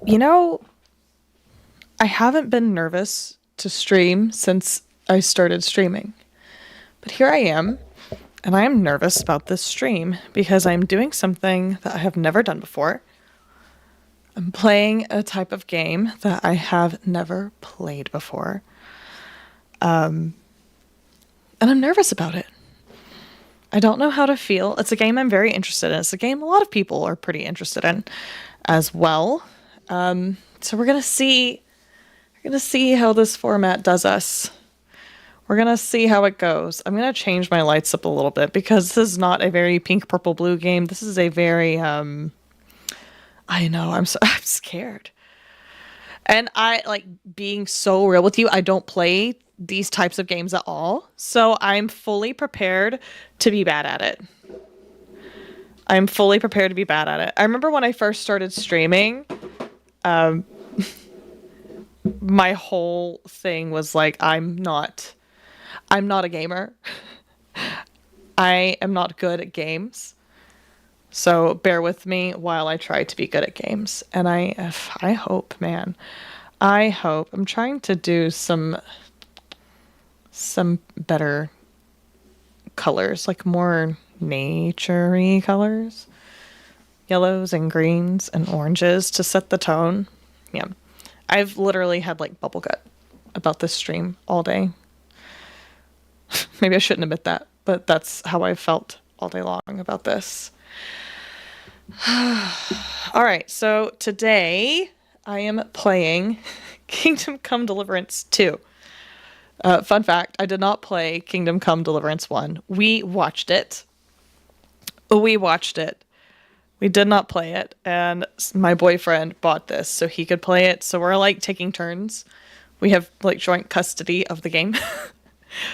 You know, I haven't been nervous to stream since I started streaming. But here I am, and I am nervous about this stream because I'm doing something that I have never done before. I'm playing a type of game that I have never played before. And I'm nervous about it. I don't know how to feel. It's a game I'm very interested in. It's a game a lot of people are pretty interested in as well. So we're gonna see how this format does us. We're gonna see how it goes. I'm gonna change my lights up a little bit because this is not a very pink, purple, blue game. This is a very I know, I'm scared. And I like being so real with you, I don't play these types of games at all. So I'm fully prepared to be bad at it. I'm fully prepared to be bad at it. I remember when I first started streaming, my whole thing was like, I'm not a gamer. I am not good at games. So bear with me while I try to be good at games. And I hope, man. I hope. I'm trying to do some better colors, like more nature-y colors. Yellows and greens and oranges to set the tone. Yeah. I've literally had like bubble gut about this stream all day. Maybe I shouldn't admit that, but that's how I felt all day long about this. All right, so today I am playing Kingdom Come Deliverance II. Fun fact, I did not play Kingdom Come Deliverance 1. We watched it. We did not play it, and my boyfriend bought this so he could play it, so we're like taking turns. We have like joint custody of the game.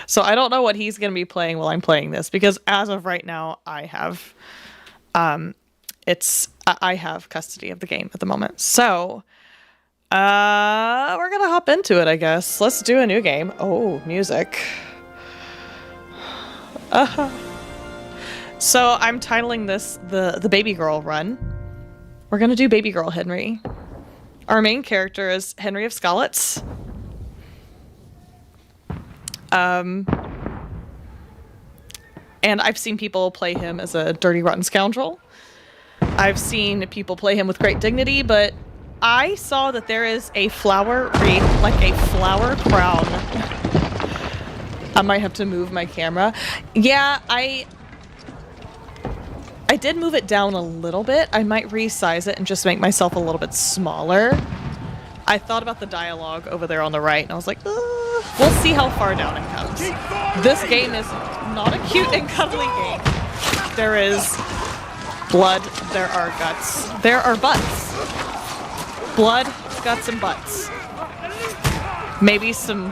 So I don't know what he's going to be playing while I'm playing this, because as of right now, I have custody of the game at the moment. So we're going to hop into it, I guess. Let's do a new game. Oh, music. So I'm titling this the baby girl run. We're going to do baby girl Henry. Our main character is Henry of Skalitz. And I've seen people play him as a dirty, rotten scoundrel. I've seen people play him with great dignity, but I saw that there is a flower wreath, like a flower crown. I might have to move my camera. Yeah, I did move it down a little bit. I might resize it and just make myself a little bit smaller. I thought about the dialogue over there on the right, and I was like, we'll see how far down it comes. This game is not a cute and cuddly game. There is blood, there are guts, there are butts. Blood, guts, and butts. Maybe some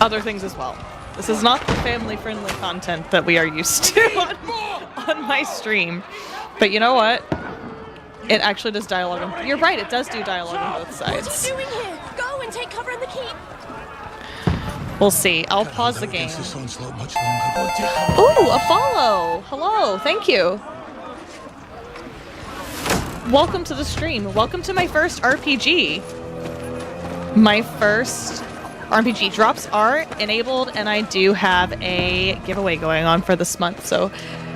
other things as well. This is not the family-friendly content that we are used to on my stream. But you know what? It actually does dialogue. You're right, it does do dialogue on both sides. What are you doing here? Go and take cover in the keep. We'll see. I'll pause the game. Ooh, a follow! Hello, thank you. Welcome to the stream. Welcome to my first RPG. My first RPG. Drops are enabled, and I do have a giveaway going on for this month, so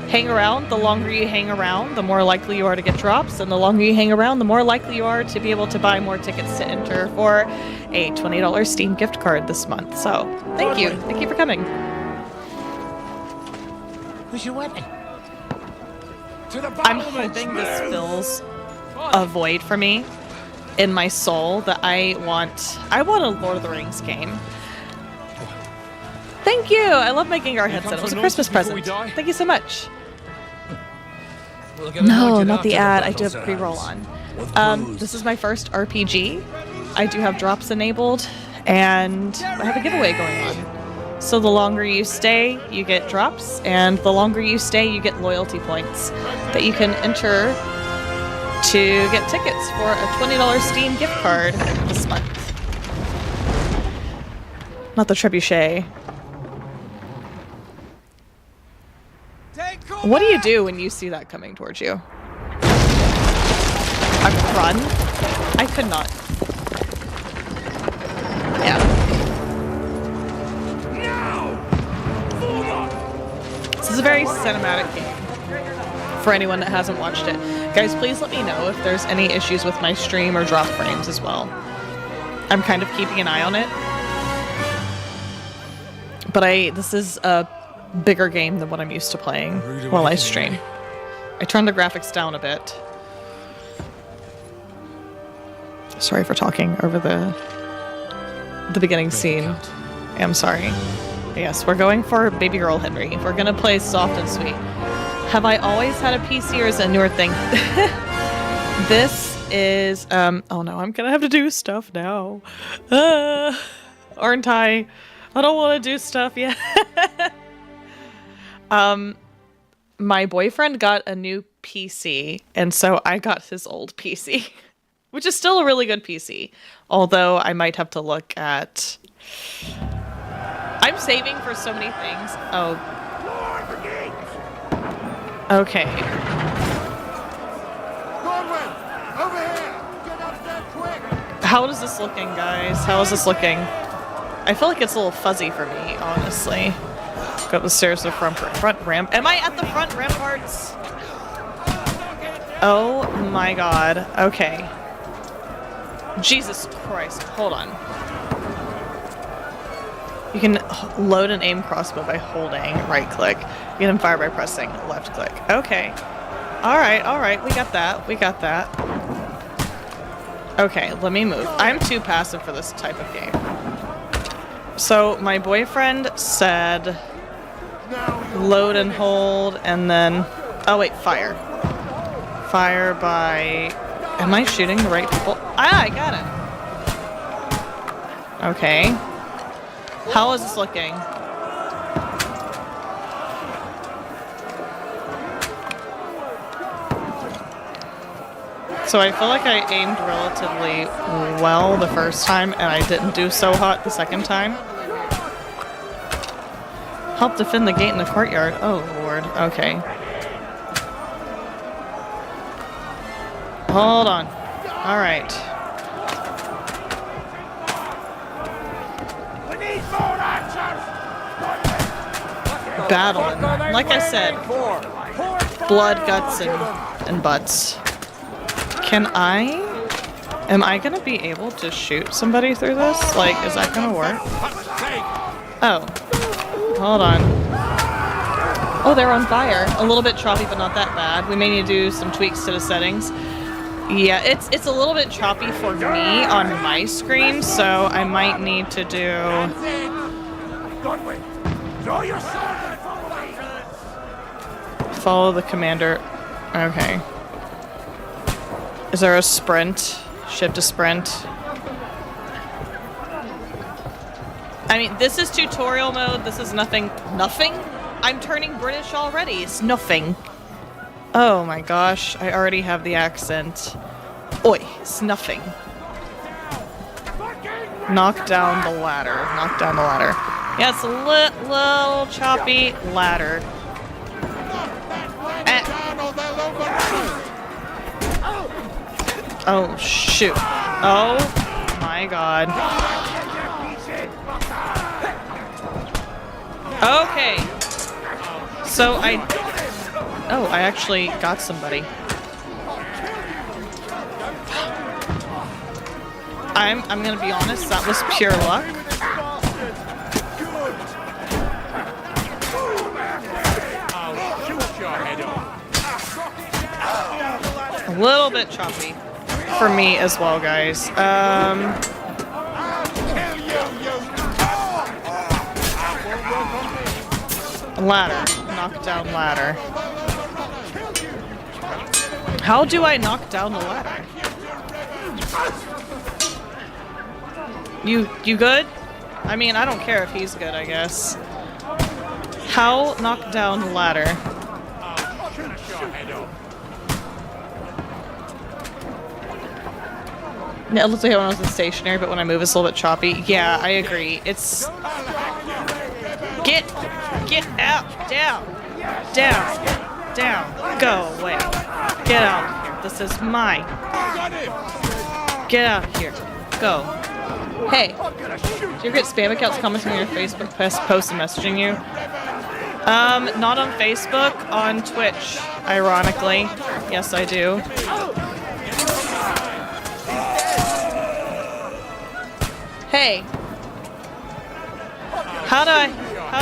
hang around. The longer you hang around, the more likely you are to get drops, and the longer you hang around, the more likely you are to be able to buy more tickets to enter for a $20 Steam gift card this month. So, thank you. Thank you for coming. Who's your weapon? I'm hoping this fills a void for me in my soul that I want a Lord of the Rings game. Thank you! I love my Gengar headset. It was a Christmas present. Thank you so much. No, not the ad. I do have pre-roll on. This is my first RPG. I do have drops enabled, and I have a giveaway going on. So the longer you stay, you get drops, and the longer you stay, you get loyalty points that you can enter to get tickets for a $20 Steam gift card this month. Not the trebuchet. What do you do when you see that coming towards you? Okay. run. I could not. Yeah. This is a very cinematic game for anyone that hasn't watched it. Guys, please let me know if there's any issues with my stream or drop frames as well. I'm kind of keeping an eye on it. But this is a bigger game than what I'm used to playing while I stream. I turned the graphics down a bit. Sorry for talking over the beginning scene. I'm sorry. But yes, we're going for Baby Girl Henry. We're gonna play soft and sweet. Have I always had a PC or is it a newer thing? This is, oh no, I'm gonna have to do stuff now. Aren't I? I don't want to do stuff yet. My boyfriend got a new PC, and so I got his old PC, which is still a really good PC. Although I might have to look at... I'm saving for so many things. Oh. Okay. How is this looking, guys? How is this looking? I feel like it's a little fuzzy for me, honestly. Go up the stairs to the front ramp. Am I at the front ramparts? Oh my god. Okay. Jesus Christ. Hold on. You can load and aim crossbow by holding right click. You can fire by pressing left click. Okay. Alright. We got that. We got that. Okay, let me move. I'm too passive for this type of game. So, my boyfriend said load and hold, and then... Oh, wait, fire. Fire by... Am I shooting the right people? Ah, I got it. Okay. How is this looking? So I feel like I aimed relatively well the first time, and I didn't do so hot the second time. Help defend the gate in the courtyard. Oh, Lord. Okay. Hold on. Alright. Battling. Like I said, blood, guts, and butts. Can I... Am I gonna be able to shoot somebody through this? Like, is that gonna work? Oh. Hold on. Oh, they're on fire. A little bit choppy, but not that bad. We may need to do some tweaks to the settings. Yeah, it's a little bit choppy for me on my screen, so I might need to do... Follow the commander. Okay. Is there a sprint? Shift to sprint. I mean, this is tutorial mode. This is nothing. Nothing? I'm turning British already. It's nothing. Oh my gosh. I already have the accent. Oi, it's nothing. Knock down the ladder. Knock down the ladder. Yeah, it's a little choppy ladder. Oh, shoot. Oh, my God. Okay. So Oh, I actually got somebody. I'm gonna be honest, that was pure luck. A little bit choppy for me as well, guys. Ladder. Knock down ladder. How do I knock down the ladder? You good? I mean, I don't care if he's good, I guess. How knock down the ladder? Yeah, it looks like everyone else is stationary, but when I move, it's a little bit choppy. Yeah, I agree. It's... Get out! Down! Down! Down! Go away! Get out! This is my Get out of here. Go. Hey, do you get spam accounts commenting on your Facebook posts and messaging you? Not on Facebook, on Twitch, ironically. Yes, I do. Hey. How do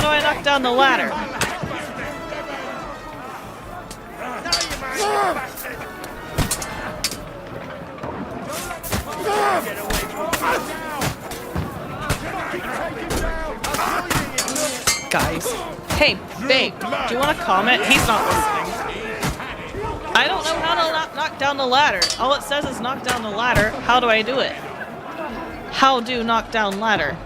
I knock down the ladder? Guys. Hey, babe, do you want to comment? He's not listening. I don't know how to knock down the ladder. All it says is knock down the ladder. How do I do it? How do knock down ladder?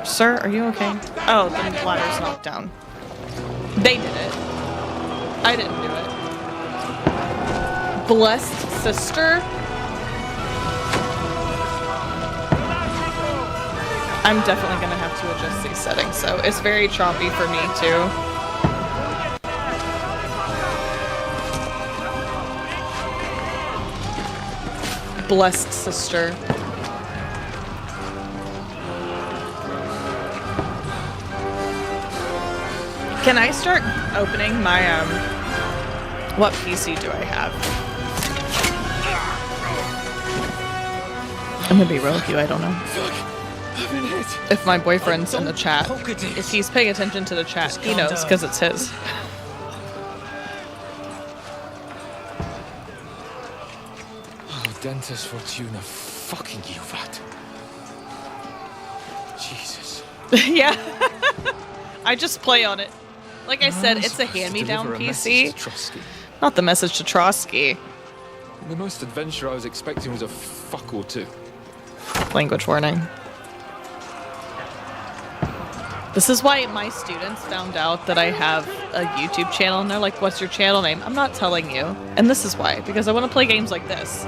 Sir, are you okay? Oh, the ladder's knocked down. They did it. I didn't do it. Blessed sister? I'm definitely gonna have to adjust these settings, so it's very choppy for me too. Blessed sister. Can I start opening my, what PC do I have? I'm gonna be real with you, I don't know. If my boyfriend's in the chat, if he's paying attention to the chat, he knows, because it's his. Oh, Dentist Fortuna, fucking you, that. Jesus. Yeah. I just play on it. Like I said, it's a hand-me-down PC. Not the message to Trotsky. The most adventure I was expecting was a fuck or two. Language warning. This is why my students found out that I have a YouTube channel, and they're like, what's your channel name? I'm not telling you. And this is why, because I want to play games like this.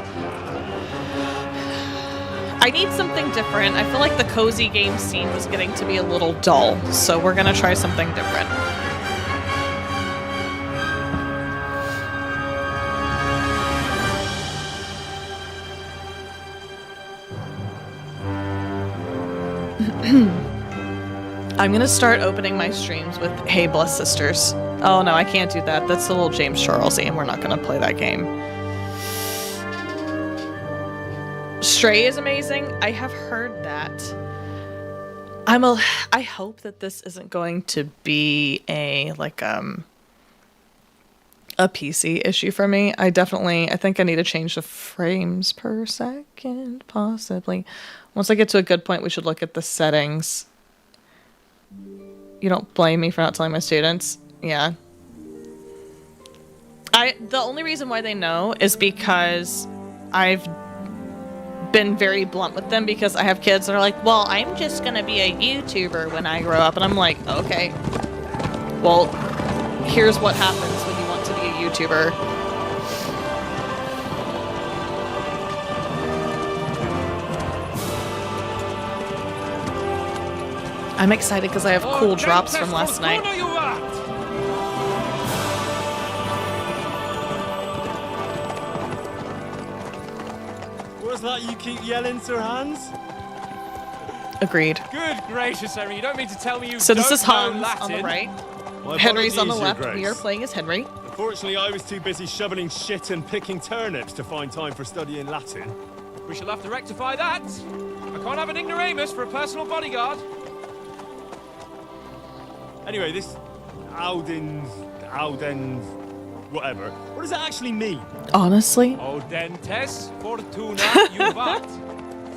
I need something different. I feel like the cozy game scene was getting to be a little dull, so we're gonna try something different. I'm gonna start opening my streams with Hey Bless Sisters. Oh no, I can't do that. That's a little James Charles and we're not gonna play that game. Stray is amazing. I have heard that. I hope that this isn't going to be a PC issue for me. I think I need to change the frames per second, possibly. Once I get to a good point, we should look at the settings. You don't blame me for not telling my students? Yeah. The only reason why they know is because I've been very blunt with them, because I have kids that are like, well, I'm just gonna be a YouTuber when I grow up. And I'm like, okay. Well, here's what happens when you want to be a YouTuber. I'm excited because I have cool drops from last night. What's that you keep yelling, Sir Hans? Agreed. Good gracious, Henry, you don't mean to tell me you So this is don't know Hans on the Latin? right. My Henry's on the apologies, left. Your We are Grace. playing as Henry. Unfortunately, I was too busy shoveling shit and picking turnips to find time for studying Latin. We shall have to rectify that. I can't have an ignoramus for a personal bodyguard. Anyway, this Audens, whatever. What does that actually mean? Honestly, Audentes fortuna juvat.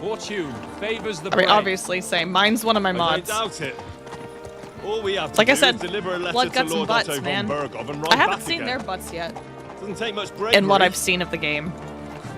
Fortune favors the I mean, brave. obviously, same. Mine's one of my I don't mods. doubt it. All we have to Like do I said, is deliver a letter blood, to guts, and Lord butts, Otto man. von Berghoff and run I haven't back seen again. their butts yet, Doesn't take much bravery. in what I've seen of the game.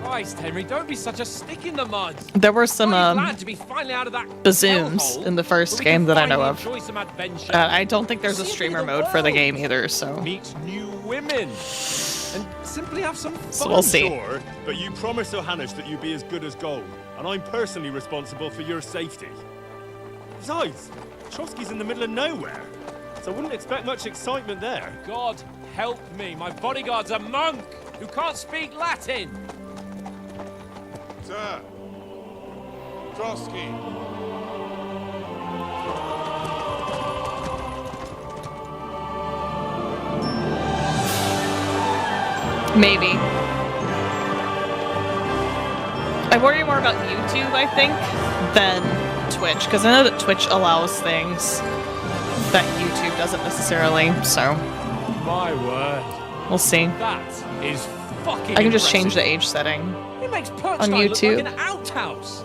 Christ, Henry, don't be such a stick in the mud. There were some I'm glad to be finally out of that bazooms hellhole, in the first where we game can that I know finally of. enjoy some adventure. I don't think there's a See streamer the mode for the world. game either, so Meet new women and simply have some fun. So we'll see. Sure, but you promised Johannes that you'd be as good as gold, and I'm personally responsible for your safety. Besides, Trotsky's in the middle of nowhere, so I wouldn't expect much excitement there. God help me, my bodyguard's a monk who can't speak Latin. Sir. Trotsky. Maybe. I worry more about YouTube, I think, than Twitch, because I know that Twitch allows things that YouTube doesn't necessarily, so My word. we'll see. That is fucking I can just change the impressive. age setting. It makes Perkstein on look YouTube. like an outhouse.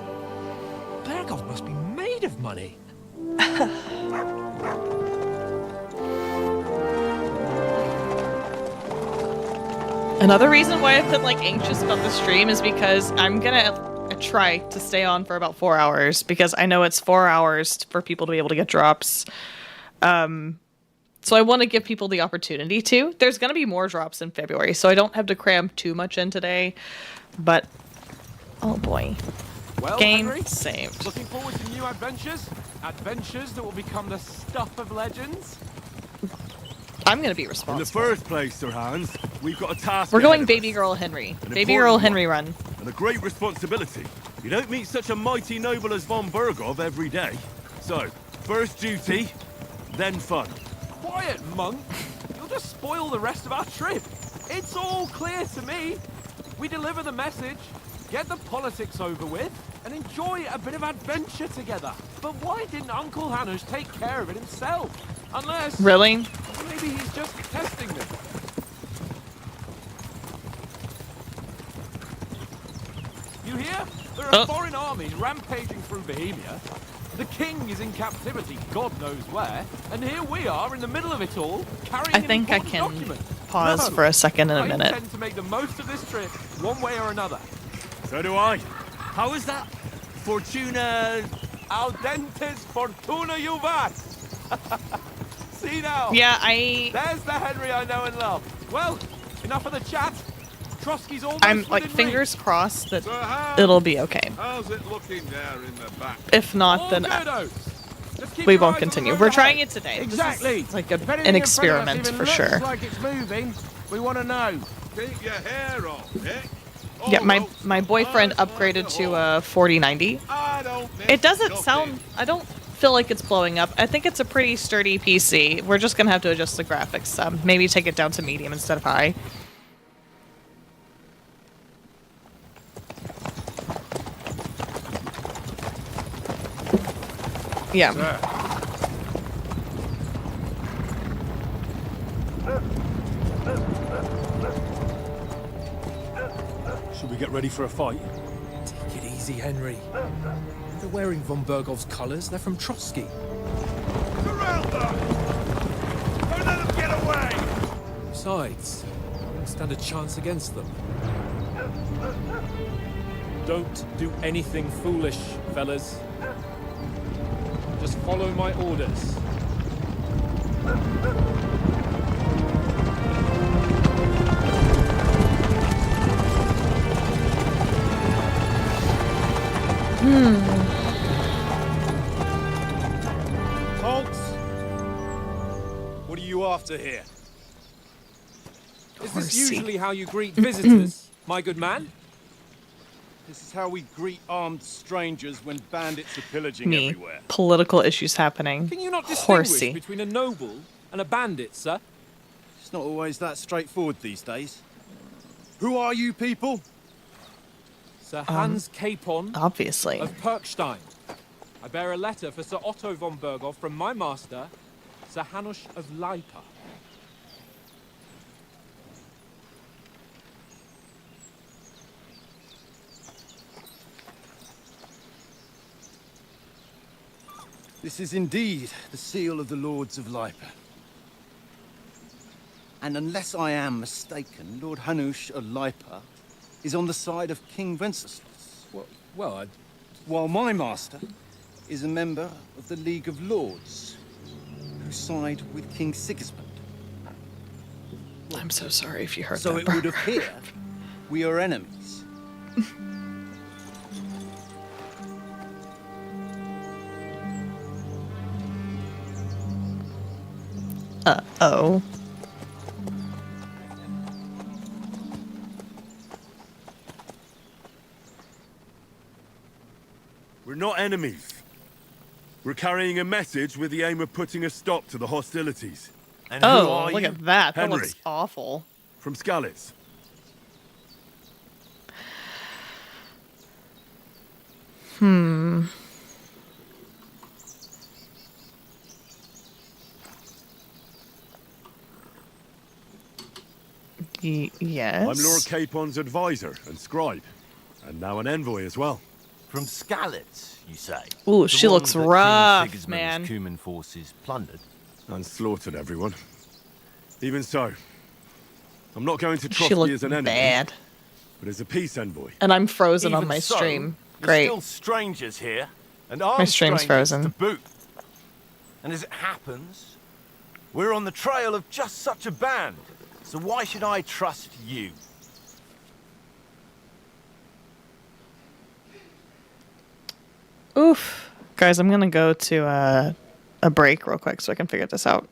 Berghoff must be made of money. Another reason why I've been like anxious about the stream is because I'm gonna try to stay on for about 4 hours because I know it's 4 hours for people to be able to get drops. So I want to give people the opportunity to. There's gonna be more drops in February, so I don't have to cram too much in today. But oh boy, Well, game Henry, saved. looking forward to new adventures? Adventures that will become the stuff of legends? I'm gonna be In the responsible. first place, Sir Hans, we've got a task. We're going ahead of Baby us, Girl Henry. An Baby Girl important Henry one. run. and a great responsibility. You don't meet such a mighty noble as von Bergov every day. So, first duty, then fun. Quiet, monk. You'll just spoil the rest of our trip. It's all clear to me. We deliver the message, get the politics over with, and enjoy a bit of adventure together. But why didn't Uncle Hanush take care of it himself? Unless Really? maybe he's just testing me. You hear? There are Oh. foreign armies rampaging through Bohemia. The king is in captivity, God knows where, and here we are in the middle of it all, carrying I an think I important can document. pause No, for a second and a I minute. intend to make the most of this trip, one way or another. So do I. How is that? Fortuna... Audentes fortuna juvat. See now? Yeah, There's the Henry I know and love. Well, enough of the chat. Trotsky's almost I'm like within fingers crossed that Sir Hans. it'll be okay. How's it looking there in the back? If reach. not, All then good, Oates. Just keep we your won't eyes on the continue. road We're ahead. trying it today. Exactly. This is like If anything an in front of us experiment even for looks sure. like it's moving, we want to know. Keep your hair on, eh? Yeah, All my roads my boyfriend rise like upgraded a to hawk. a 4090. I don't miss It doesn't nothing. sound. I don't feel like it's blowing up. I think it's a pretty sturdy PC. We're just gonna have to adjust the graphics. Maybe take it down to medium instead of high. Yeah. Should we get ready for a fight? Take it easy, Henry. They're wearing von Bergov's colours. They're from Trotsky. Surround them! Don't let them get away! Besides, I won't stand a chance against them. Don't do anything foolish, fellas. Just follow my orders. Halt! What are you after here? Is this Horsey. usually how you greet visitors, my good man? This is how we greet armed strangers when bandits are pillaging Me. everywhere. Political issues happening. Can you not distinguish Horsey. between a noble and a bandit, sir? It's not always that straightforward these days. Who are you people? Sir Hans Capon Obviously. of Perkstein. I bear a letter for Sir Otto von Berghoff from my master, Sir Hanush of Lipa. This is indeed the seal of the Lords of Lipa. And unless I am mistaken, Lord Hanush of Lipa is on the side of King Wenceslas, Well, while my master is a member of the League of Lords, who side with King Sigismund. I'm so sorry if you heard So that. it would appear we are enemies. Oh. We're not enemies. We're carrying a message with the aim of putting a stop to the hostilities. And who Oh, are look you? at that. That Henry. looks awful. From Skalitz. Yes. I'm Lord Capon's advisor and scribe. And now an envoy as well. From Skalitz, you say? Ooh, The she one looks that King rough, Sigismund's man. Cuman forces plundered. And slaughtered everyone. Even so, I'm not going to She Trotsky looked as an enemy, bad. but as a peace envoy. And I'm frozen on Even my so, stream. you're Great. still strangers here, and I'm My stream's strangers frozen. to boot. And as it happens, we're on the trail of just such a band. So why should I trust you? Oof. Guys, I'm gonna go to a break real quick so I can figure this out.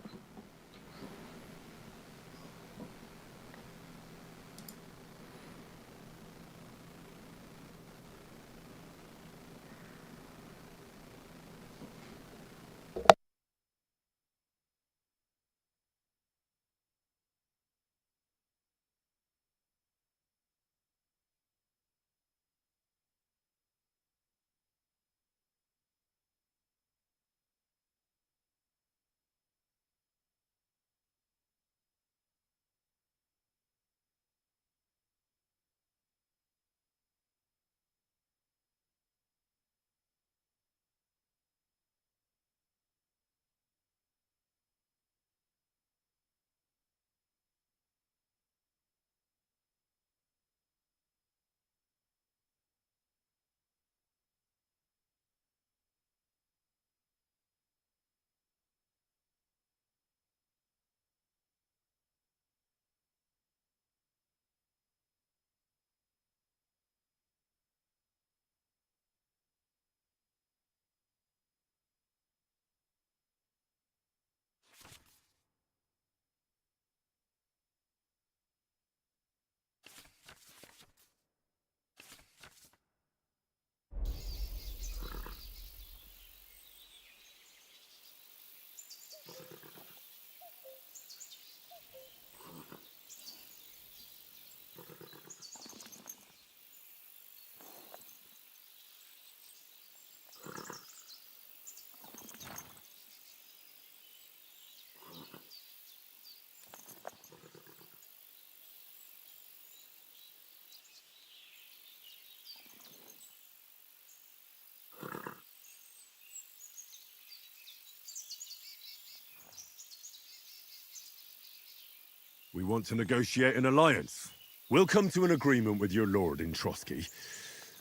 We want to negotiate an alliance. We'll come to an agreement with your lord in Trotsky.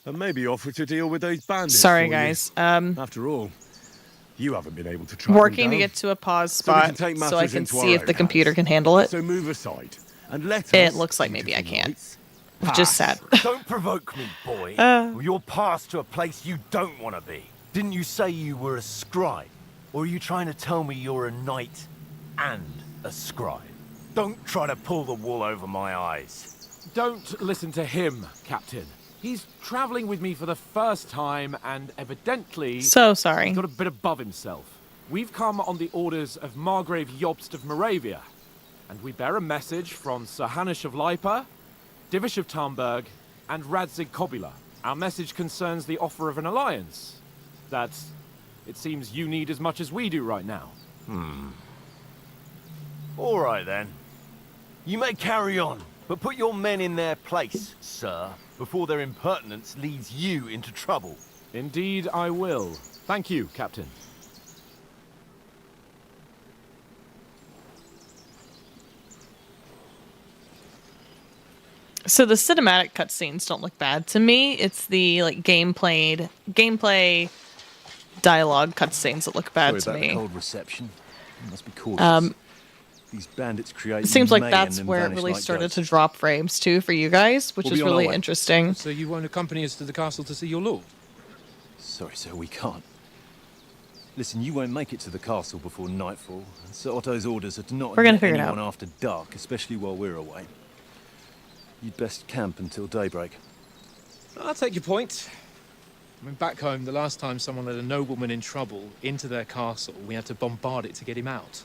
And maybe offer to deal with those bandits Sorry, for you. guys. After all, you haven't been able to track them Working to down. get to a pause So we can spot take so I matters can into see our if own the computer hands. can handle it. So move aside and let It us, looks like maybe I beautiful can't. knights, Just sad. Don't provoke me, boy. You're passed to a place you don't want to be. Didn't you say you were a scribe? Or are you trying to tell me you're a knight and a scribe? Don't try to pull the wool over my eyes. Don't listen to him, Captain. He's traveling with me for the first time, and evidently So sorry. he's got a bit above himself. We've come on the orders of Margrave Jobst of Moravia, and we bear a message from Sir Hanush of Lipa, Divish of Tarnberg, and Radzig Kobula. Our message concerns the offer of an alliance that it seems you need as much as we do right now. All right, then. You may carry on, but put your men in their place, sir, before their impertinence leads you into trouble. Indeed, I will. Thank you, Captain. So the cinematic cutscenes don't look bad to me. It's the like gameplay dialogue cutscenes that look bad to me. cold reception. You must be cautious. These bandits create. It seems like mayhem that's and where it vanish really like started ghosts. to drop frames too for you guys, which We'll is be on our really way. interesting. So you won't accompany us to the castle to see your lord? Sorry, sir, we can't. Listen, you won't make it to the castle before nightfall. Sir Otto's orders are to not We're gonna admit figure it anyone out. after dark, especially while we're away. You'd best camp until daybreak. I'll take your point. I mean, back home, the last time someone let a nobleman in trouble into their castle, we had to bombard it to get him out.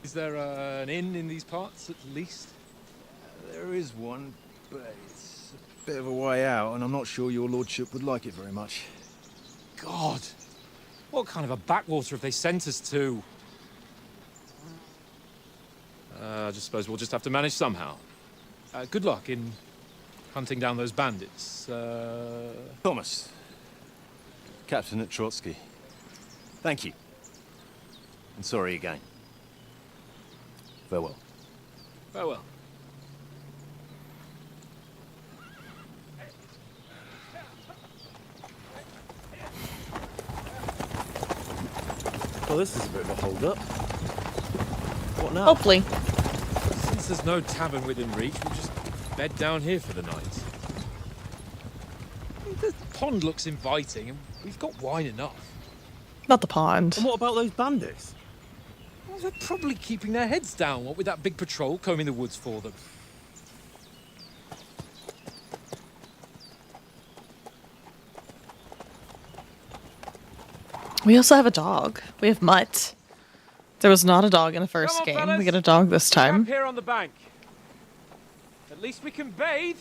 Is there an inn in these parts, at least? There is one, but it's a bit of a way out, and I'm not sure your lordship would like it very much. God! What kind of a backwater have they sent us to? I just suppose we'll just have to manage somehow. Good luck in hunting down those bandits. Thomas, Captain at Trotsky. Thank you. And sorry again. Farewell. Farewell. Well, this is a bit of a hold-up. What now? Hopefully. Since there's no tavern within reach, we'll just bed down here for the night. The pond looks inviting, and we've got wine enough. Not the pond. And what about those bandits? Well, they're probably keeping their heads down, what with that big patrol combing the woods for them. We also have a dog. We have Mutt. There was not a dog in the first Come on, game. fellas. We get a dog this time. Up here on the bank. At least we can bathe.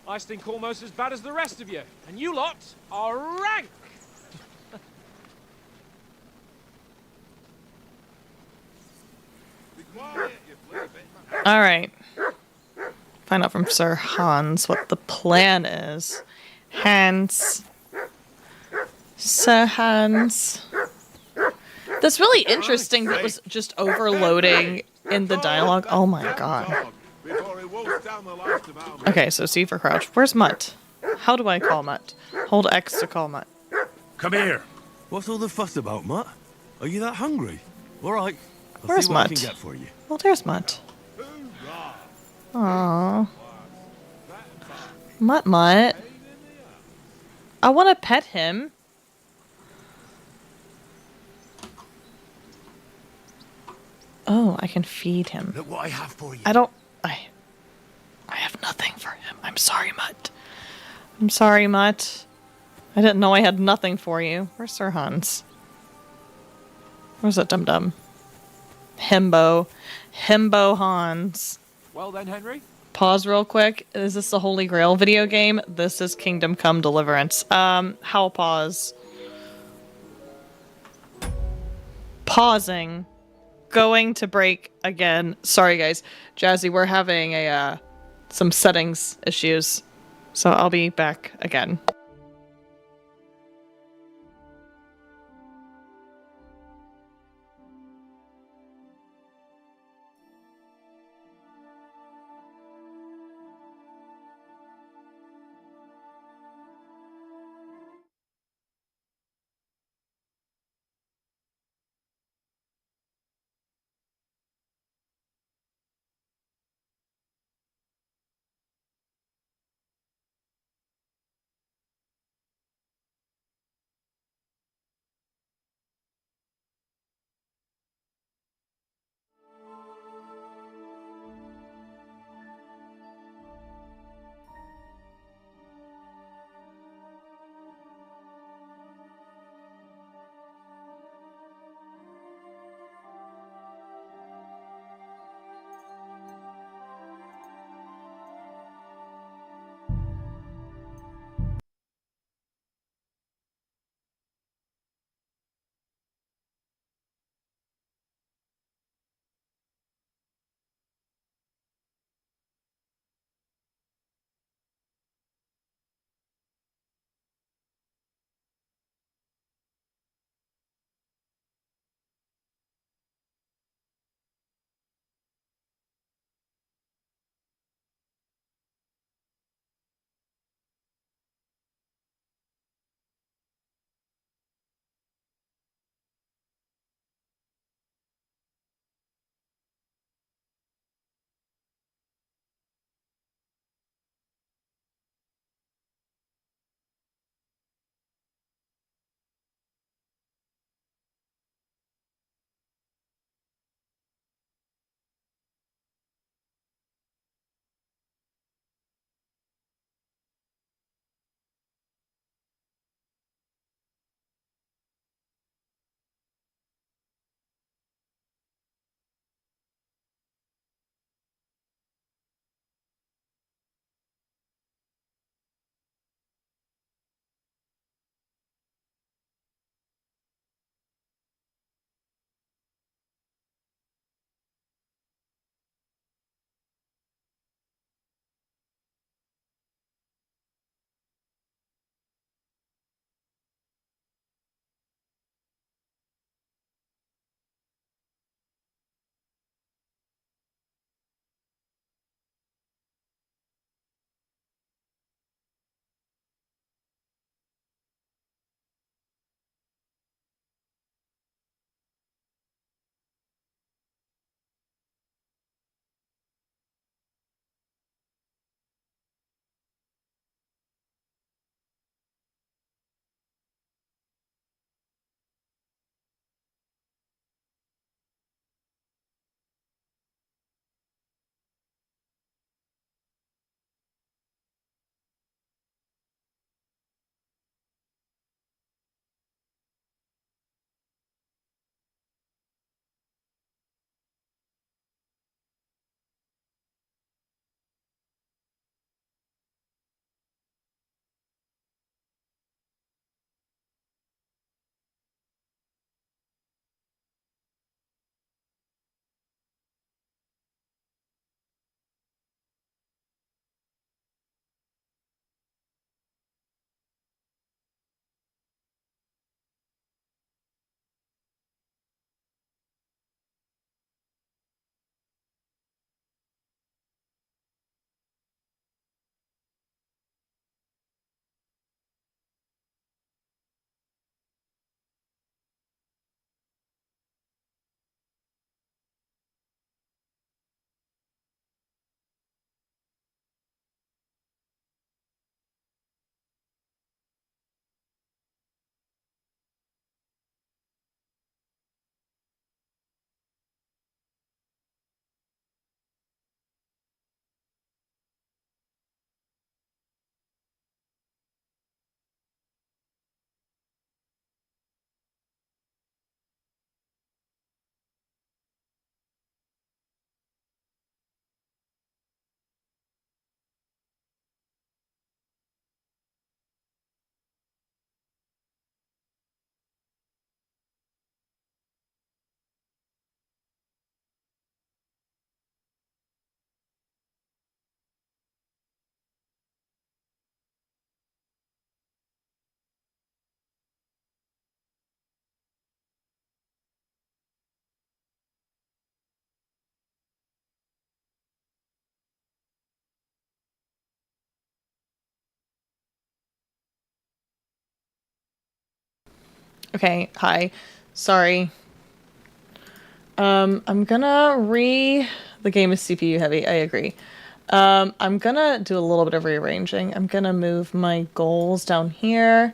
I stink almost as bad as the rest of you, and you lot are rank. Be quiet, you flea bit. All right. Find out from Sir Hans what the plan is. Hans. Sir Hans. That's really interesting that was just overloading in the dialogue. Oh my god. Before he wolfs down the last of our men. Okay, so C for crouch. Where's Mutt? How do I call Mutt? Hold X to call Mutt. Come here. What's all the fuss about, Mutt? Are you that hungry? All right. I'll Where's see what I Mutt? can get for you. Well, there's Mutt. Aww. Mutt Mutt. I want to pet him. Oh, I can feed him. Look what I have for you. I have nothing for him. I'm sorry, Mutt. I'm sorry, Mutt. I didn't know I had nothing for you. Where's Sir Hans? Where's that dum-dum? Himbo. Himbo Hans. Well then, Henry. Pause real quick. Is this the Holy Grail video game? This is Kingdom Come Deliverance. How pause? Pausing. Going to break again. Sorry, guys. Jazzy, we're having some settings issues. So I'll be back again. Okay, hi. Sorry. I'm gonna the game is CPU heavy, I agree. I'm gonna do a little bit of rearranging. I'm gonna move my goals down here.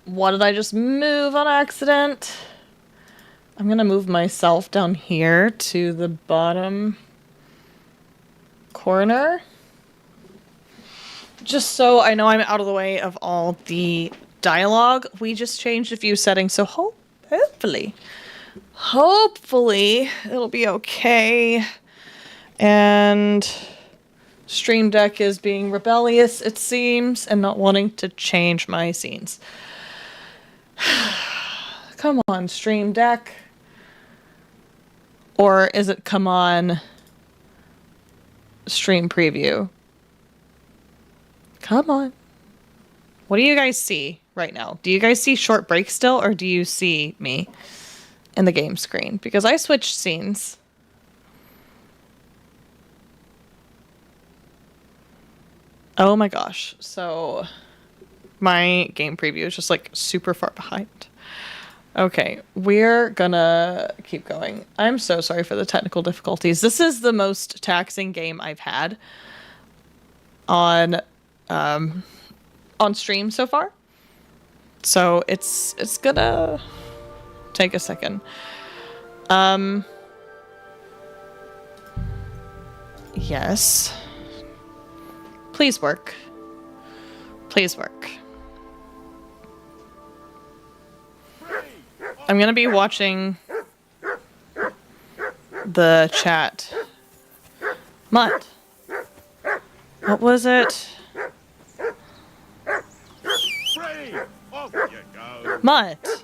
What did I just move on accident? I'm gonna move myself down here to the bottom corner. Just so I know I'm out of the way of all the dialogue. We just changed a few settings, so hopefully it'll be okay. And Stream Deck is being rebellious, it seems, and not wanting to change my scenes. Come on, Stream Deck. Or is it come on Stream Preview? Come on. What do you guys see right now? Do you guys see short break still, or do you see me in the game screen? Because I switched scenes. Oh my gosh. So my game preview is just like super far behind. Okay, we're gonna keep going. I'm so sorry for the technical difficulties. This is the most taxing game I've had on stream so far. So it's gonna take a second. Yes. Please work. Please work. I'm gonna be watching the chat. Mutt. What was it? Mutt.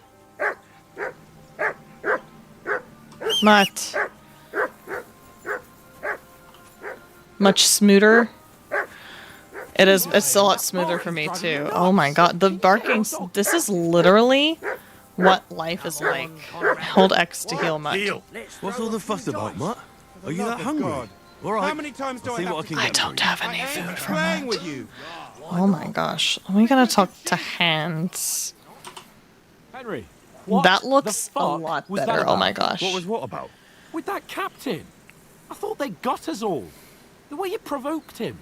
Mutt. Much smoother. It's a lot smoother for me too. Oh my god, the barking, this is literally what life is like. Hold X to heal Mutt. What's all the fuss about, Mutt? Are you that hungry? All right. How many times do I'll see what I can I get don't for you. have any food for Playing Mutt. with you. Oh my gosh. Are we gonna talk to Hans? Henry, what That the looks a fuck lot was that better. Oh my about? gosh. What was what about? With that captain. I thought they got us all. The way you provoked him.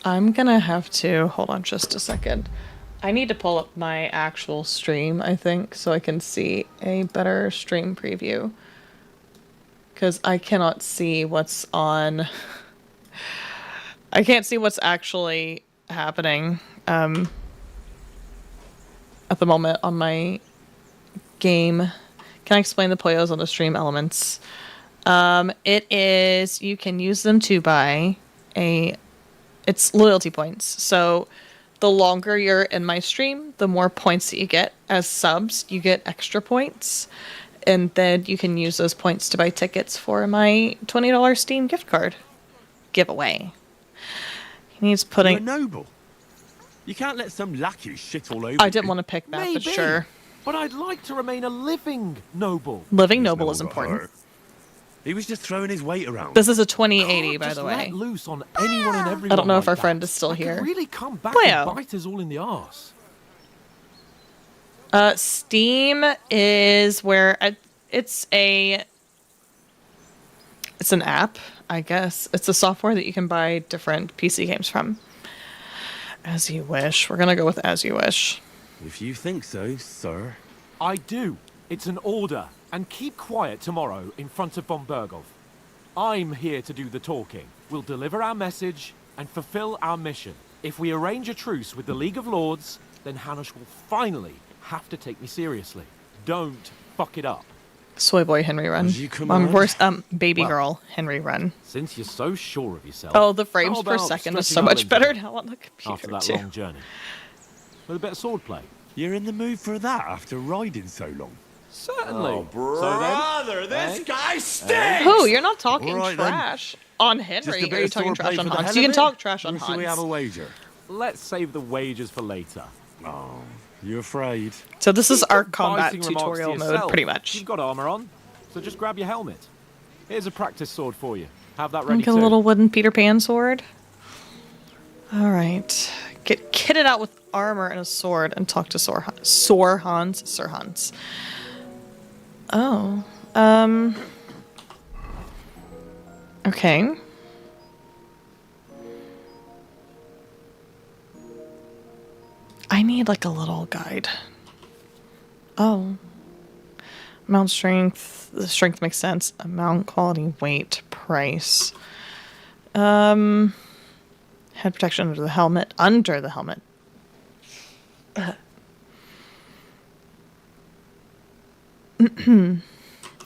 I'm gonna have to hold on just a second. I need to pull up my actual stream, I think, so I can see a better stream preview. Because I cannot see what's on. I can't see what's actually happening at the moment on my game. Can I explain the playos on the stream elements? It is, you can use them to buy it's loyalty points. So the longer you're in my stream, the more points that you get. As subs, you get extra points. And then you can use those points to buy tickets for my $20 Steam gift card giveaway. He needs putting... You're noble. You can't let some lackey shit all over I didn't you. want to pick that, Maybe, but sure. but I'd like to remain a living noble. Living noble Noble is got important. hurt. He was just throwing his weight around. This is a 2080, Can't by just the let way. loose on anyone and everyone I don't know if like our that. friend is still That could here. really come back Leo. and bite us all in the arse. Steam is where it's an app, I guess. It's a software that you can buy different PC games from. As you wish. We're gonna go with as you wish. If you think so, sir. I do. It's an order. And keep quiet tomorrow in front of von Berghoff. I'm here to do the talking. We'll deliver our message and fulfill our mission. If we arrange a truce with the League of Lords, then Hanush will finally have to take me seriously. Don't fuck it up. Soy boy Henry Run. As you come I'm on. worse baby Well, girl Henry Run. Since you're so sure of yourself... Oh, the frames how per about second is stretching so our much limbs a better bit now on the after computer that too. long journey. With a bit of swordplay. You're in the mood for that after riding so long. Certainly. Brother, this guy stinks! Oh, you're not talking All right, then. trash on Just Henry. a Are bit you of talking swordplay trash on for the Hans? hell You of can it? talk trash on Or shall we have Hans. a wager? Let's save the wagers for later. Oh, you afraid? So this is our Biting combat remarks to tutorial mode, yourself. pretty much. You've got armor on, so just grab your helmet. Here's a practice sword for you. Have that ready Like a too. little wooden Peter Pan sword. All right. Get kitted out with armor and a sword and talk to Sir Hans. Oh. Okay. I need like a little guide. Oh. Mount strength. The strength makes sense. Amount, quality, weight, price. Head protection under the helmet. Under the helmet.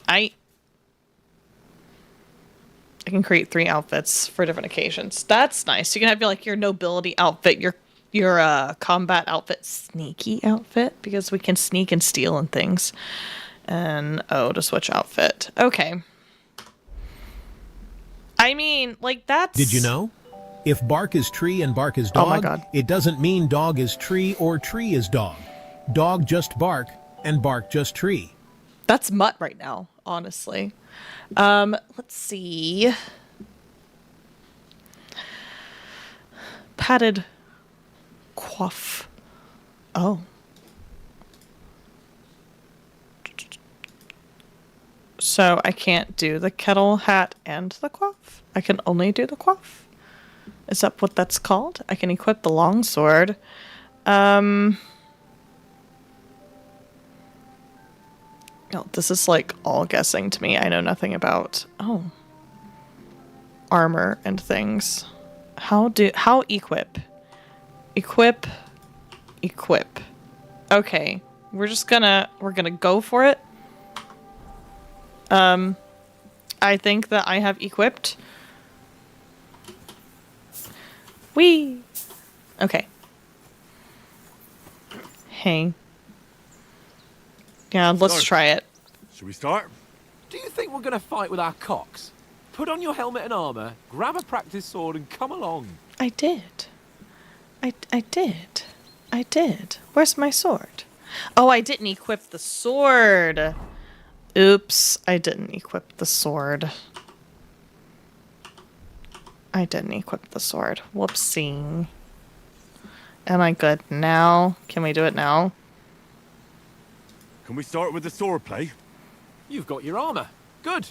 I can create 3 outfits for different occasions. That's nice. You can have like your nobility outfit, your combat outfit, sneaky outfit, because we can sneak and steal and things. And to switch outfit. Okay. I mean, like that's. Did you know? If bark is tree and bark is dog, oh my God, it doesn't mean dog is tree or tree is dog. Dog just bark and bark just tree. That's mutt right now, honestly. Let's see. Padded coif. Oh. So I can't do the kettle hat and the coif. I can only do the coif. Is that what that's called? I can equip the longsword. No, this is like all guessing to me. I know nothing about armor and things. How equip? Equip. Okay. We're gonna go for it. I think that I have equipped. Whee! Okay. Hey. Yeah, let's try it. Should we start? Do you think we're gonna fight with our cocks? Put on your helmet and armor, grab a practice sword, and come along. I did. I did. Where's my sword? Oh, I didn't equip the sword. Oops, I didn't equip the sword. Whoopsie. Am I good now? Can we do it now? Can we start with the sword play? You've got your armor. Good.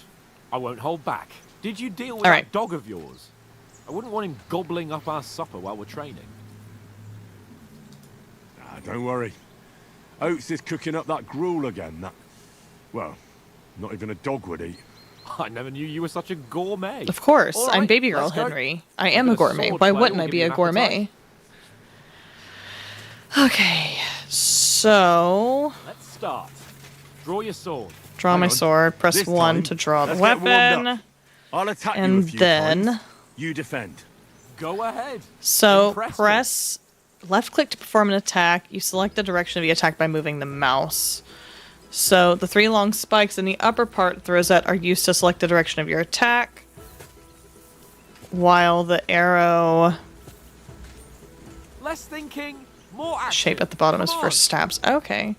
I won't hold back. Did you deal with All that right. dog of yours? I wouldn't want him gobbling up our supper while we're training. Don't worry. Oates is cooking up that gruel again. Well, not even a dog would eat. I never knew you were such a gourmet. Of course, All I'm right, Baby Girl let's go. Henry. I am a gourmet. sword Why play wouldn't will I give be you a an gourmet? Okay, so Let's start. Draw your sword. draw Hang my on. sword. Press This 1 time, to draw the let's get warmed weapon. up. I'll attack you a And few then- times. You defend. Go ahead. So Impress me. press left click to perform an attack. You select the direction of the attack by moving the mouse. So the 3 long spikes in the upper part of the rosette are used to select the direction of your attack, while the arrow Less thinking, more action. shape at the bottom is Come for on. stabs. Okay.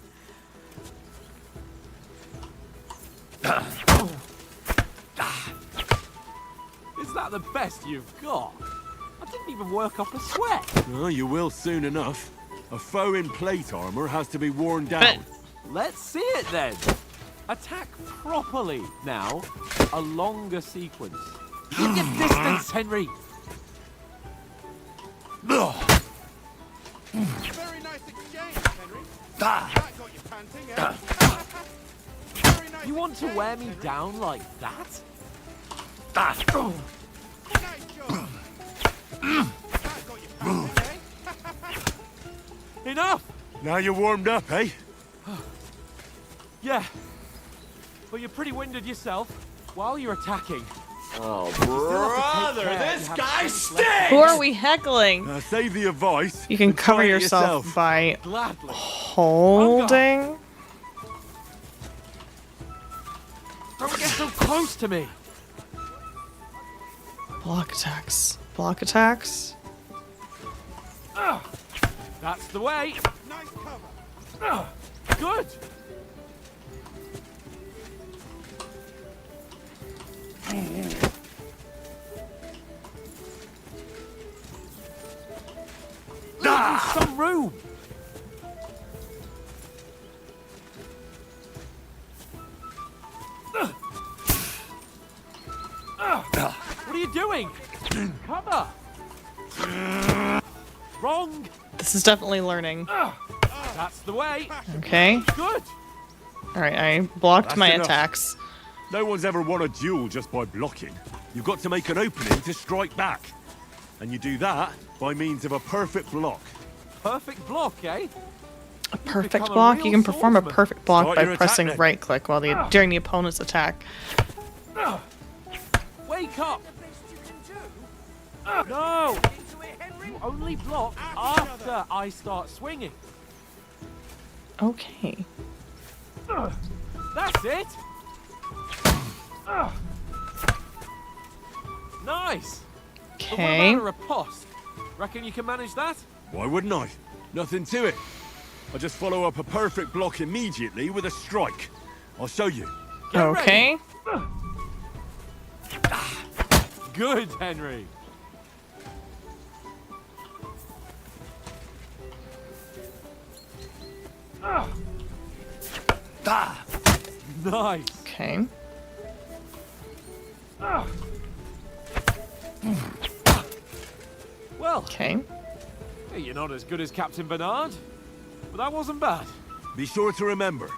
Is that the best you've got? I didn't even work up a sweat. Well, you will soon enough. A foe in plate armor has to be worn down. Let's see it then. Attack properly. Now, a longer sequence. Keep your distance, Henry. Very nice exchange, Henry. That got you panting, eh? Very nice You want to wear me down like that? Nice job. That got you panting, eh? Enough! Now you're warmed up, eh? Yeah. But you're pretty winded yourself while you're attacking. Oh, brother, this guy stinks! Who are we heckling? Save the advice. You can and cover try it yourself by Gladly. holding. Don't get so close to me. Block attacks. Block attacks. That's the way. Nice cover. Good. room. What are you doing? Cover. Wrong. This is definitely learning. That's the way. Okay. Good. Alright, I blocked That's my enough. attacks. No one's ever won a duel just by blocking. You've got to make an opening to strike back. And you do that by means of a perfect block. Perfect block, eh? A perfect become a block? real You can perform a swordsman. perfect block Start by your attack pressing then. right click while during the opponent's attack. Wake up. No. You only block after I start swinging. Okay. That's it. Nice. But what Okay. about a riposte? Reckon you can manage that? Why wouldn't I? Nothing to it. I just follow up a perfect block immediately with a strike. I'll show you. Get Okay. ready. Good, Henry. Nice. Okay. Well, Okay. you're not as good as Captain Bernard, but that wasn't bad. Be sure to remember,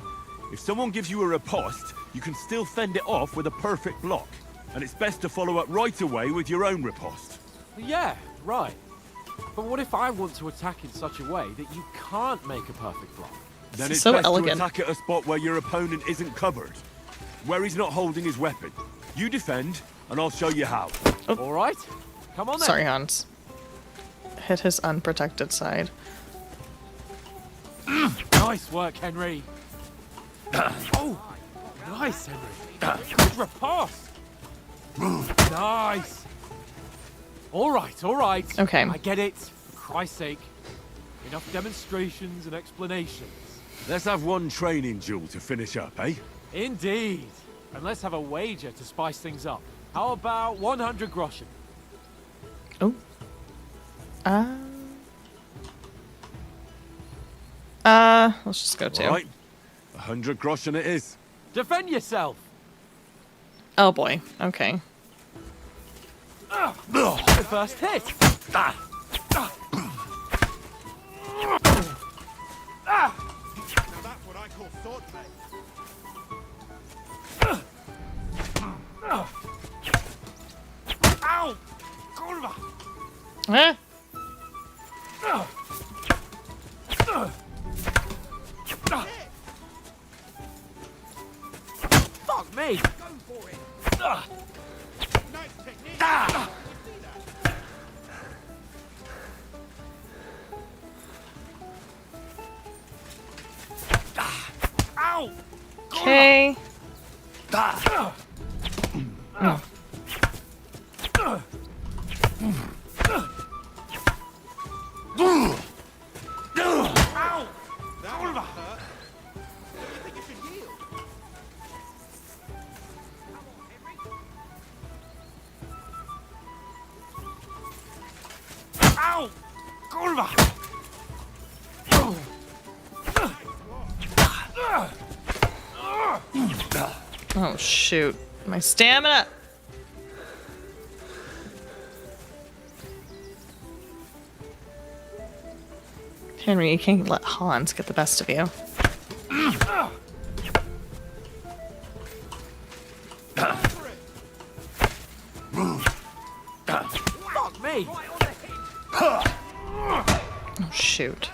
if someone gives you a riposte, you can still fend it off with a perfect block. And it's best to follow up right away with your own riposte. Yeah, right. But what if I want to attack in such a way that you can't make a perfect block? Then it's So best elegant. to attack at a spot where your opponent isn't covered. Where he's not holding his weapon. You defend, and I'll show you how. All right, come on then. Sorry, Hans. Hit his unprotected side. Nice work, Henry. Oh, nice, Henry. Good riposte. Nice. All right, all right. Okay. I get it. For Christ's sake. Enough demonstrations and explanations. Let's have one training duel to finish up, eh? Indeed. And let's have a wager to spice things up. How about 100 groschen? Oh. Let's just go to. All right. 100 groschen it is. Defend yourself. Oh boy. Okay. The first hit. That's what I call swordplay. Ow! Kurva! Eh? Fuck me! Go for it. Nice technique. Ow! Okay. Ow! That hurt. What do you think you should yield? Ow! Kurva! Oh shoot. My stamina. Henry, you can't let Hans get the best of you. Fuck me! Oh shoot.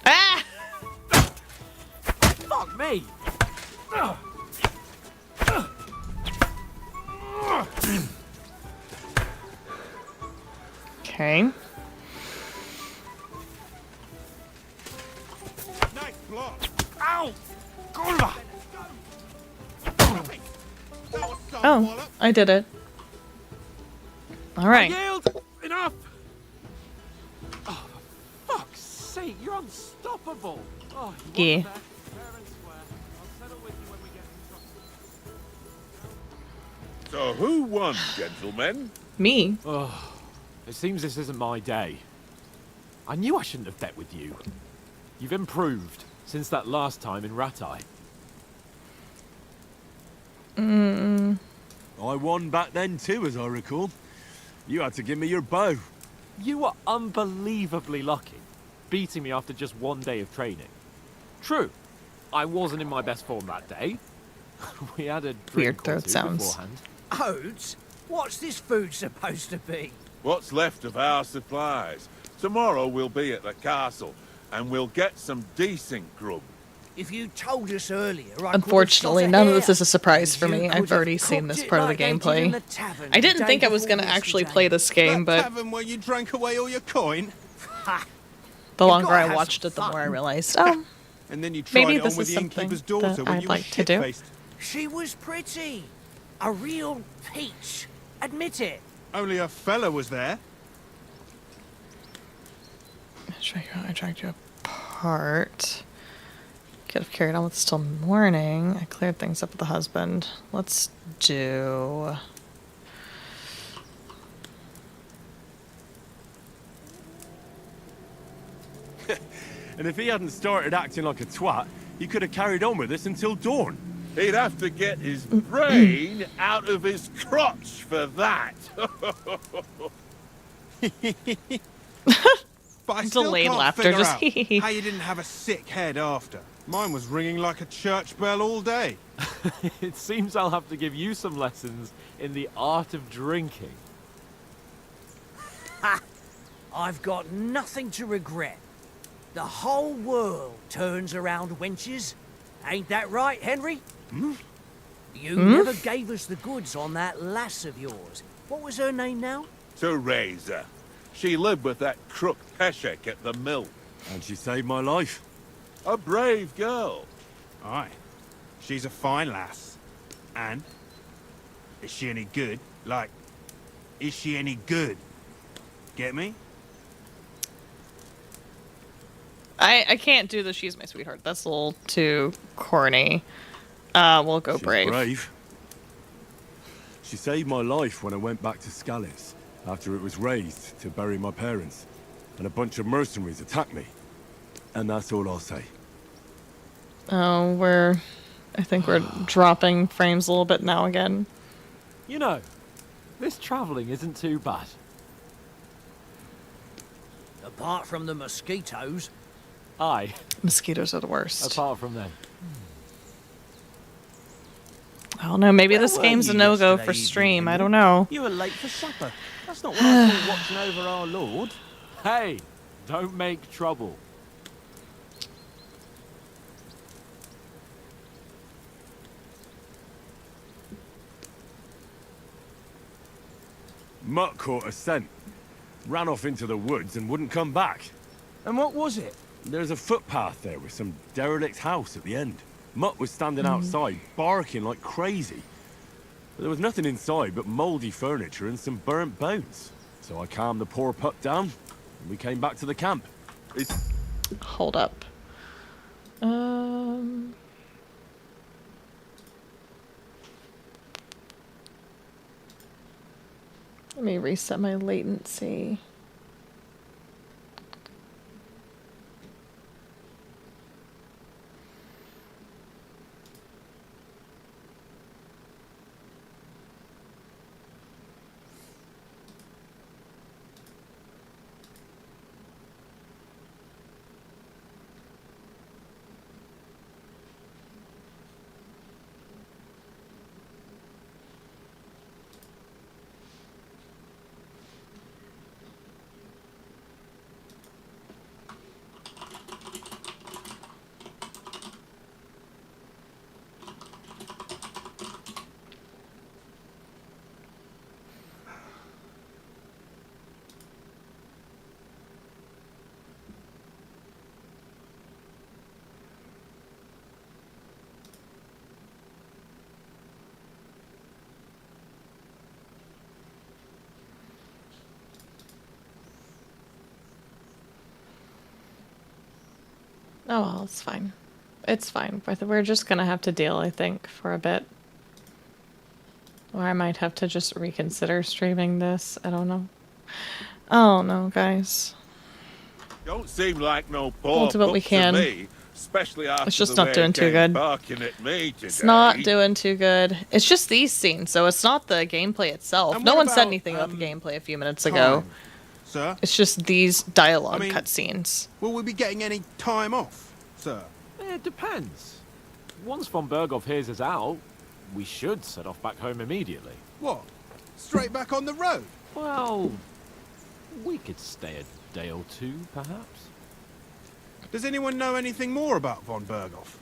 Ah! Fuck me! Okay. Nice block. Ow! Kurva! That was some Oh, wallop. I did it. Alright. Yield! Enough! Oh, for fuck's sake, you're unstoppable! Oh, you Yeah. want that? Fair and square. I'll settle with you when we get to So who won, gentlemen? Me? It seems this isn't my day. I knew I shouldn't have bet with you. You've improved since that last time in Ratai. I won back then too, as I recall. You had to give me your bow. You were unbelievably lucky, beating me after just one day of training. True, I wasn't in my best form that day. We had a drink Weird or throat two sounds. beforehand. Oats? What's this food supposed to be? What's left of our supplies. Tomorrow we'll be at the castle, and we'll get some decent grub. If you told us earlier, I Unfortunately, none of this is a surprise for me. I've already seen this part of the gameplay. I didn't think I was going to actually play this game, but Tavern where you drank away all your coin? the longer I watched it, the more I realized, oh, And then you tried maybe it on this with is the something innkeeper's daughter that when I'd you were like to do. shit-faced. She was pretty. A real peach. Admit it. Only a fella was there. I dragged you apart. Could have carried on with still mourning. I cleared things up with the husband. Let's do... And if he hadn't started acting like a twat, he could have carried on with us until dawn. He'd have to get his brain out of his crotch for that. But I still Delayed can't laughter, figure just out how you didn't have a sick head after. Mine was ringing like a church bell all day. It seems I'll have to give you some lessons in the art of drinking. Ha! I've got nothing to regret. The whole world turns around wenches. Ain't that right, Henry? You never gave us the goods on that lass of yours. What was her name now? Teresa. She lived with that crook Peshek at the mill. And she saved my life. A brave girl. Aye. She's a fine lass. And? Is she any good? Like, is she any good? Get me? I can't do the she's my sweetheart. That's a little too corny. We'll go She's brave. She saved my life when I went back to Scallis after it was raised to bury my parents, and a bunch of mercenaries attacked me. And that's all I'll say. Oh, I think we're dropping frames a little bit now again. You know, this travelling isn't too bad. Apart from the mosquitoes. Aye, Mosquitoes are the worst. apart from them. I don't know, maybe Where this were game's a you no-go yesterday for evening, stream. I Henry? don't know. You were late for supper. That's not what I call watching over our lord. Hey, don't make trouble. Mutt caught a scent, ran off into the woods and wouldn't come back. And what was it? There's a footpath there with some derelict house at the end. Mutt was standing outside, barking like crazy. But there was nothing inside but mouldy furniture and some burnt bones. So I calmed the poor pup down, and we came back to the camp. Hold up. Let me reset my latency. Oh well, it's fine. It's fine. We're just gonna have to deal, I think, for a bit. Or I might have to just reconsider streaming this. I don't know. Oh no, guys. Don't seem like no poor We'll do what we pup to can. me, especially after It's just the not way doing it too came good. barking at me today. It's not doing too good. It's just these scenes, so it's not the gameplay itself. And No what one said about, anything about the gameplay a few minutes ago. Time, sir? It's just these dialogue I mean- cutscenes. Will we be getting any time off, sir? It depends. Once von Berghoff hears us out, we should set off back home immediately. What? Straight back on the road? Well, we could stay a day or two, perhaps. Does anyone know anything more about von Berghoff?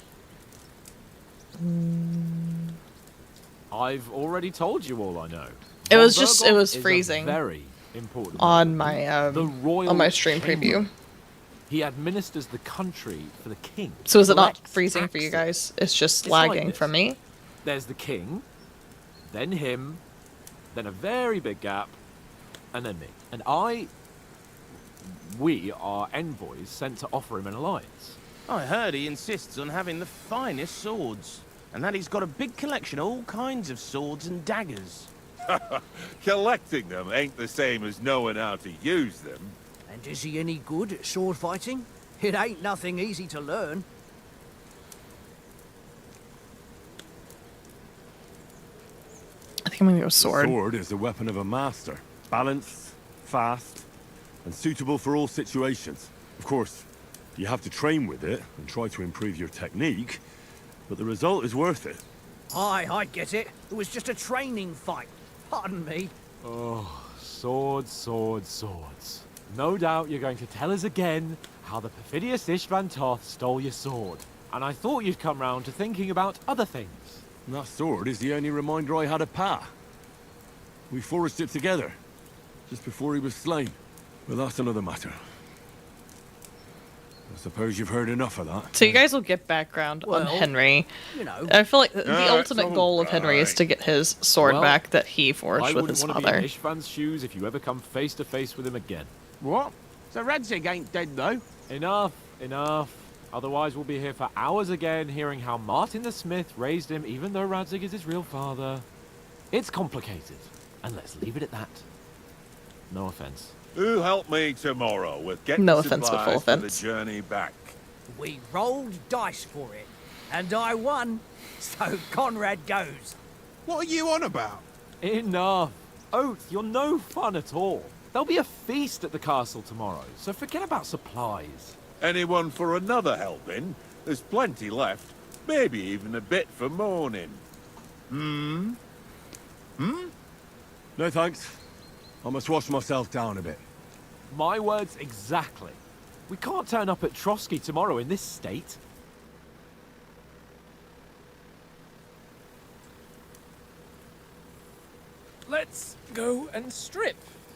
I've already told you all I know. It Von was just- it Berghoff was is a freezing very important on man. my the royal on my stream chamber. preview. He administers the country for the king. So is it not Collects freezing for you taxes. guys? It's just It's like lagging this. from me. There's the king, then him, then a very big gap, and then me. And we are envoys sent to offer him an alliance. I heard he insists on having the finest swords, and that he's got a big collection of all kinds of swords and daggers. Collecting them ain't the same as knowing how to use them. And is he any good at sword fighting? It ain't nothing easy to learn. I think I'm gonna go sword. Sword is the weapon of a master. Balanced, fast, and suitable for all situations. Of course, you have to train with it and try to improve your technique, but the result is worth it. Aye, I get it. It was just a training fight. Pardon me. Oh, swords, swords, swords. No doubt you're going to tell us again how the perfidious Istvan Toth stole your sword. And I thought you'd come round to thinking about other things. And that sword is the only reminder I had of Pa. We forged it together, just before he was slain. But that's another matter. I suppose you've heard enough of that. So you guys will get background on Well, Henry. You know. I feel like the it's ultimate goal of Henry is to get his sword Well, back that he I forged with wouldn't his want to be in father. Istvan's shoes if you ever come face to face with him again. What? So Radzig ain't dead, though? Enough, enough. Otherwise we'll be here for hours again hearing how Martin the Smith raised him even though Radzig is his real father. It's complicated, and let's leave it at that. No offense. Who help me tomorrow with getting No offense, but full supplies for offense. the journey back? We rolled dice for it. And I won. So Conrad goes. What are you on about? Enough. Oath, you're no fun at all. There'll be a feast at the castle tomorrow, so forget about supplies. Anyone for another helping? There's plenty left. Maybe even a bit for morning. No thanks. I must wash myself down a bit. My words exactly. We can't turn up at Trotsky tomorrow in this state. Let's go and strip,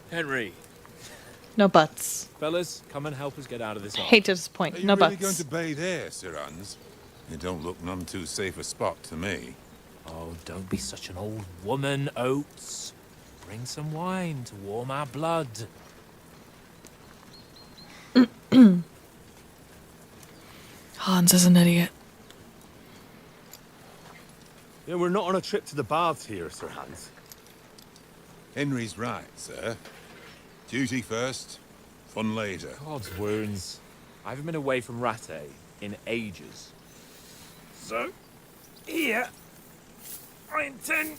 Henry. No buts. Fellas, come and help us get out of this. Hate to disappoint. Are you No really buts. going to bathe there, Sir Hans? It don't look none too safe a spot to me. Oh, don't be such an old woman, Oates. Bring some wine to warm our blood. Hans is an idiot. Yeah, we're not on a trip to the baths here, Sir Hans. Henry's right, sir. Duty first, fun later. God's wounds. I haven't been away from Rattay in ages. So, here, I intend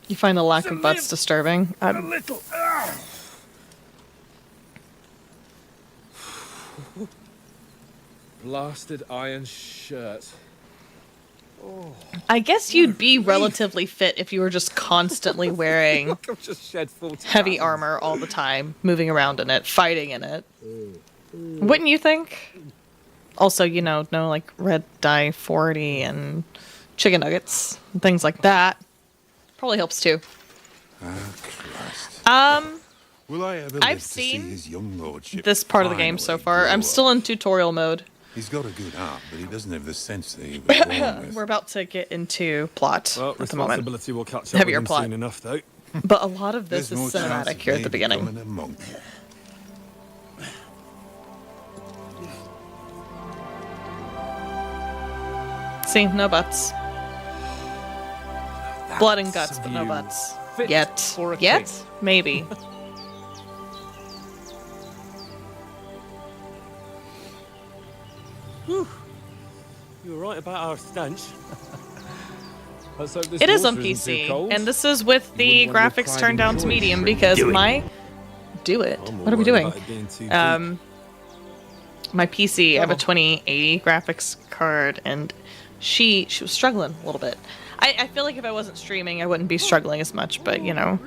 You find the lack of butts disturbing. little. Blasted iron shirt. I guess you'd be relatively fit if you were just constantly wearing I've just shed 40 heavy pounds. armor all the time, moving around in it, fighting in it. Wouldn't you think? Also, you know, no like red dye 40 and chicken nuggets and things like that. Probably helps too. Christ. Will I ever live I've to see seen his young lordship this part of the game so finally far. I'm grow still up? in tutorial mode. He's got a good heart, but he doesn't have the sense that he was born with. We're about to get into plot Well, at the moment. responsibility will catch up Heavier with him plot. soon enough, though. But a lot of this There's is no chance cinematic of here at the me beginning. becoming a monk. See, no butts. Blood and guts, That's but no you. butts. Fit Yet. for a Yet? king. Maybe. right about our stench. Let's hope this It is on water isn't too PC, cold. and this is with the You wouldn't want your graphics pride turned and down to joy medium shrinked. because Do it. my what are we doing? My PC, I have a 2080 graphics card, and she was struggling a little bit. I feel like if I wasn't streaming, I wouldn't be struggling as much, but you know,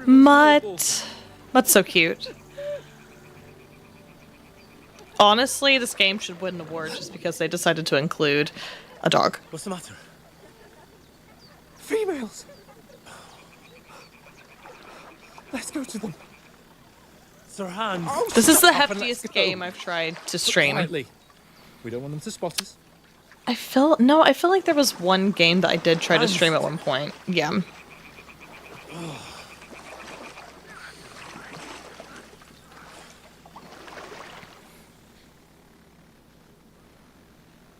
Mutt's so cute. Honestly, this game should win an award just because they decided to include a dog. What's the matter? Females! Let's go to them. Sir Hans. This is the Shut up and let's heftiest go. game I've tried to stream. Quietly. We don't want them to spot us. I feel like there was one game that I did try to stream at one point. Yeah.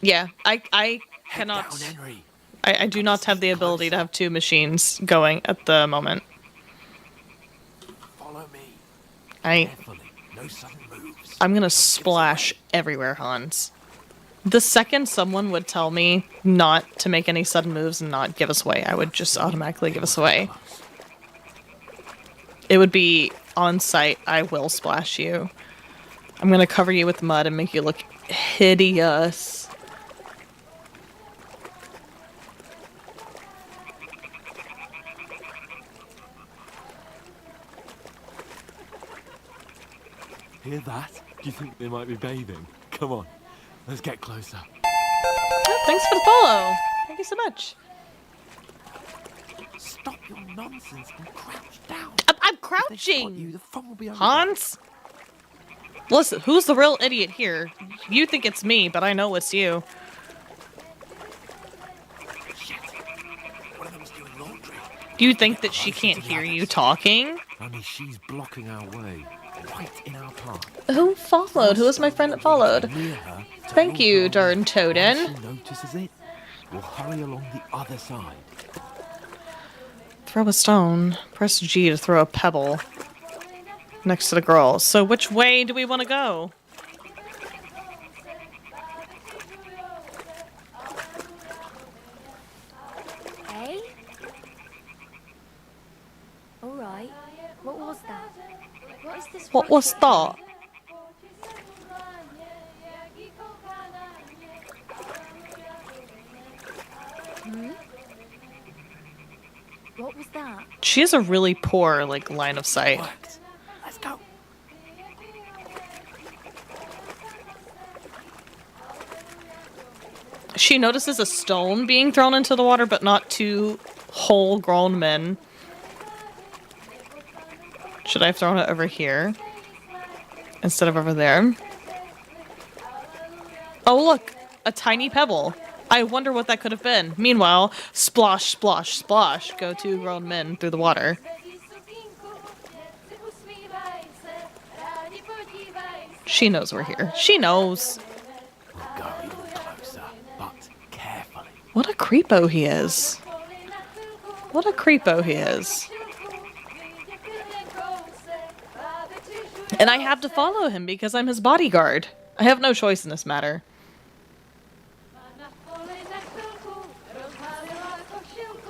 Yeah, I cannot. Down, Henry. I do not have the ability to have two machines going at the moment. Follow me. I Carefully. No sudden moves. I'm gonna splash everywhere, Hans. The second someone would tell me not to make any sudden moves and not give us away, I would just automatically give us away. It would be on site, I will splash you. I'm gonna cover you with mud and make you look hideous. Hear that? Do you think they might be bathing? Come on. Let's get closer. Oh, thanks for the follow. Thank you so much. Stop your nonsense and crouch down. I'm If they spot crouching! you, the fun will be over. Hans? Listen, who's the real idiot here? You think it's me, but I know it's you. Shit. One of them's doing laundry. Do you think that she can't hear you talking? Only she's blocking our way. Right in our path. Who followed? Who was my friend that followed? Near her. Thank you, darn Once Toadin. she notices it, we'll hurry along the other side. Throw a stone. Press G to throw a pebble next to the girl. So which way do we want to go? Eh? Alright. What was that? What is this? What was that? Hmm? What was that? She has a really poor, like, line of sight. Worked. Let's go. She notices a stone being thrown into the water, but not two whole grown men. Should I have thrown it over here instead of over there? Oh, look! A tiny pebble. I wonder what that could have been. Meanwhile, splosh, splosh, splosh, go two grown men through the water. She knows we're here. She knows. We'll go even closer, but carefully. What a creepo he is. What a creepo he is. And I have to follow him because I'm his bodyguard. I have no choice in this matter.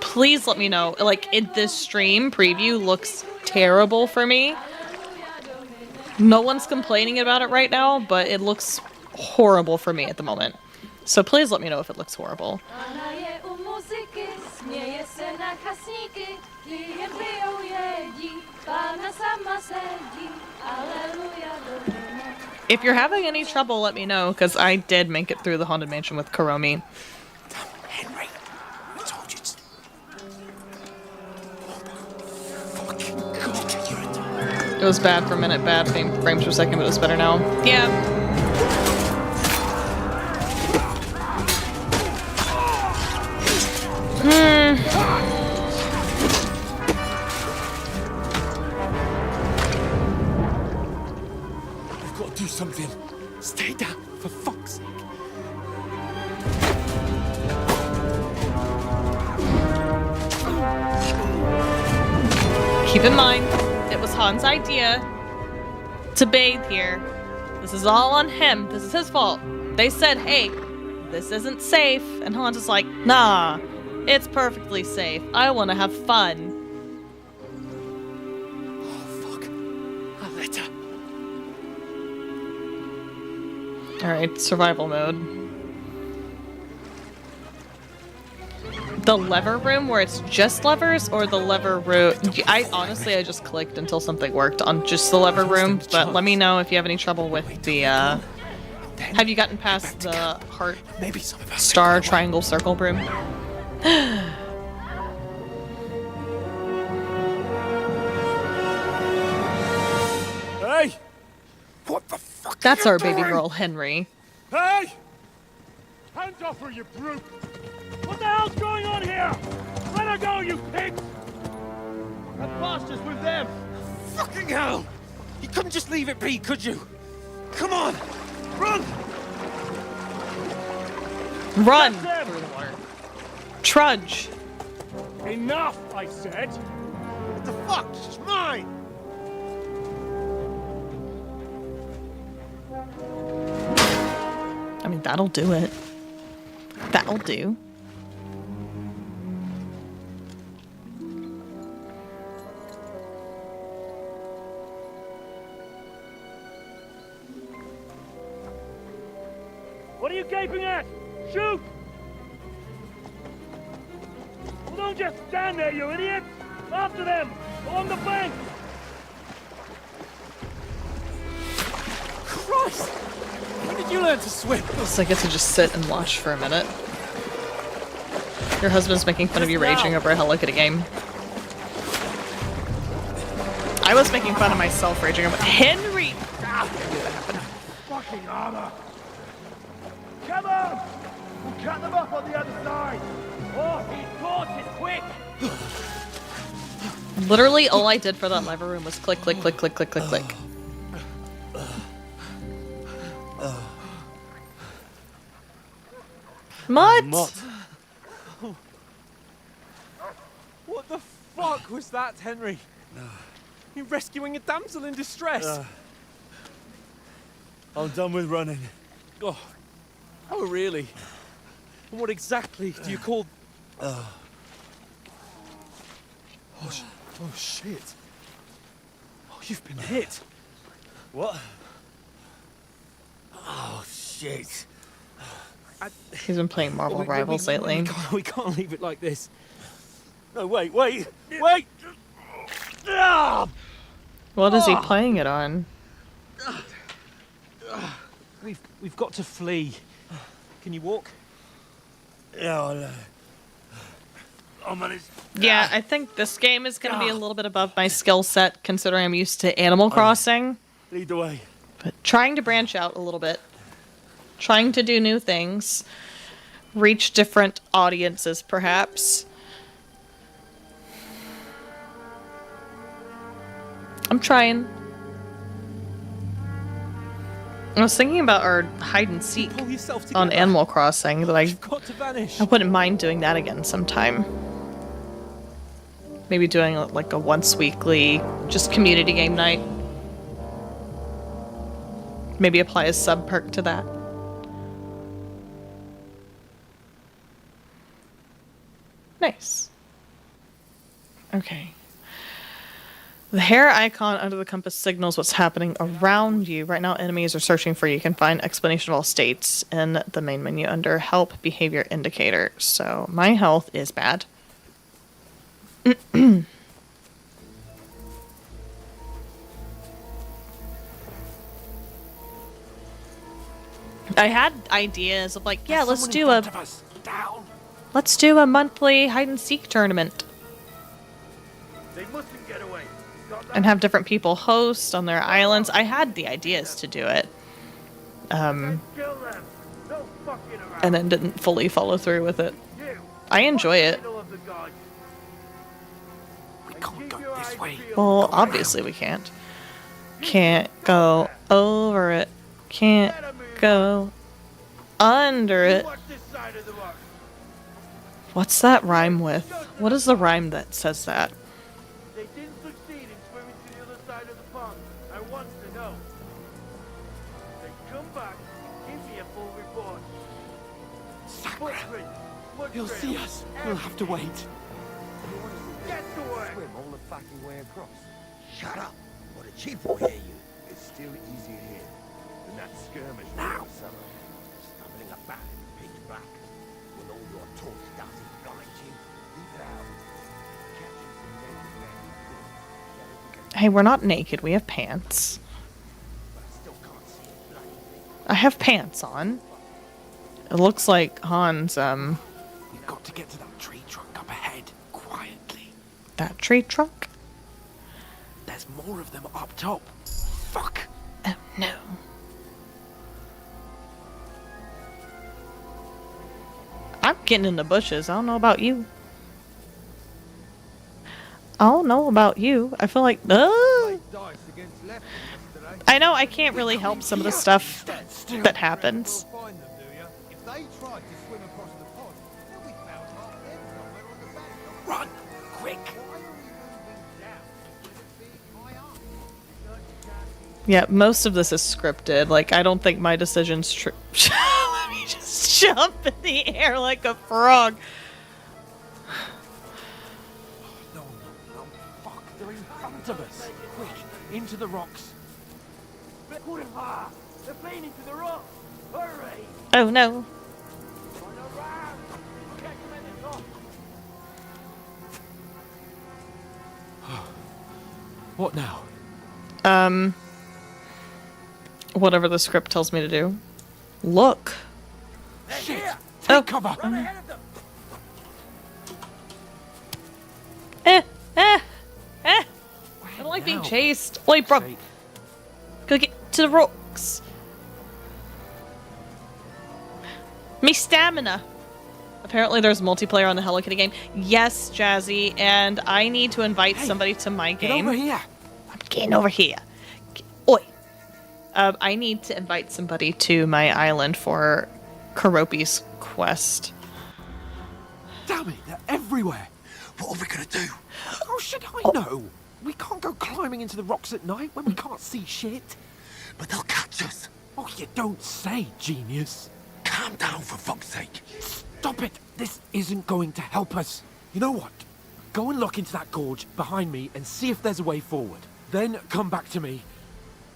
Please let me know. Like, this stream preview looks terrible for me. No one's complaining about it right now, but it looks horrible for me at the moment. So please let me know if it looks horrible. If you're having any trouble, let me know, because I did make it through the Haunted Mansion with Kuromi. Henry, I told you it's... It was bad for a minute, bad frames per second, but it was better now. Yeah. We've got to do something. Stay down, for fuck's sake. Keep in mind, it was Han's idea to bathe here. This is all on him. This is his fault. They said, hey, this isn't safe. And Hans is like, nah, it's perfectly safe. I want to have fun. A letter. Alright, survival mode. The lever room where it's just levers, or the lever room? I just clicked until something worked on just the lever room, but let me know if you have any trouble with the, have you gotten past the heart, Maybe some of us star, triangle, circle room? Hey! What the fuck? That's our baby girl, Henry. Hey! Hands off her, you brute! What the hell's going on here? Let her go, you pigs! That bastard's with them! Fucking hell! You couldn't just leave it be, could you? Come on! Run! Run! That's Through the water. Trudge. Enough, I said! What the fuck? It's mine! I mean, that'll do it. That'll do. What are you gaping at? Shoot! Well, don't just stand there, you idiot! After them! Along the bank! Christ! When did you learn to swim? So I get to just sit and watch for a minute. Your husband's making fun of you raging over a Hello Kitty game. I was making fun of myself raging over Henry! Fucking armor! Come on! We'll cut them up on the other side! Oh, he's caught it quick! Literally, all I did for that lever room was click, click, click, click, click, click, click. Mutt! What the fuck was that, Henry? You're rescuing a damsel in distress. I'm done with running. Oh, really? And what exactly do you call... Oh, shit. Oh, you've been hit. What? Oh, shit. He's been playing Marvel Rivals lately. We can't leave it like this. No, wait! What is he playing it on? We've got to flee. Can you walk? Yeah, I'll manage. Yeah, I think this game is going to be a little bit above my skill set, considering I'm used to Animal Crossing. Lead the way. But trying to branch out a little bit. Trying to do new things. Reach different audiences, perhaps. I'm trying. I was thinking about our hide and seek on Animal Crossing that I wouldn't mind doing that again sometime. Maybe doing like a once weekly, just community game night. Maybe apply a sub perk to that. Nice. Okay. The hair icon under the compass signals what's happening around you. Right now, enemies are searching for you. You can find explanation of all states in the main menu under Help Behavior Indicator. So, my health is bad. I had ideas of like, yeah, let's do a monthly hide and seek tournament. They mustn't get away. And have different people host on their islands. I had the ideas to do it. And then didn't fully follow through with it. I enjoy it. We can't go this way. Well, obviously we can't. Can't go over it. Can't go under it. What's that rhyme with? What is the rhyme that says that? They didn't succeed in swimming to the other side of the pond. I want to know. They come back and give me a full report. He'll see us. We'll have to wait. Swim all the fucking way across. Shut up, or the chief will hear you. It's still easier here than that skirmish now. Summer. Stumbling about in the pitch black. When all your talk does is blind you. Leave it out. Catching some naked men. Hey, we're not naked. We have pants. I have pants on. It looks like Hans, We've got to get to that tree trunk up ahead, quietly. That tree trunk? There's more of them up top. Fuck! Oh, no. I'm getting in the bushes. I don't know about you. I don't know about you. I feel like... I know I can't really help some of the stuff that happens. Run! Quick! Yeah, most of this is scripted. Like, I don't think my decision's true. Let me just jump in the air like a frog. No, fuck, they're in front of us. Quick, into the rocks. They're playing into the rock. Hurry! Oh no. What now? Whatever the script tells me to do. Look. Shit! Take cover! I don't like being chased. Wait, bro. Go get to the rocks. Me stamina. Apparently there's multiplayer on the Hello Kitty game. Yes, Jazzy, and I need to invite somebody to my game. Get over here. I'm getting over here. Oi. I need to invite somebody to my island for Karopi's quest. Damn it, they're everywhere. What are we gonna do? How should I know? We can't go climbing into the rocks at night when we can't see shit. But they'll catch us. Oh, you don't say, genius. Calm down, for fuck's sake. Stop it! This isn't going to help us. You know what? Go and look into that gorge behind me and see if there's a way forward. Then come back to me.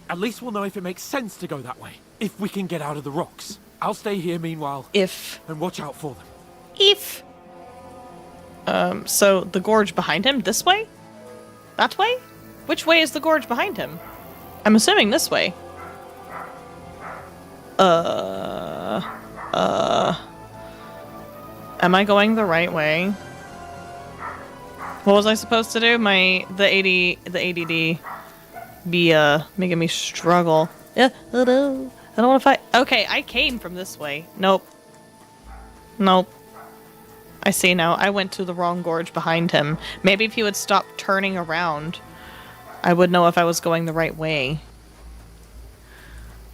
At least we'll know if it makes sense to go that way. If we can get out of the rocks. I'll stay here meanwhile. If. And watch out for them. If. So the gorge behind him? This way? That way? Which way is the gorge behind him? I'm assuming this way. Am I going the right way? What was I supposed to do? The ADD be making me struggle. Yeah, I don't want to fight. Okay, I came from this way. Nope. Nope. I see now. I went to the wrong gorge behind him. Maybe if he would stop turning around, I would know if I was going the right way.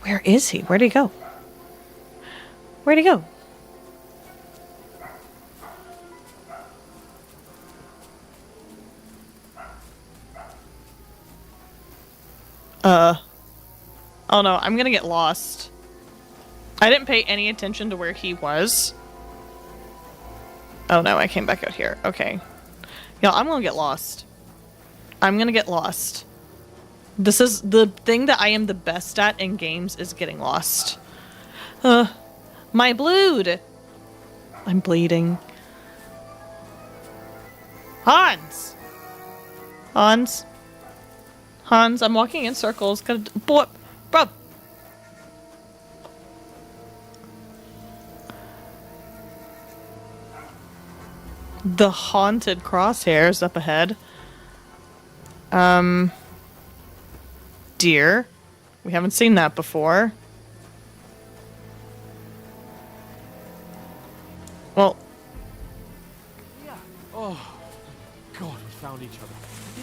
Where is he? Where'd he go? Where'd he go? Oh no, I'm gonna get lost. I didn't pay any attention to where he was. Oh no, I came back out here. Okay. Yeah, I'm gonna get lost. I'm gonna get lost. This is the thing that I am the best at in games is getting lost. My blood! I'm bleeding. Hans! Hans? Hans, I'm walking in circles. Boy, bro. The haunted crosshairs up ahead. Deer. We haven't seen that before. Well. Yeah. Oh, God, we found each other.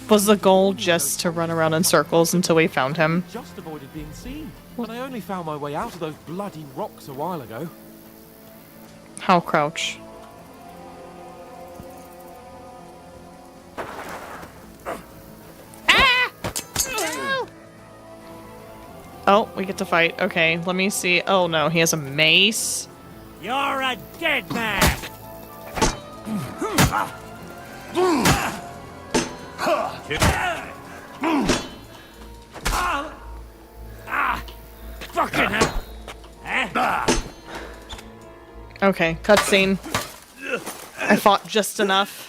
Was the goal just to run around in circles until we found him? Just avoided being seen. But I only found my way out of those bloody rocks a while ago. How crouch? Oh, we get to fight. Okay, let me see. Oh no, he has a mace. You're a dead man! Fucking hell! Okay, cutscene. I fought just enough.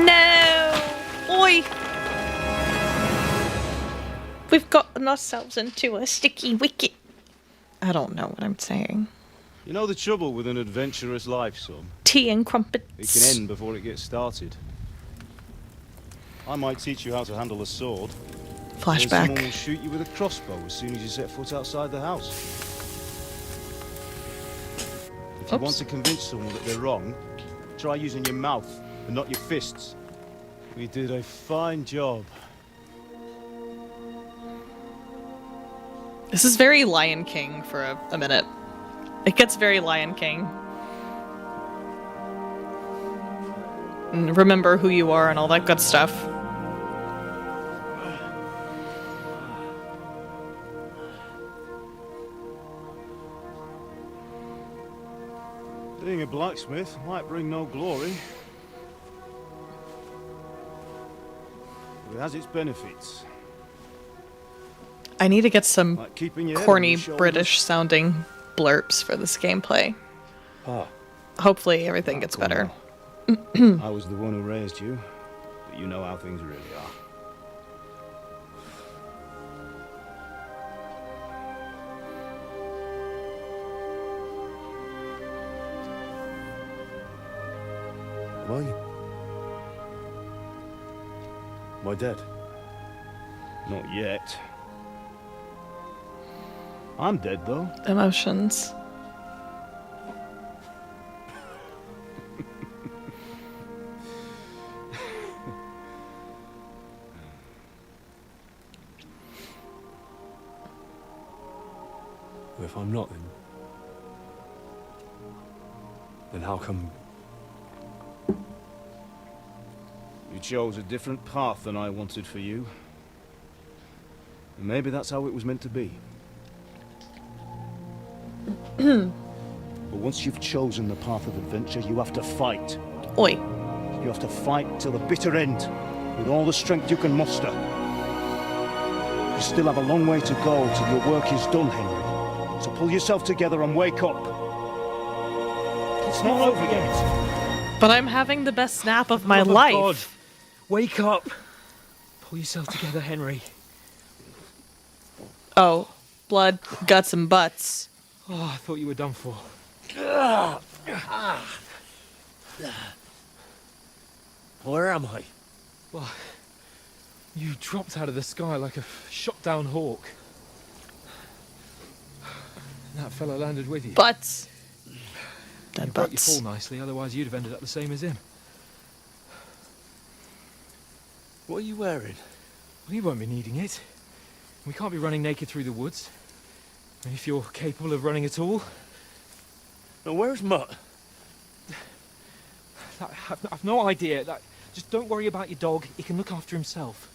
No! Oi! We've gotten ourselves into a sticky wicket. I don't know what I'm saying. You know the trouble with an adventurous life, son? Tea and crumpets. It can end before it gets started. I might teach you how to handle a sword. Flashback. Then someone will shoot you with a crossbow as soon as you set foot outside the house. If you want to convince someone that they're wrong, try using your mouth and not your fists. We did a fine job. This is very Lion King for a minute. It gets very Lion King. And remember who you are and all that good stuff. Being a blacksmith might bring no glory, but it has its benefits. I need to get some Like keeping your head on corny your shoulders. British sounding blurps for this gameplay. Ah, Hopefully everything gets better. I was the one who raised you, but you know how things really are. Am I dead? Not yet. I'm dead, though. Emotions. If I'm not, then how come you chose a different path than I wanted for you? And maybe that's how it was meant to be. But once you've chosen the path of adventure, you have to fight. Oi. You have to fight till the bitter end, with all the strength you can muster. You still have a long way to go till your work is done, Henry. So pull yourself together and wake up. It's not over yet. But I'm having the best snap of my Love of life. God. Wake up. Pull yourself together, Henry. Oh, blood, guts, and butts. Oh, I thought you were done for. Where am I? Well, you dropped out of the sky like a shot-down hawk. And that fella landed with you. Butts. You broke your fall nicely, otherwise you'd have ended up the same as him. What are you wearing? Well, you won't be needing it. We can't be running naked through the woods. I mean, if you're capable of running at all. Now, where's Mutt? I've no idea. Just don't worry about your dog. He can look after himself.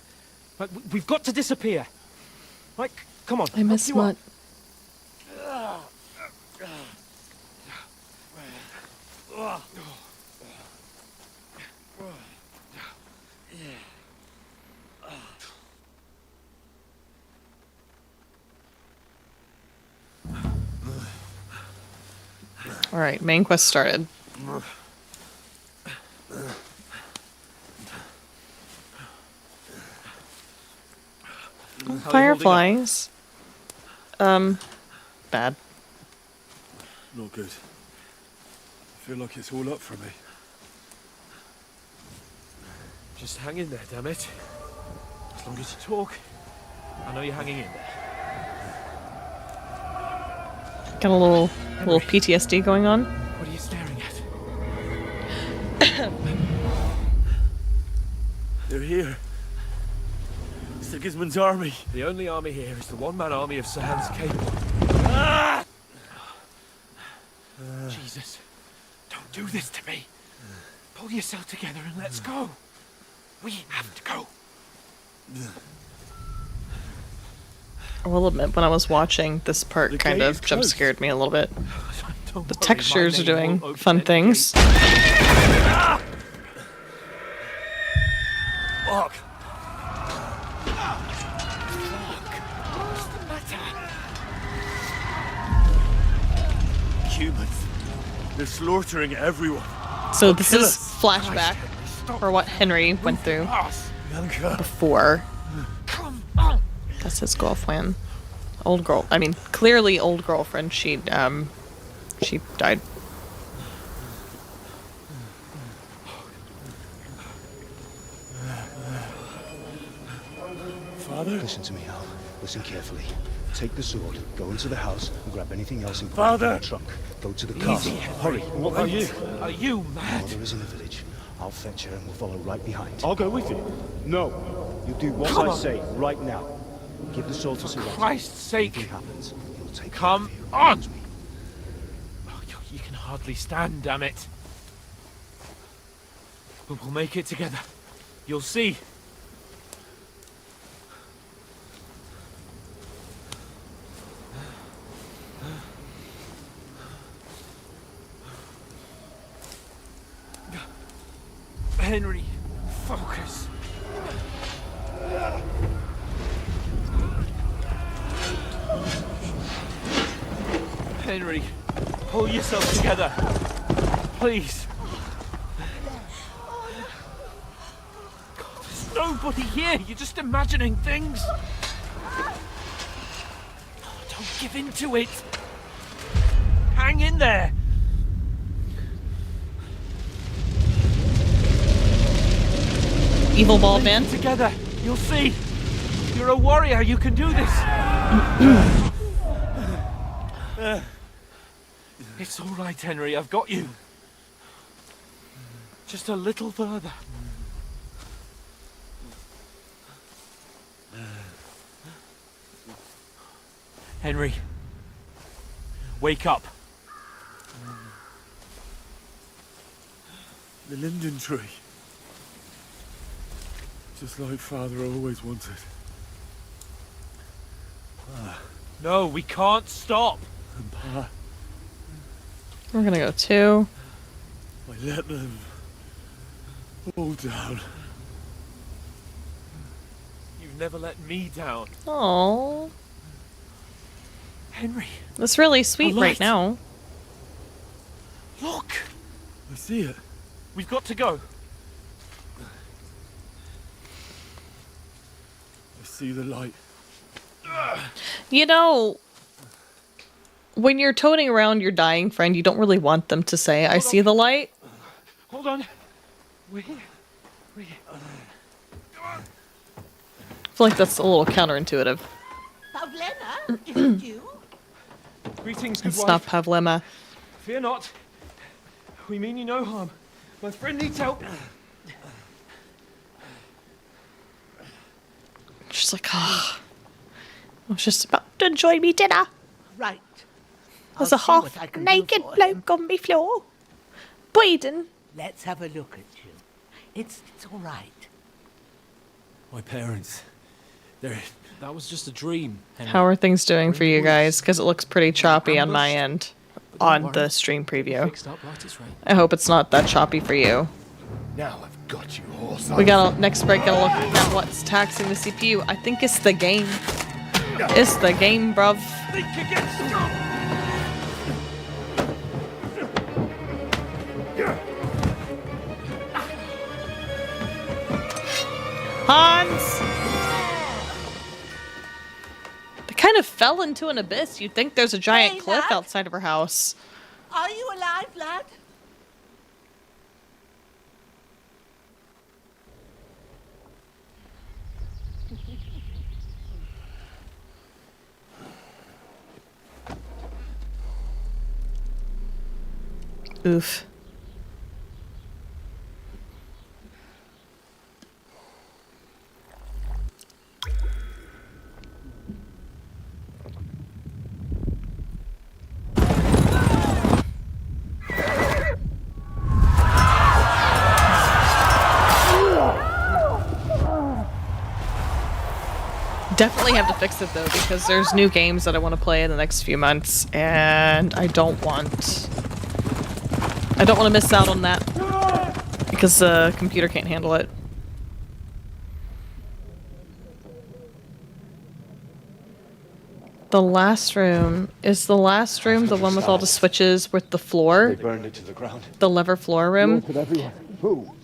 Like, we've got to disappear. Like, come on. I miss Mutt. All right, main quest started. Fireflies. Bad. Not good. I feel like it's all up for me. Just hang in there, damn it. As long as you talk, I know you're hanging in there. Got a little PTSD going on. What are you staring at? They're here. Sigismund's army. The only army here is the one-man army of Sir Hans Cable. Jesus. Don't do this to me. Pull yourself together and let's go. We have to go. I will admit, when I was watching, this part kind of jump scared me a little bit. The textures are doing fun things. Fuck! Humans. They're slaughtering everyone. So this is flashback for what Henry went through before. That's his girlfriend. Old girl. I mean, clearly old girlfriend. She died. Father? Listen to me, Al. Listen carefully. Take the sword, go into the house, and grab anything else important Father! from the trunk. Go to the car. Easy. Hurry. What are you? Are you mad? Mother is in the village. I'll fetch her and we'll follow right behind. I'll go with you. No. You do what Come I on. say right now. Give the sword to Sir Christ's sake. Anything happens, he'll take Come on! Oh, you can hardly stand, damn it. But we'll make it together. You'll see. Henry, focus. Henry, pull yourself together. Please. God, there's nobody here. You're just imagining things. Oh, don't give in to it. Hang in there. Evil bald man. Together, you'll see. You're a warrior. You can do this. It's all right, Henry. I've got you. Just a little further. Henry, wake up. The linden tree. Just like Father always wanted. No, we can't stop. And Pa, We're gonna go 2. I let them all down. You've never let me down. Oh, Henry, that's really sweet A right light. now. look. I see it. We've got to go. I see the light. You know, when you're toting around your dying friend, you don't really want them to say, I see the light. Hold on. We're here. I feel like that's a little counterintuitive. Pavlena, is it you? Greetings, good It's not wife. Pavlema. Fear not. We mean you no harm. My friend needs help. She's like, oh, I was just about to enjoy me dinner. Right. There's I'll a see what I half can do naked for him. bloke on me floor. Bleeding. Let's have a look at you. It's all right. My parents. That was just a dream. Henry. How are things doing for you guys? Because it looks pretty choppy on my end on the stream preview. Fixed up right is right. I hope it's not that choppy for you. Now I've got you, horse. We gotta, next break, gotta look at what's taxing the CPU. I think it's the game. It's the game, bruv. Think against strong. Hans! They kind of fell into an abyss. You'd think there's a giant Hey, cliff lad. outside of her house. Are you alive, lad? Oof. Definitely have to fix it though, because there's new games that I want to play in the next few months, and I don't want to miss out on that because the computer can't handle it. The last room is the last room, the one with all the switches with the floor. They burned it to the ground. The lever floor room.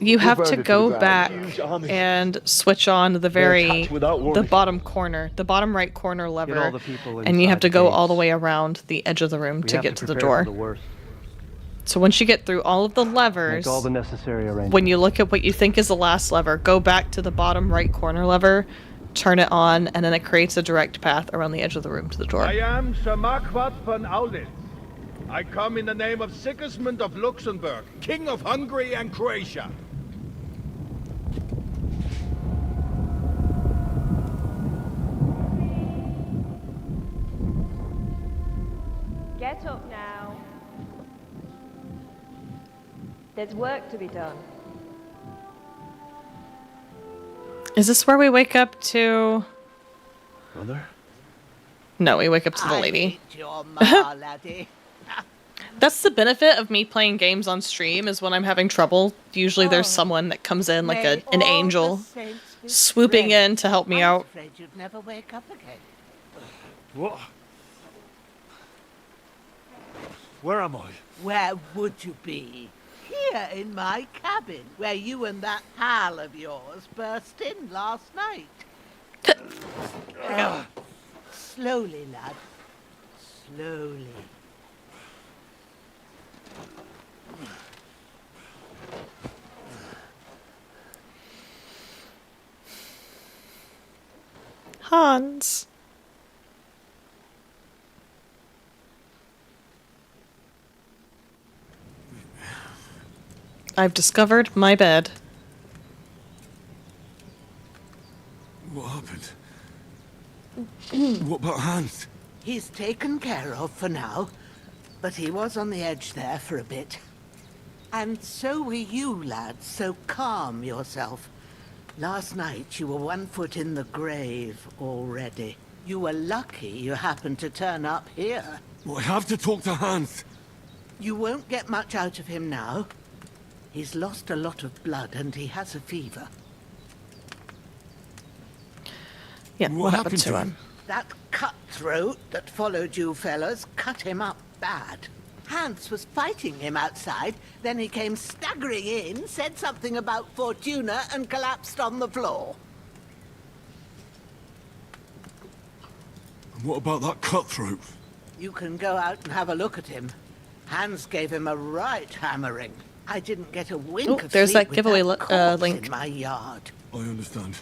You have to go back and switch on the bottom corner, the bottom right corner lever, and you have to go all the way around the edge of the room to get to the door. So once you get through all of the levers, when you look at what you think is the last lever, go back to the bottom right corner lever, turn it on, and then it creates a direct path around the edge of the room to the door. I am Sir Marquardt von Aulitz. I come in the name of Sigismund of Luxembourg, King of Hungary and Croatia. Get up now. There's work to be done. Is this where we wake up to... Mother? No, we wake up to the lady. Your ma, laddie. That's the benefit of me playing games on stream, is when I'm having trouble, usually there's someone that comes in, like an angel, swooping in to help me out. I'm afraid you'd never wake up again. What? Where am I? Where would you be? Here in my cabin, where you and that pal of yours burst in last night. Slowly, lad. Slowly. Hans. I've discovered my bed. What happened? What about Hans? He's taken care of for now, but he was on the edge there for a bit. And so were you, lad, so calm yourself. Last night you were 1 foot in the grave already. You were lucky you happened to turn up here. Well, I have to talk to Hans. You won't get much out of him now. He's lost a lot of blood and he has a fever. Yeah, what happened to him? That cutthroat that followed you fellas cut him up bad. Hans was fighting him outside, then he came staggering in, said something about Fortuna and collapsed on the floor. And what about that cutthroat? You can go out and have a look at him. Hans gave him a right hammering. I didn't get a wink of there's sleep that giveaway with that link in my yard. I understand.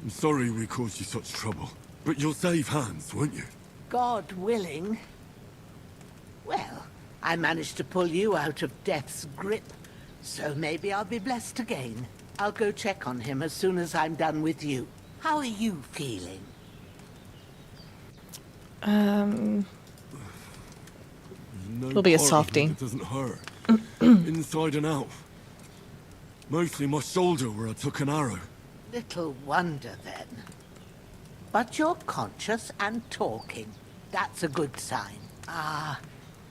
I'm sorry we caused you such trouble. But you'll save Hans, won't you? God willing. Well, I managed to pull you out of death's grip, so maybe I'll be blessed again. I'll go check on him as soon as I'm done with you. How are you feeling? No It'll be a part of softie. me that doesn't hurt. Inside and out. Mostly my shoulder where I took an arrow. Little wonder then. But you're conscious and talking. That's a good sign. Ah,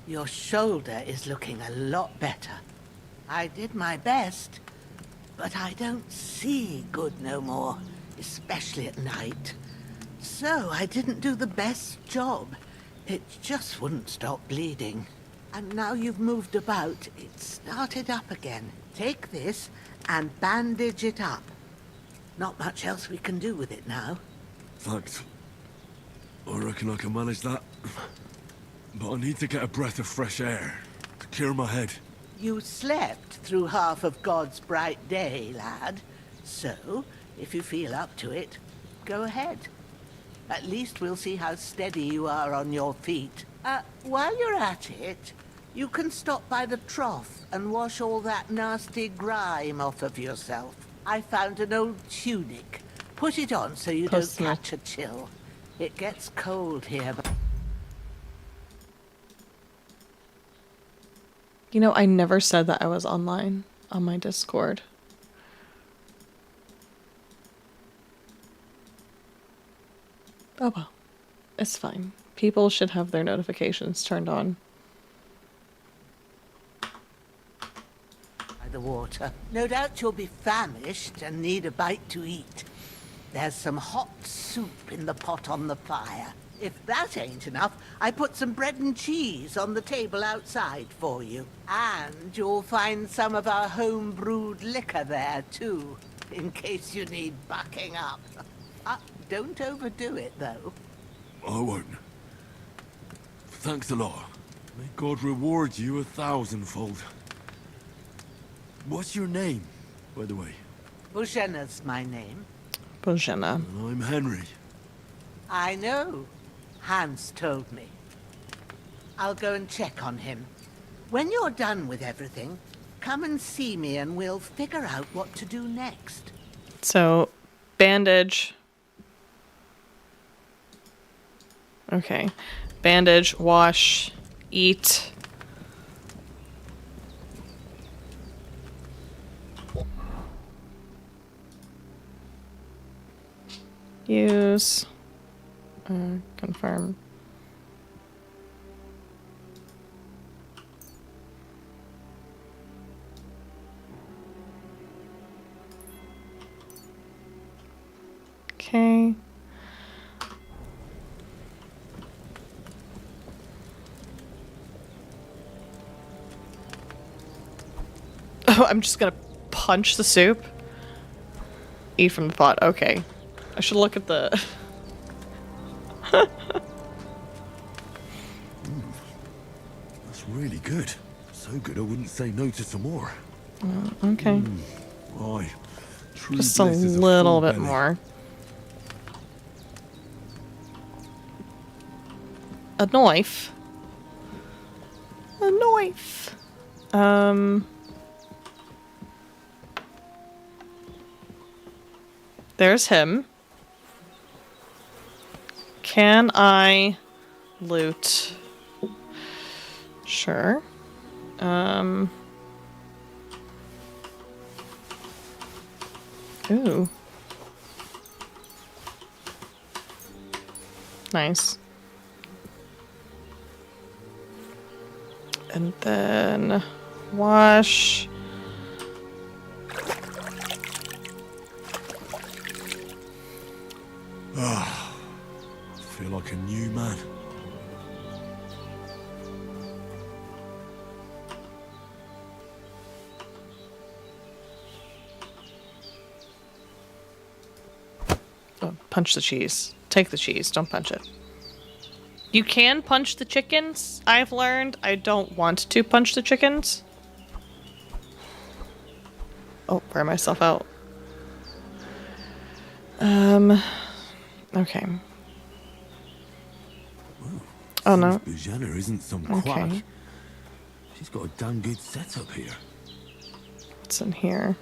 your shoulder is looking a lot better. I did my best, but I don't see good no more, especially at night. So I didn't do the best job. It just wouldn't stop bleeding. And now you've moved about, it started up again. Take this and bandage it up. Not much else we can do with it now. Thanks. I reckon I can manage that. But I need to get a breath of fresh air to clear my head. You slept through half of God's bright day, lad. So, if you feel up to it, go ahead. At least we'll see how steady you are on your feet. While you're at it, you can stop by the trough and wash all that nasty grime off of yourself. I found an old tunic. Put it on so you don't catch a chill. It gets cold here, but... You know, I never said that I was online on my Discord. Oh well. It's fine. People should have their notifications turned on. By the water. No doubt you'll be famished and need a bite to eat. There's some hot soup in the pot on the fire. If that ain't enough, I put some bread and cheese on the table outside for you. And you'll find some of our home-brewed liquor there, too, in case you need bucking up. Don't overdo it, though. I won't. Thanks a lot. May God reward you 1,000-fold. What's your name, by the way? Bozhena's my name. Bozhena. I'm Henry. I know. Hans told me. I'll go and check on him. When you're done with everything, come and see me and we'll figure out what to do next. So, bandage. Okay. Bandage, wash, eat. Use. Confirm. Okay. Oh, I'm just gonna punch the soup. Eat from the pot. Okay. I should look at the... That's really good. So good I wouldn't say no to some more. Okay. Aye. True Just a bliss is little full bit belly. more. A knife. A knife. There's him. Can I loot? Sure. Ooh. Nice. And then wash. Ah, I feel like a new man. Oh, punch the cheese. Take the cheese, don't punch it. You can punch the chickens, I've learned. I don't want to punch the chickens. Oh, burn myself out. Okay. Oh no. Bozhena isn't some Okay. quack. She's got a damn good setup here. What's in here?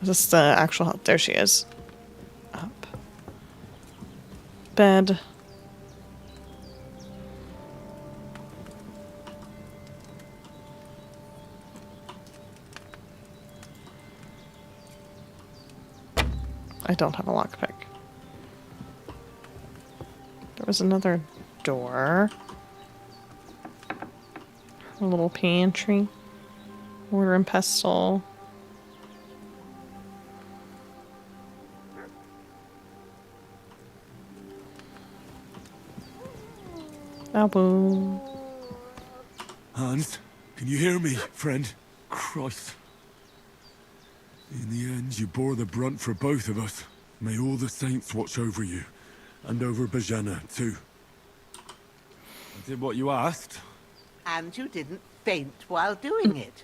Is this the actual... There she is. Up. Bed. I don't have a lockpick. There was another door. A little pantry. Mortar and pestle. Elbow. Hans, can you hear me, friend? Christ. In the end, you bore the brunt for both of us. May all the saints watch over you. And over Bozhena, too. I did what you asked. And you didn't faint while doing it.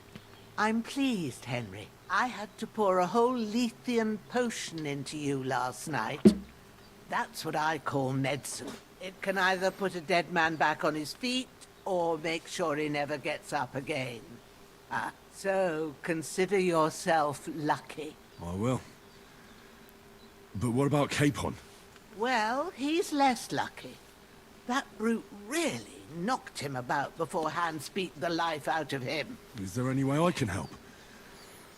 I'm pleased, Henry. I had to pour a whole Lethean potion into you last night. That's what I call medicine. It can either put a dead man back on his feet, or make sure he never gets up again. So consider yourself lucky. I will. But what about Capon? Well, he's less lucky. That brute really knocked him about before Hans beat the life out of him. Is there any way I can help?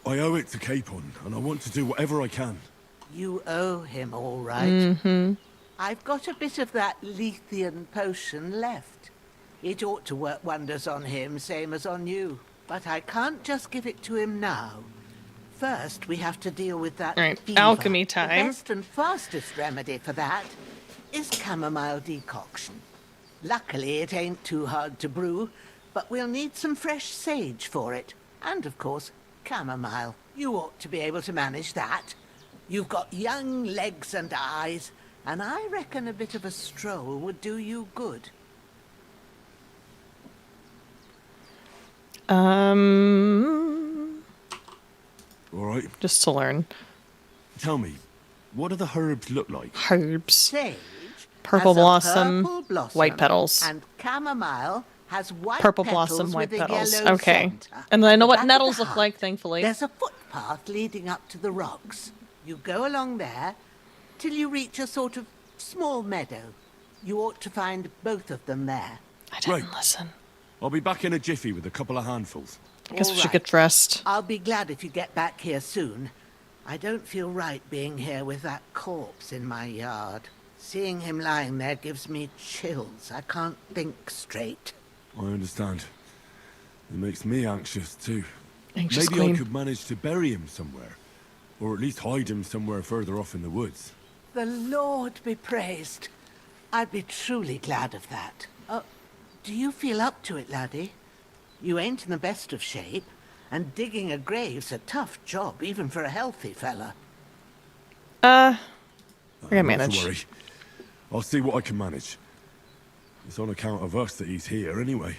I owe it to Capon, and I want to do whatever I can. You owe him, all right. Mm-hmm. I've got a bit of that Lethean potion left. It ought to work wonders on him, same as on you. But I can't just give it to him now. First, we have to deal with that fever. Alchemy time. The best and fastest remedy for that is chamomile decoction. Luckily, it ain't too hard to brew, but we'll need some fresh sage for it. And, of course, chamomile. You ought to be able to manage that. You've got young legs and eyes, and I reckon a bit of a stroll would do you good. All right. Just to learn. Tell me, what do the herbs look like? Herbs. Sage Purple has a blossom, purple blossom, white petals. and chamomile has white Purple petals blossom, white with a petals. yellow Okay. center. And then I know At the what back of nettles the look hut, like, thankfully. There's a footpath leading up to the rocks. You go along there till you reach a sort of small meadow. You ought to find both of them there. I didn't listen. I'll be back in a jiffy with a couple of handfuls. I guess we should All get dressed. I'll be glad if you get back here soon. I don't feel right being here with that corpse in my yard. Seeing him lying there gives me chills. I can't think straight. I understand. It makes me anxious too. Anxious Maybe queen. I could manage to bury him somewhere. Or at least hide him somewhere further off in the woods. The Lord be praised. I'd be truly glad of that. Do you feel up to it, laddie? You ain't in the best of shape, and digging a grave's a tough job, even for a healthy fella. We're gonna Not manage. to worry. I'll see what I can manage. It's on account of us that he's here anyway.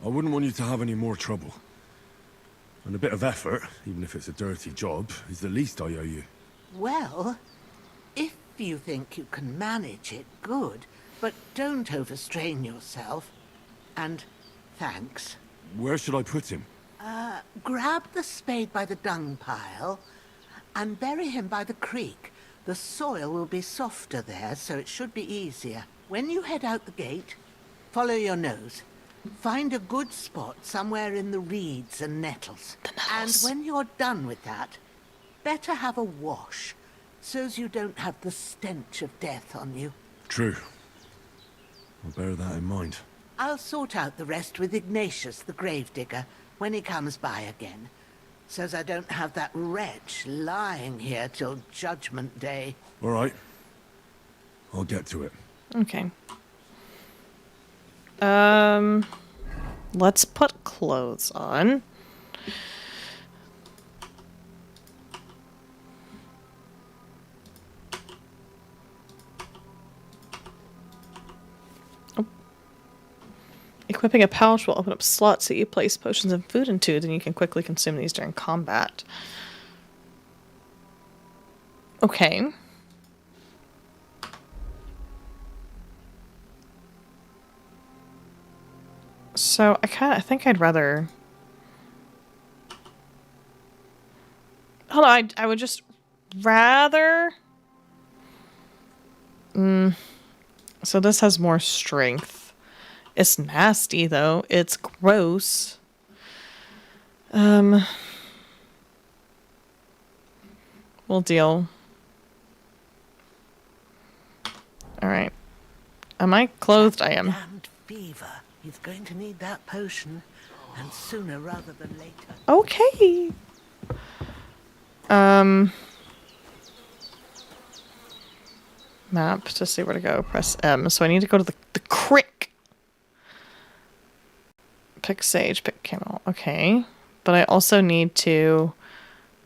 I wouldn't want you to have any more trouble. And a bit of effort, even if it's a dirty job, is the least I owe you. Well, if you think you can manage it, good. But don't overstrain yourself. And thanks. Where should I put him? Grab the spade by the dung pile and bury him by the creek. The soil will be softer there, so it should be easier. When you head out the gate, follow your nose. Find a good spot somewhere in the reeds and nettles. And when you're done with that, better have a wash, so's you don't have the stench of death on you. True. I'll bear that in mind. I'll sort out the rest with Ignatius, the gravedigger, when he comes by again, so's I don't have that wretch lying here till Judgment Day. All right. I'll get to it. Okay. Let's put clothes on. Equipping a pouch will open up slots that you place potions and food into, then you can quickly consume these during combat. Okay. So I think I'd rather. Hold on, I would just rather. So this has more strength. It's nasty though. It's gross. We'll deal. All right. Am I clothed? I am. Damned fever. He's going to need that potion, and sooner rather than later. Okay. Map to see where to go. Press M. So I need to go to the crick. Pick sage, pick camel. Okay. But I also need to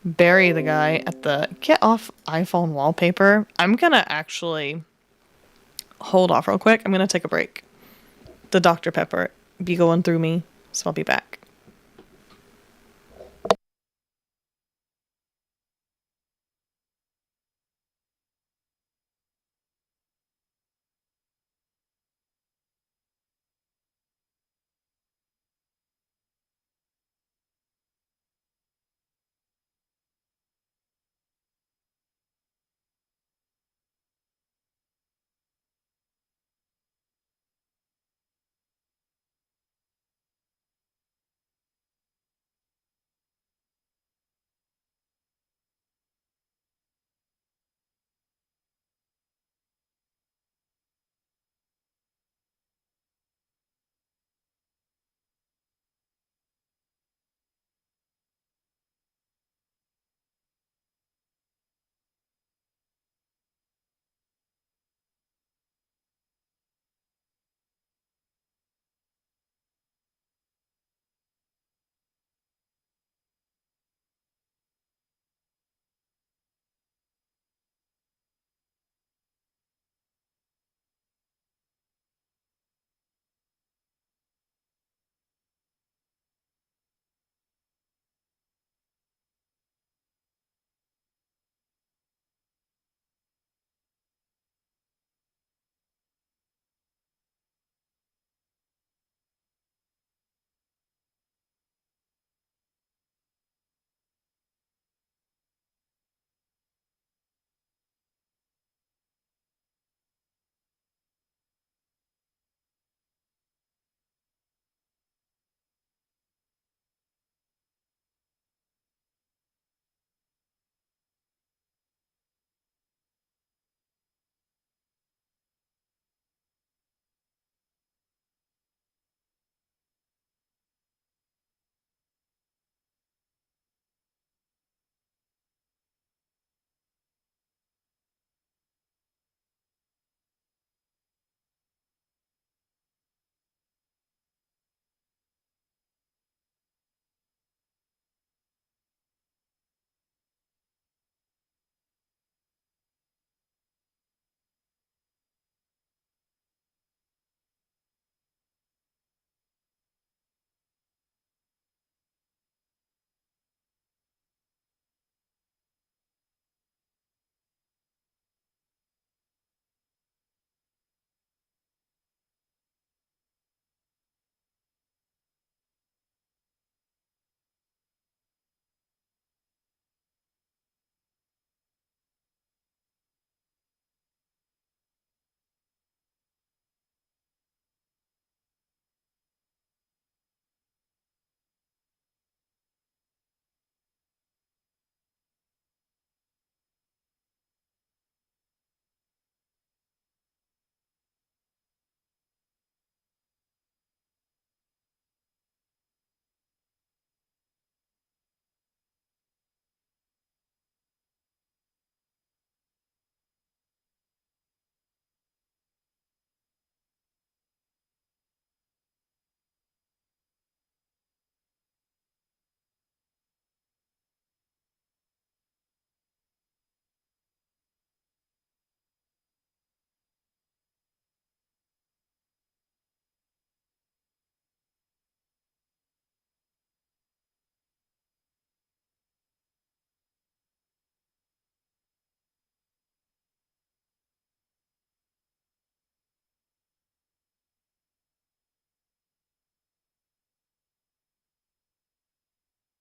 bury the guy at the... Get off iPhone wallpaper. I'm gonna actually hold off real quick. I'm gonna take a break. The Dr. Pepper be going through me, so I'll be back.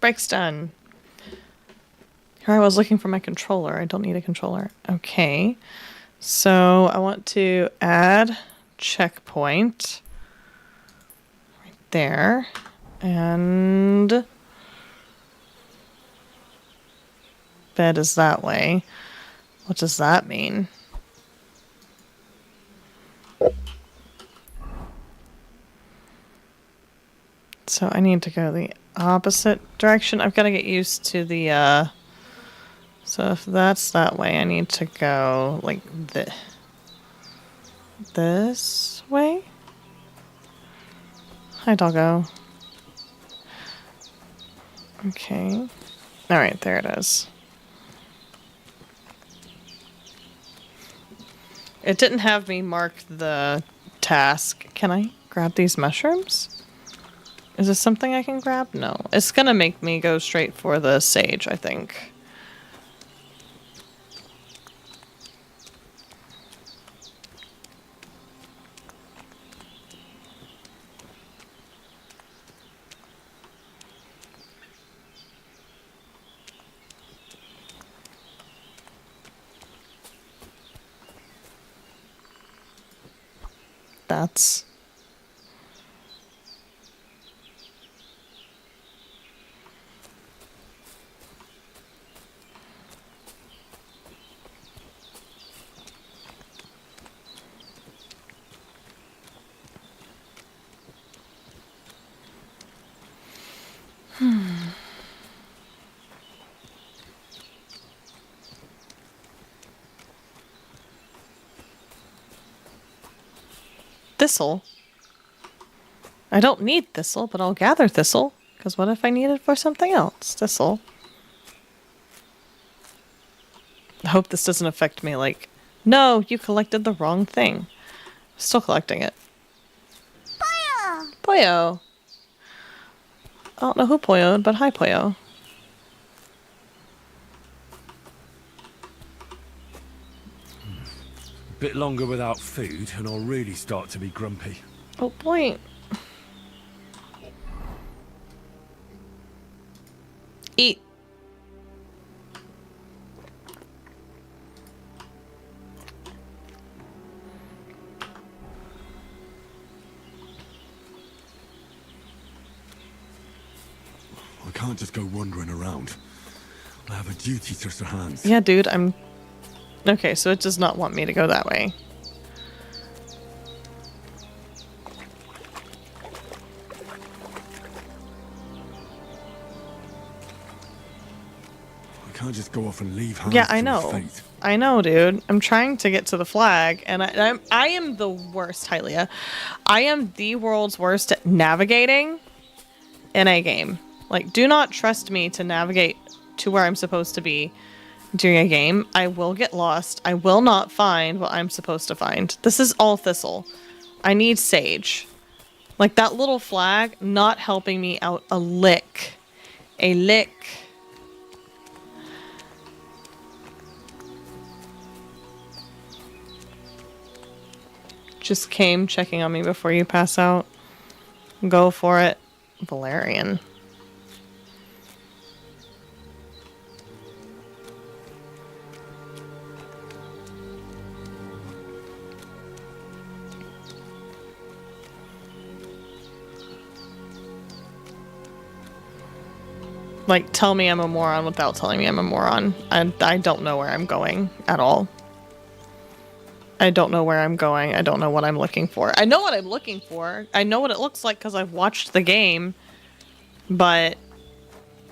Break's done. Here I was looking for my controller. I don't need a controller. Okay. So I want to add checkpoint right there. And bed is that way. What does that mean? So I need to go the opposite direction. I've got to get used to the, so if that's that way, I need to go like this way? Hi, doggo. Okay. Alright, there it is. It didn't have me mark the task. Can I grab these mushrooms? Is this something I can grab? No. It's gonna make me go straight for the sage, I think. That's... Thistle? I don't need thistle, but I'll gather thistle. Because what if I need it for something else? Thistle. I hope this doesn't affect me, like, no, you collected the wrong thing. Still collecting it. Poyo! Poyo! I don't know who Poyo'd, but hi, Poyo. Bit longer without food, and I'll really start to be grumpy. Oh boy. Eat. I can't just go wandering around. I have a duty to Sir Hans. Yeah, dude, I'm... Okay, so it does not want me to go that way. I can't just go off and leave Hans. Yeah, I to his know. fate. I know, dude. I'm trying to get to the flag, and I am the worst, Hylia. I am the world's worst at navigating in a game. Like, do not trust me to navigate to where I'm supposed to be during a game. I will get lost. I will not find what I'm supposed to find. This is all thistle. I need sage. Like, that little flag not helping me out a lick. A lick. Just came checking on me before you pass out. Go for it, Valerian. Like, tell me I'm a moron without telling me I'm a moron. I don't know where I'm going at all. I don't know where I'm going. I don't know what I'm looking for. I know what I'm looking for. I know what it looks like because I've watched the game. But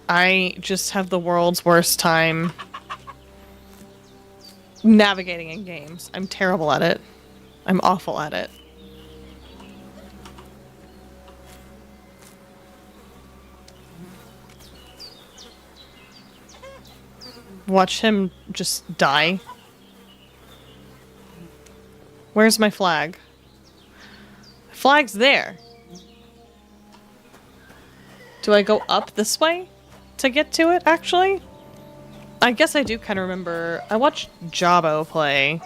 I just have the world's worst time navigating in games. I'm terrible at it. I'm awful at it. Watch him just die. Where's my flag? Flag's there. Do I go up this way to get to it, actually? I guess I do kind of remember... I watched Jabbo play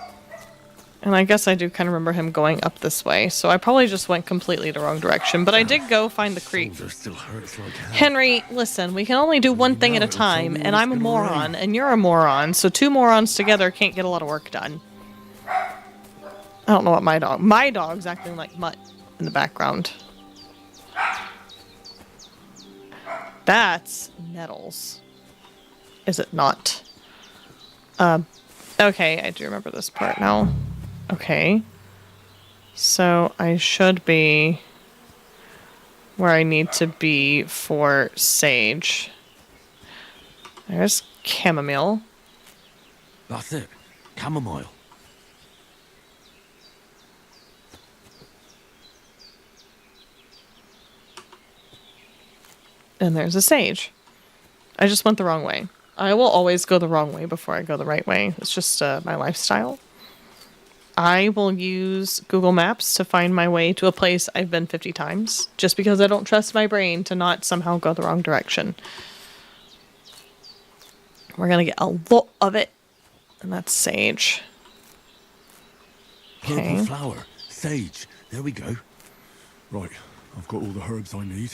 And I guess I do kind of remember him going up this way, so I probably just went completely the wrong direction, but I did go find the creek. Still hurts like hell. Henry, listen, we can only do one thing at a time, and I'm a moron, and you're a moron, so two morons together can't get a lot of work done. I don't know what my dog's acting like Mutt in the background. That's nettles. Is it not? Okay, I do remember this part now. Okay. So I should be where I need to be for sage. There's chamomile. That's it. Chamomile. And there's a sage. I just went the wrong way. I will always go the wrong way before I go the right way. It's just my lifestyle. I will use Google Maps to find my way to a place I've been 50 times, just because I don't trust my brain to not somehow go the wrong direction. We're gonna get a lot of it, and that's sage. Purple flower. Sage. There we go. Right, I've got all the herbs I need.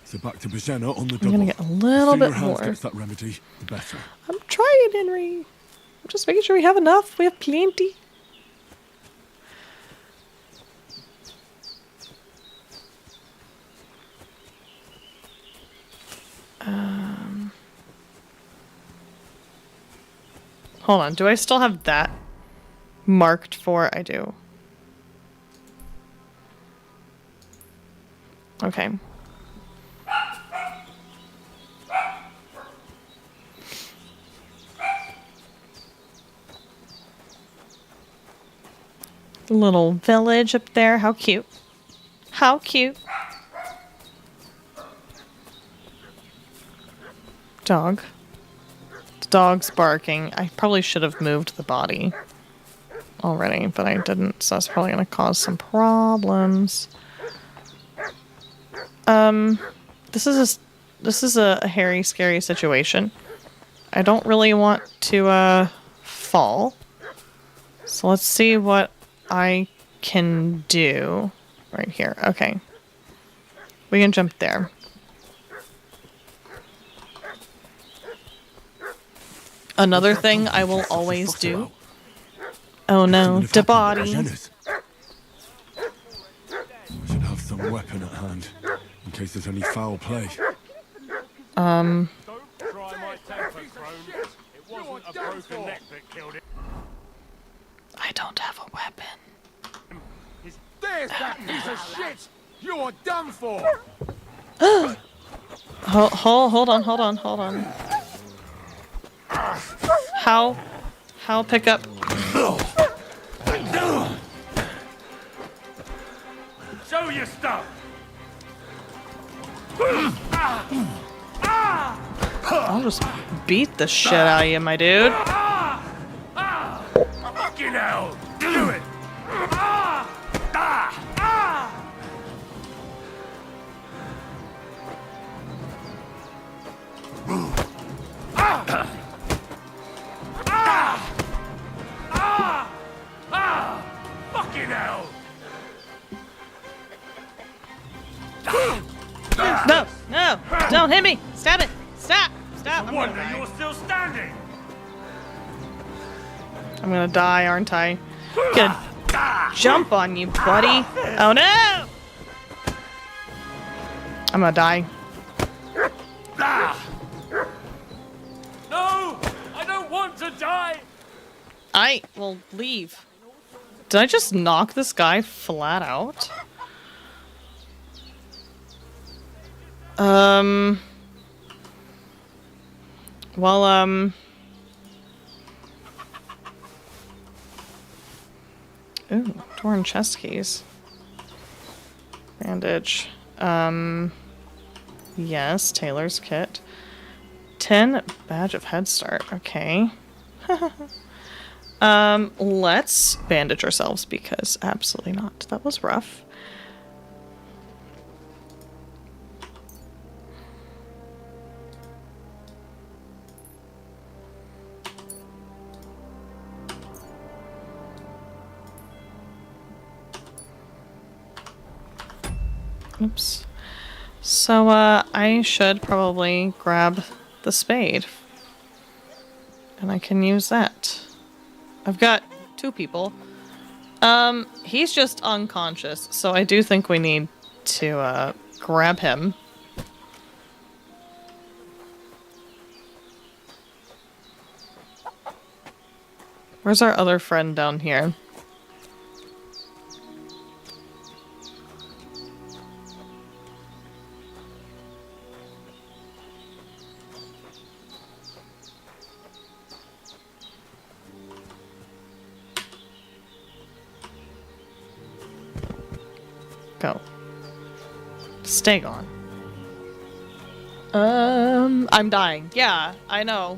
So back to Bajena on the double. I'm gonna get a little bit The sooner Hans more. gets that remedy, the better. I'm trying, Henry. I'm just making sure we have enough. We have plenty. Hold on. Do I still have that marked for? I do. Okay. Little village up there. How cute. How cute. Dog. The dog's barking. I probably should have moved the body already, but I didn't, so that's probably going to cause some problems. This is a hairy, scary situation. I don't really want to fall. So let's see what I can do right here. Okay. We can jump there. Another thing I will always do. Oh no, the body. I should have some weapon at hand, in case there's any foul play. Don't try my temper, Crone. It wasn't a broken neck that killed it. I don't have a weapon. There's that piece of shit! You are done for! Hold on. How pick up? Show your stuff! I'll just beat the shit out of you, my dude. Fucking hell! Do it! Fucking hell! No, don't hit me. Stop it. Stop. No wonder you're still standing! I'm gonna die, aren't I? Gonna jump on you, buddy. Oh no! I'm gonna die. No! I don't want to die! I will leave. Did I just knock this guy flat out? Well, ooh, torn chest keys. Bandage. Yes, Taylor's kit. 10 badge of head start. Okay. Let's bandage ourselves because absolutely not. That was rough. Oops. So, I should probably grab the spade. And I can use that. I've got 2 people. He's just unconscious, so I do think we need to, grab him. Where's our other friend down here? Go. Stay gone. I'm dying. Yeah, I know.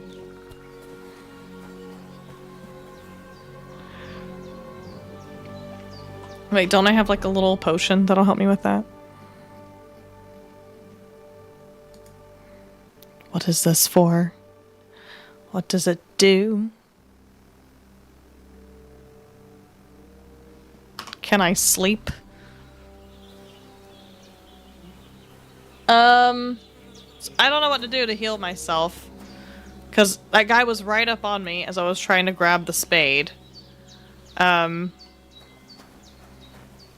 Wait, don't I have like a little potion that'll help me with that? What is this for? What does it do? Can I sleep? I don't know what to do to heal myself. Because that guy was right up on me as I was trying to grab the spade. I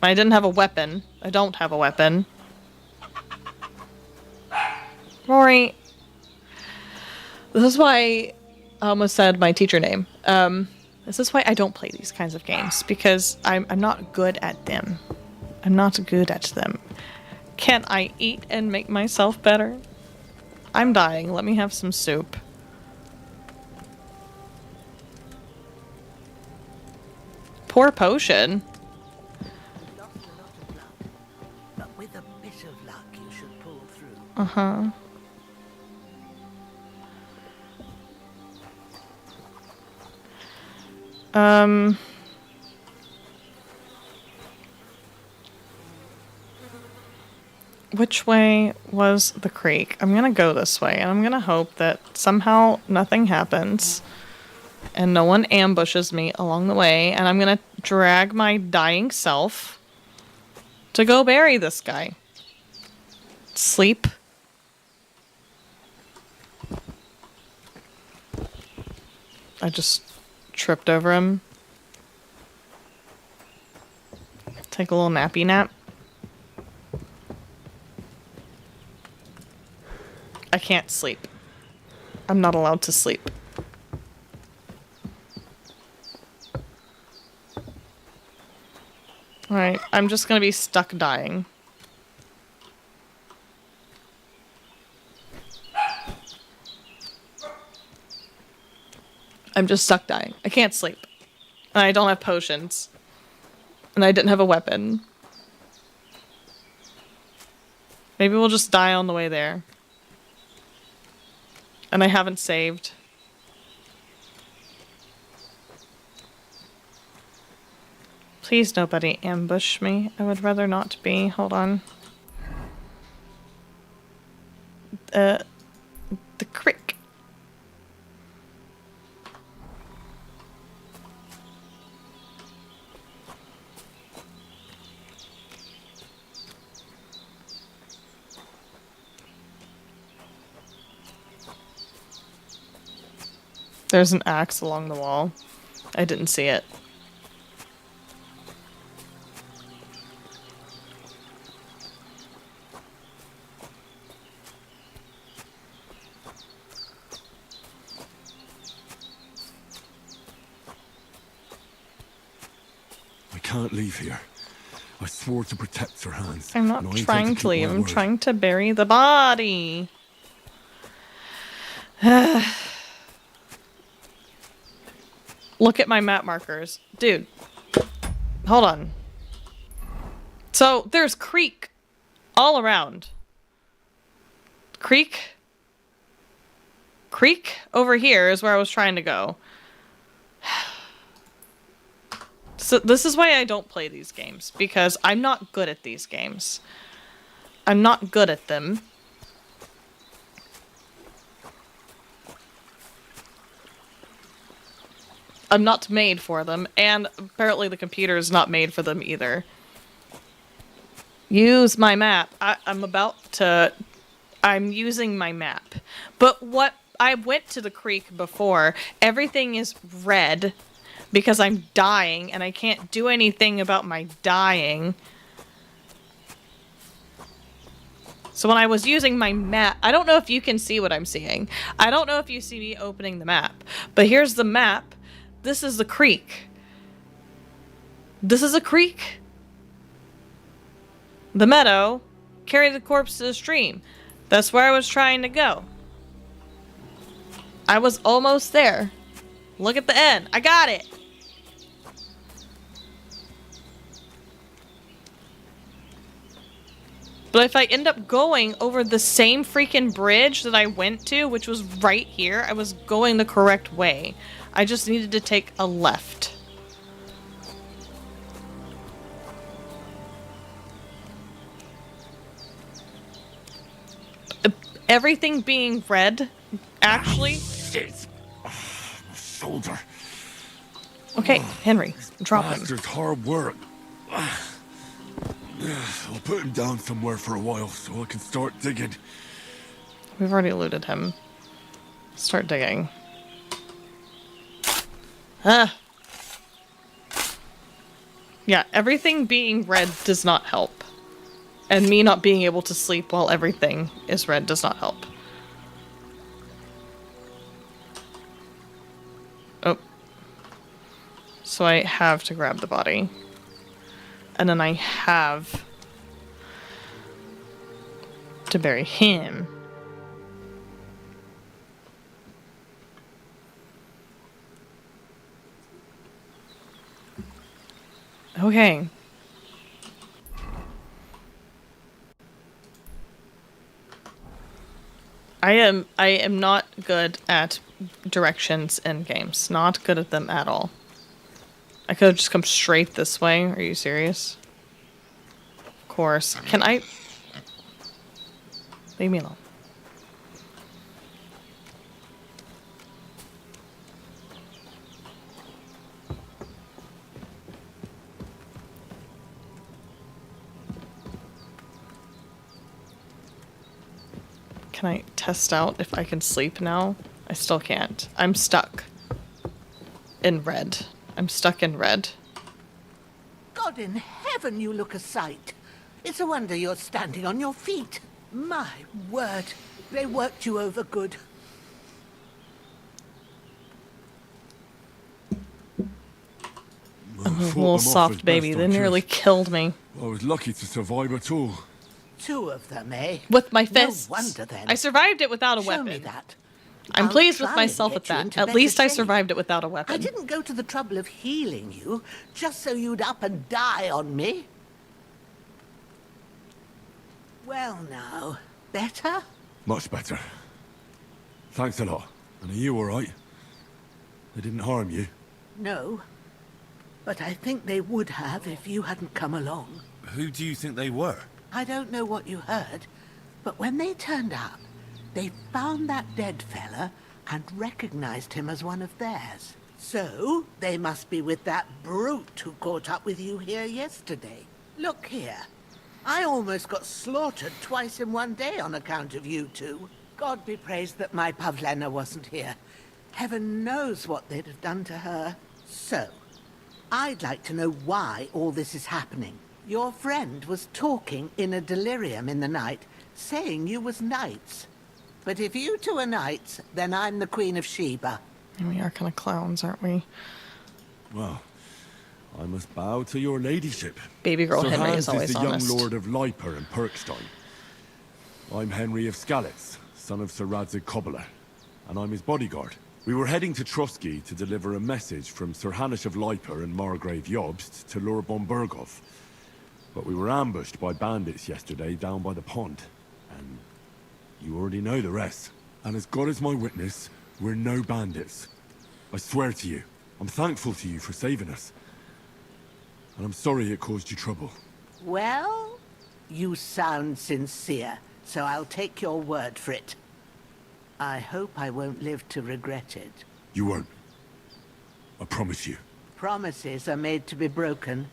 didn't have a weapon. I don't have a weapon. Rory. This is why I almost said my teacher name. This is why I don't play these kinds of games. Because I'm not good at them. I'm not good at them. Can I eat and make myself better? I'm dying. Let me have some soup. Poor potion. But with a bit of luck, you should pull through. Uh-huh. Which way was the creek? I'm gonna go this way, and I'm gonna hope that somehow nothing happens and no one ambushes me along the way, and I'm gonna drag my dying self to go bury this guy. Sleep. I just tripped over him. Take a little nappy nap. I can't sleep. I'm not allowed to sleep. Alright, I'm just gonna be stuck dying. I'm just stuck dying. I can't sleep. And I don't have potions. And I didn't have a weapon. Maybe we'll just die on the way there. And I haven't saved. Please nobody ambush me. I would rather not be. Hold on. The creek. There's an axe along the wall. I didn't see it. I can't leave here. I swore to protect Sir Hans. I'm not and I intend trying keep to leave. my I'm word. trying to bury the body. Look at my map markers. Dude. Hold on. So, there's creek all around. Creek over here is where I was trying to go. So this is why I don't play these games, because I'm not good at these games. I'm not good at them. I'm not made for them, and apparently the computer is not made for them either. Use my map. I'm using my map. But what, I went to the creek before. Everything is red because I'm dying and I can't do anything about my dying. So when I was using my map, I don't know if you can see what I'm seeing. I don't know if you see me opening the map, but here's the map. This is the creek. This is a creek. The meadow. Carry the corpse to the stream. That's where I was trying to go. I was almost there. Look at the end. I got it. But if I end up going over the same freaking bridge that I went to, which was right here, I was going the correct way. I just needed to take a left. Everything being red, actually. Shit. My shoulder. Okay, Henry, drop him. Bastard's hard work. I'll put him down somewhere for a while so I can start digging. We've already looted him. Start digging. Ah. Yeah, everything being red does not help. And me not being able to sleep while everything is red does not help. Oh. So I have to grab the body. And then I have to bury him. Okay. I am not good at directions in games. Not good at them at all. I could have just come straight this way. Are you serious? Of course. Can I... Leave me alone. Can I test out if I can sleep now? I still can't. I'm stuck in red. I'm stuck in red. God in heaven, you look a sight. It's a wonder you're standing on your feet. My word, they worked you over good. I'm a little soft baby. They nearly killed me. I was lucky to survive at all. 2 of them, eh? With my fists. No wonder then. I survived it without a Show weapon. me that. I'm I'll pleased with try myself and at get you that. into At better least I shape. survived it without a weapon. I didn't go to the trouble of healing you just so you'd up and die on me. Well now, better? Much better. Thanks a lot. And are you alright? They didn't harm you? No. But I think they would have if you hadn't come along. Who do you think they were? I don't know what you heard, but when they turned up, they found that dead fella and recognized him as one of theirs. So, they must be with that brute who caught up with you here yesterday. Look here. I almost got slaughtered twice in one day on account of you two. God be praised that my Pavlena wasn't here. Heaven knows what they'd have done to her. So, I'd like to know why all this is happening. Your friend was talking in a delirium in the night, saying you was knights. But if you two are knights, then I'm the Queen of Sheba. And we are kind of clowns, aren't we? Well, I must bow to your ladyship. Baby girl Sir Henry Hans is always the honest. young lord of Liper and Perkstein. I'm Henry of Skalitz, son of Sir Radzig Kobyla, and I'm his bodyguard. We were heading to Trotsky to deliver a message from Sir Hanush of Liper and Margrave Jobst to Lord Bombergov. But we were ambushed by bandits yesterday down by the pond. And you already know the rest. And as God is my witness, we're no bandits. I swear to you, I'm thankful to you for saving us. And I'm sorry it caused you trouble. Well, you sound sincere, so I'll take your word for it. I hope I won't live to regret it. You won't. I promise you. Promises are made to be broken,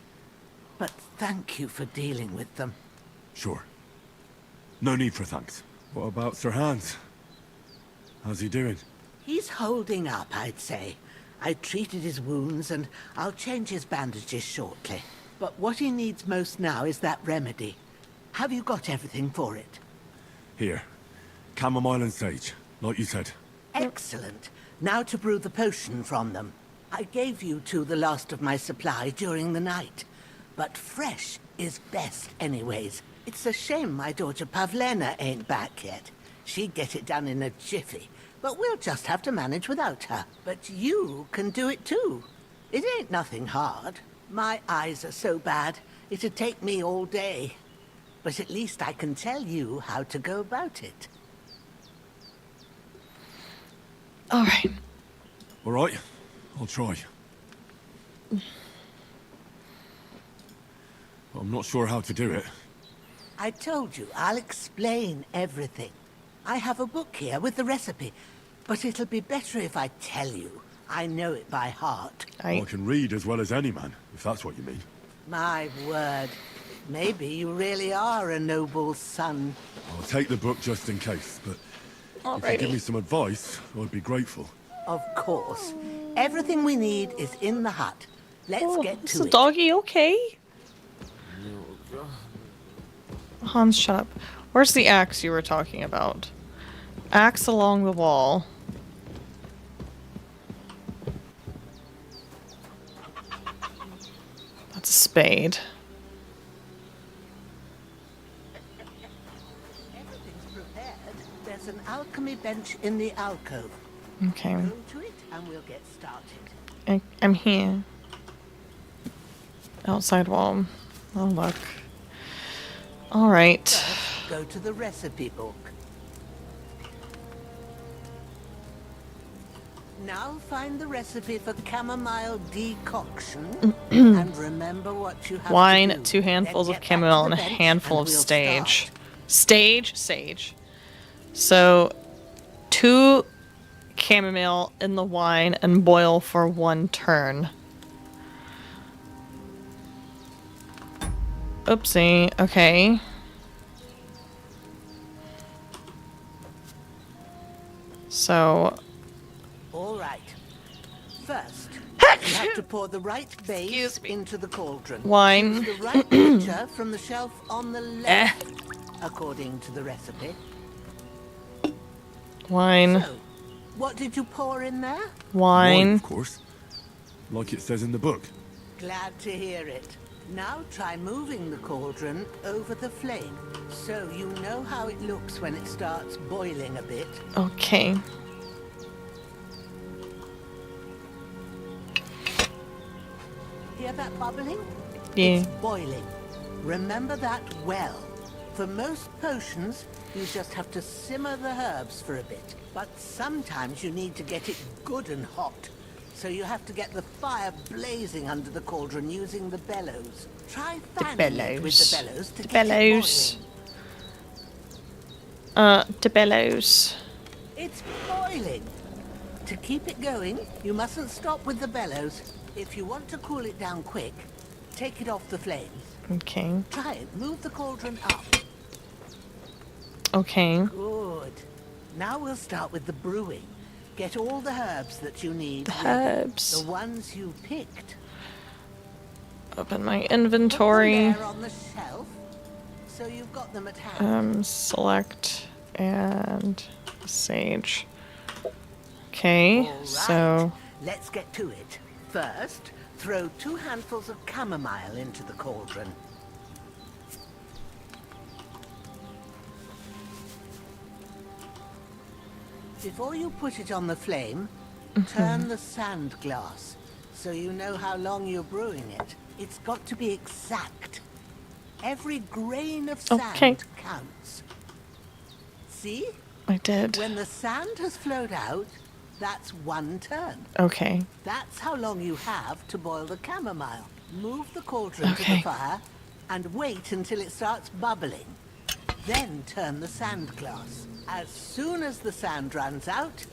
but thank you for dealing with them. Sure. No need for thanks. What about Sir Hans? How's he doing? He's holding up, I'd say. I treated his wounds and I'll change his bandages shortly. But what he needs most now is that remedy. Have you got everything for it? Here. Chamomile and sage, like you said. Excellent. Now to brew the potion from them. I gave you two the last of my supply during the night. But fresh is best anyways. It's a shame my daughter Pavlena ain't back yet. She'd get it done in a jiffy. But we'll just have to manage without her. But you can do it too. It ain't nothing hard. My eyes are so bad, it'd take me all day. But at least I can tell you how to go about it. All right. All right. I'll try. But I'm not sure how to do it. I told you, I'll explain everything. I have a book here with the recipe, but it'll be better if I tell you. I know it by heart. I can read as well as any man, if that's what you mean. My word. Maybe you really are a noble son. I'll take the book just in case, but if you give me some advice, I'd be grateful. Of course. Everything we need is in the hut. Let's get Is to the it. doggy okay? Hans, shut up. Where's the axe you were talking about? Axe along the wall. That's a spade. Everything's prepared. There's an alchemy bench in the alcove. Okay. Go to it and we'll get started. I'm here. Outside wall. Oh, look. Alright. First, go to the recipe book. Now find the recipe for chamomile decoction and remember what you have Wine, to do. 2 handfuls Then of get back to chamomile, the and a bench handful of we'll sage. start. Sage? So, 2 chamomile in the wine and boil for 1 turn. Oopsie. Okay. So... All right. First, you have to pour the right base into the cauldron. Wine. Choose the right pitcher from the shelf on the left, according to the recipe. Wine. So, what did you pour in there? Wine. Of course. Like it says in the book. Glad to hear it. Now try moving the cauldron over the flame, so you know how it looks when it starts boiling a bit. Okay. Hear that bubbling? Yeah. It's boiling. Remember that well. For most potions, you just have to simmer the herbs for a bit. But sometimes you need to get it good and hot. So you have to get the fire blazing under the cauldron using the bellows. Try fanning it with the bellows to get it boiling. The bellows. It's boiling. To keep it going, you mustn't stop with the bellows. If you want to cool it down quick, take it off the flames. Okay. Try it. Move the cauldron up. Okay. Good. Now we'll start with the brewing. Get all the herbs that you need. The herbs. The ones you picked. Open my inventory. There on the shelf, so you've got them at hand. Select and sage. Okay, All right. so Let's get to it. First, throw 2 handfuls of chamomile into the cauldron. Before you put it on the flame, turn the sand glass so you know how long you're brewing it. It's got to be exact. Every grain of sand counts. See? I did. When the sand has flowed out, that's 1 turn. Okay. That's how long you have to boil the chamomile. Move the cauldron to the fire and wait until it starts bubbling. Then turn the sand glass. As soon as the sand runs out,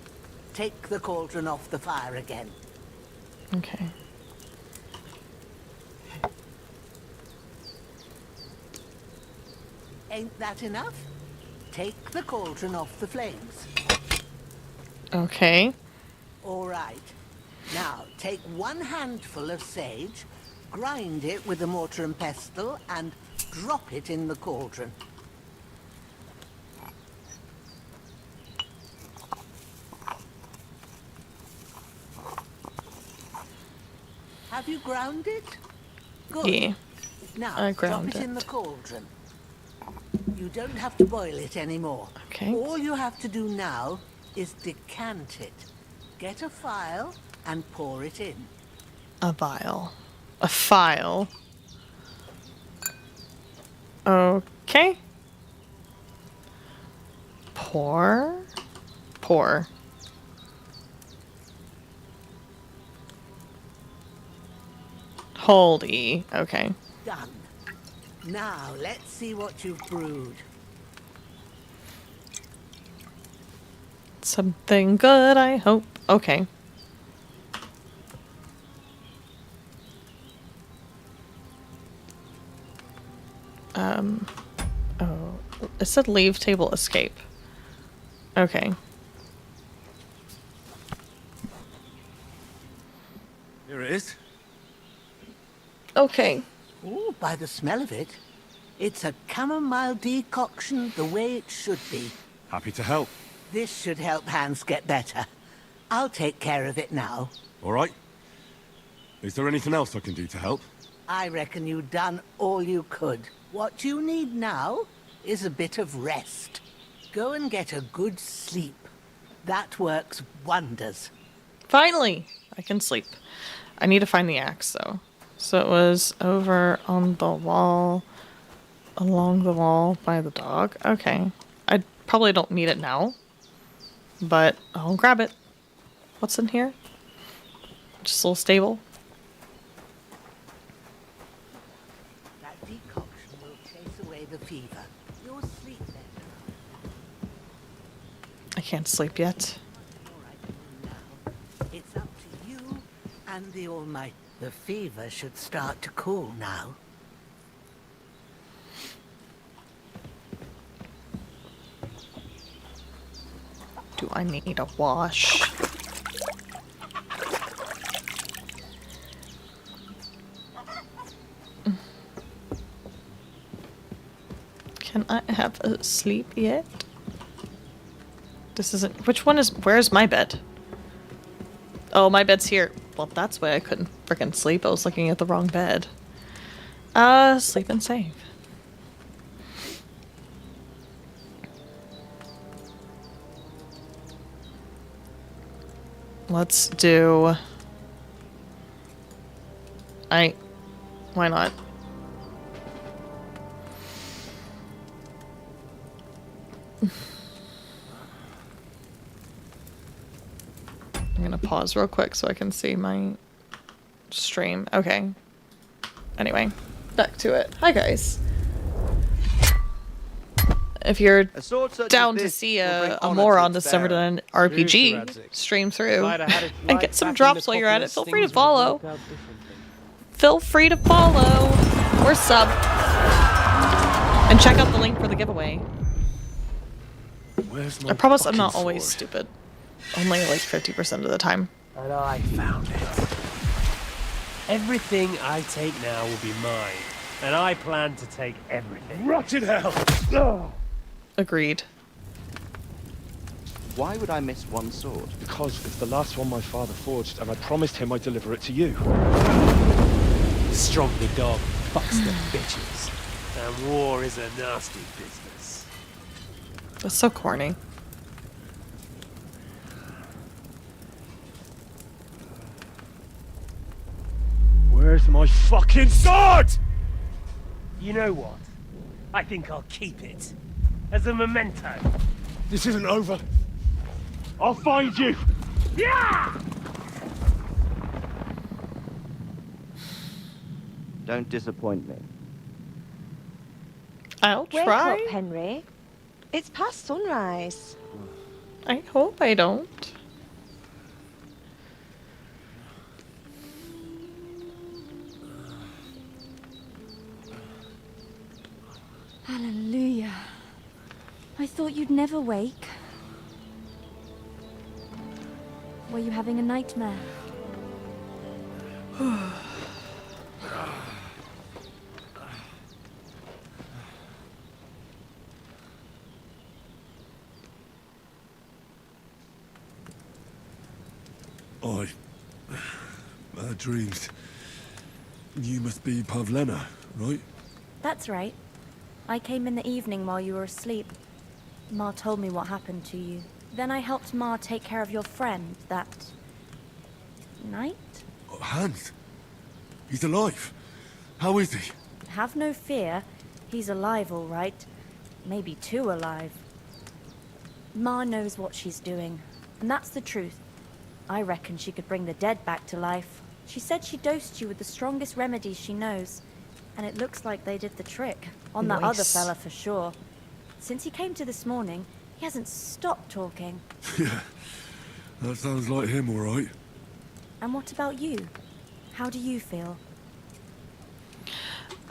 take the cauldron off the fire again. Okay. Ain't that enough? Take the cauldron off the flames. Okay. All right. Now, take 1 handful of sage, grind it with a mortar and pestle, and drop it in the cauldron. Have you ground it? Good. Yeah. Now, I drop ground it in it. the cauldron. You don't have to boil it anymore. Okay. All you have to do now is decant it. Get a file and pour it in. A vial. A file. Okay. Pour. Pour. Hold E. Okay. Done. Now, let's see what you've brewed. Something good, I hope. Okay. Oh, it said leave table escape. Okay. Here it is. Okay. Ooh, by the smell of it, it's a chamomile decoction the way it should be. Happy to help. This should help Hans get better. I'll take care of it now. All right. Is there anything else I can do to help? I reckon you've done all you could. What you need now is a bit of rest. Go and get a good sleep. That works wonders. Finally! I can sleep. I need to find the axe, though. So it was over on the wall, along the wall by the dog. Okay. I probably don't need it now, but I'll grab it. What's in here? Just a little stable. That decoction will chase away the fever. You'll sleep then. I can't sleep yet. It's up to you and the Almighty. The fever should start to cool now. Do I need a wash? Can I have a sleep yet? This isn't... Which one is... Where's my bed? Oh, my bed's here. Well, that's why I couldn't frickin' sleep. I was looking at the wrong bed. Sleep and save. Let's do... Why not? I'm gonna pause real quick so I can see my stream. Okay. Anyway, back to it. Hi guys. If you're down to see a more on the Summerton RPG stream through and get some drops while you're at it, feel free to follow. Feel free to follow or sub. And check out the link for the giveaway. I promise I'm not always stupid. Only like 50% of the time. And I found it. Everything I take now will be mine. And I plan to take everything. Rotted hell! Oh. Agreed. Why would I miss one sword? Because it's the last one my father forged, and I promised him I'd deliver it to you. Strong the dog, fucks the bitches. And war is a nasty business. That's so corny. Where's my fucking sword? You know what? I think I'll keep it. As a memento. This isn't over. I'll find you! Yeah! Don't disappoint me. I'll Wake try. up, Henry. It's past sunrise. I hope I don't. Hallelujah. I thought you'd never wake. Were you having a nightmare? Bad dreams. You must be Pavlena, right? That's right. I came in the evening while you were asleep. Ma told me what happened to you. Then I helped Ma take care of your friend that night? Hans? He's alive. How is he? Have no fear. He's alive, all right. Maybe too alive. Ma knows what she's doing, and that's the truth. I reckon she could bring the dead back to life. She said she dosed you with the strongest remedies she knows, and it looks like they did the trick. On that other fella for sure. Since he came to this morning, he hasn't stopped talking. Yeah, that sounds like him, all right. And what about you? How do you feel?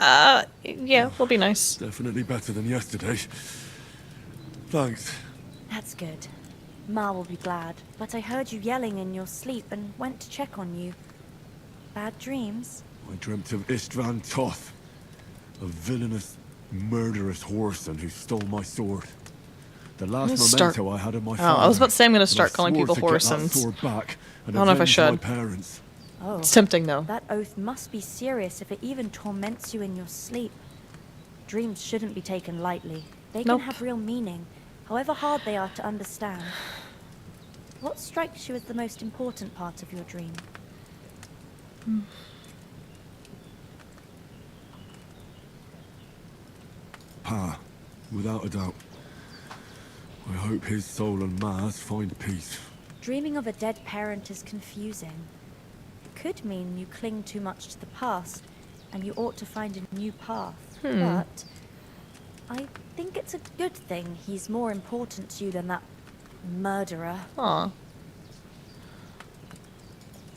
Yeah, will be nice. Definitely better than yesterday. Thanks. That's good. Ma will be glad, but I heard you yelling in your sleep and went to check on you. Bad dreams? I dreamt of Istvan Toth, a villainous, murderous whoreson who stole my sword. The last memento I had of my father. I was about to say I'm going to start and I calling swore people to get that whoresons. sword back and I don't know if I avenge should. my parents. Oh. It's tempting, though. That oath must be serious if it even torments you in your sleep. Dreams shouldn't be taken lightly. They can have real meaning, however hard they are to understand. What strikes you as the most important part of your dream? Pa, without a doubt. I hope his soul and Ma's find peace. Dreaming of a dead parent is confusing. It could mean you cling too much to the past, and you ought to find a new path. But I think it's a good thing he's more important to you than that murderer. Aw.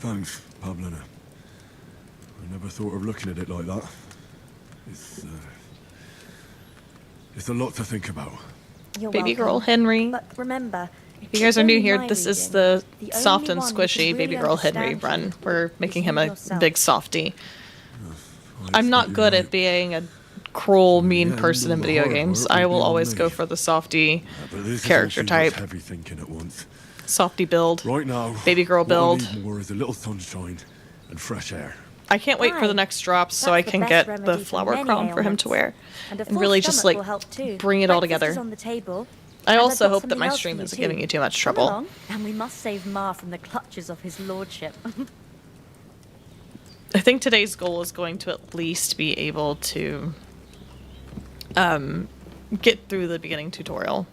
Thanks, Pavlena. I never thought of looking at it like that. It's a lot to think about. You're Baby welcome. girl Henry. But remember, If you guys are new here, this is the the soft only and one who can squishy really baby girl Henry understand you run. We're making him you a yourself. big softie. I'm not good at being a cruel, mean person in video games. I will always go for the softie But this character is all too much type. heavy thinking at once. Softie build. Right now, Baby girl what I build. need more is a little sunshine and fresh air. I can't wait for the next drops so I can get the flower crown for him to wear. And, a And full really just stomach like will help too. bring it all Breakfast together. is on the table. I And I've also got hope that something my else for stream you isn't too. giving you too much Come trouble. along, and we must save Ma from the clutches of his lordship. I think today's goal is going to at least be able to get through the beginning tutorial.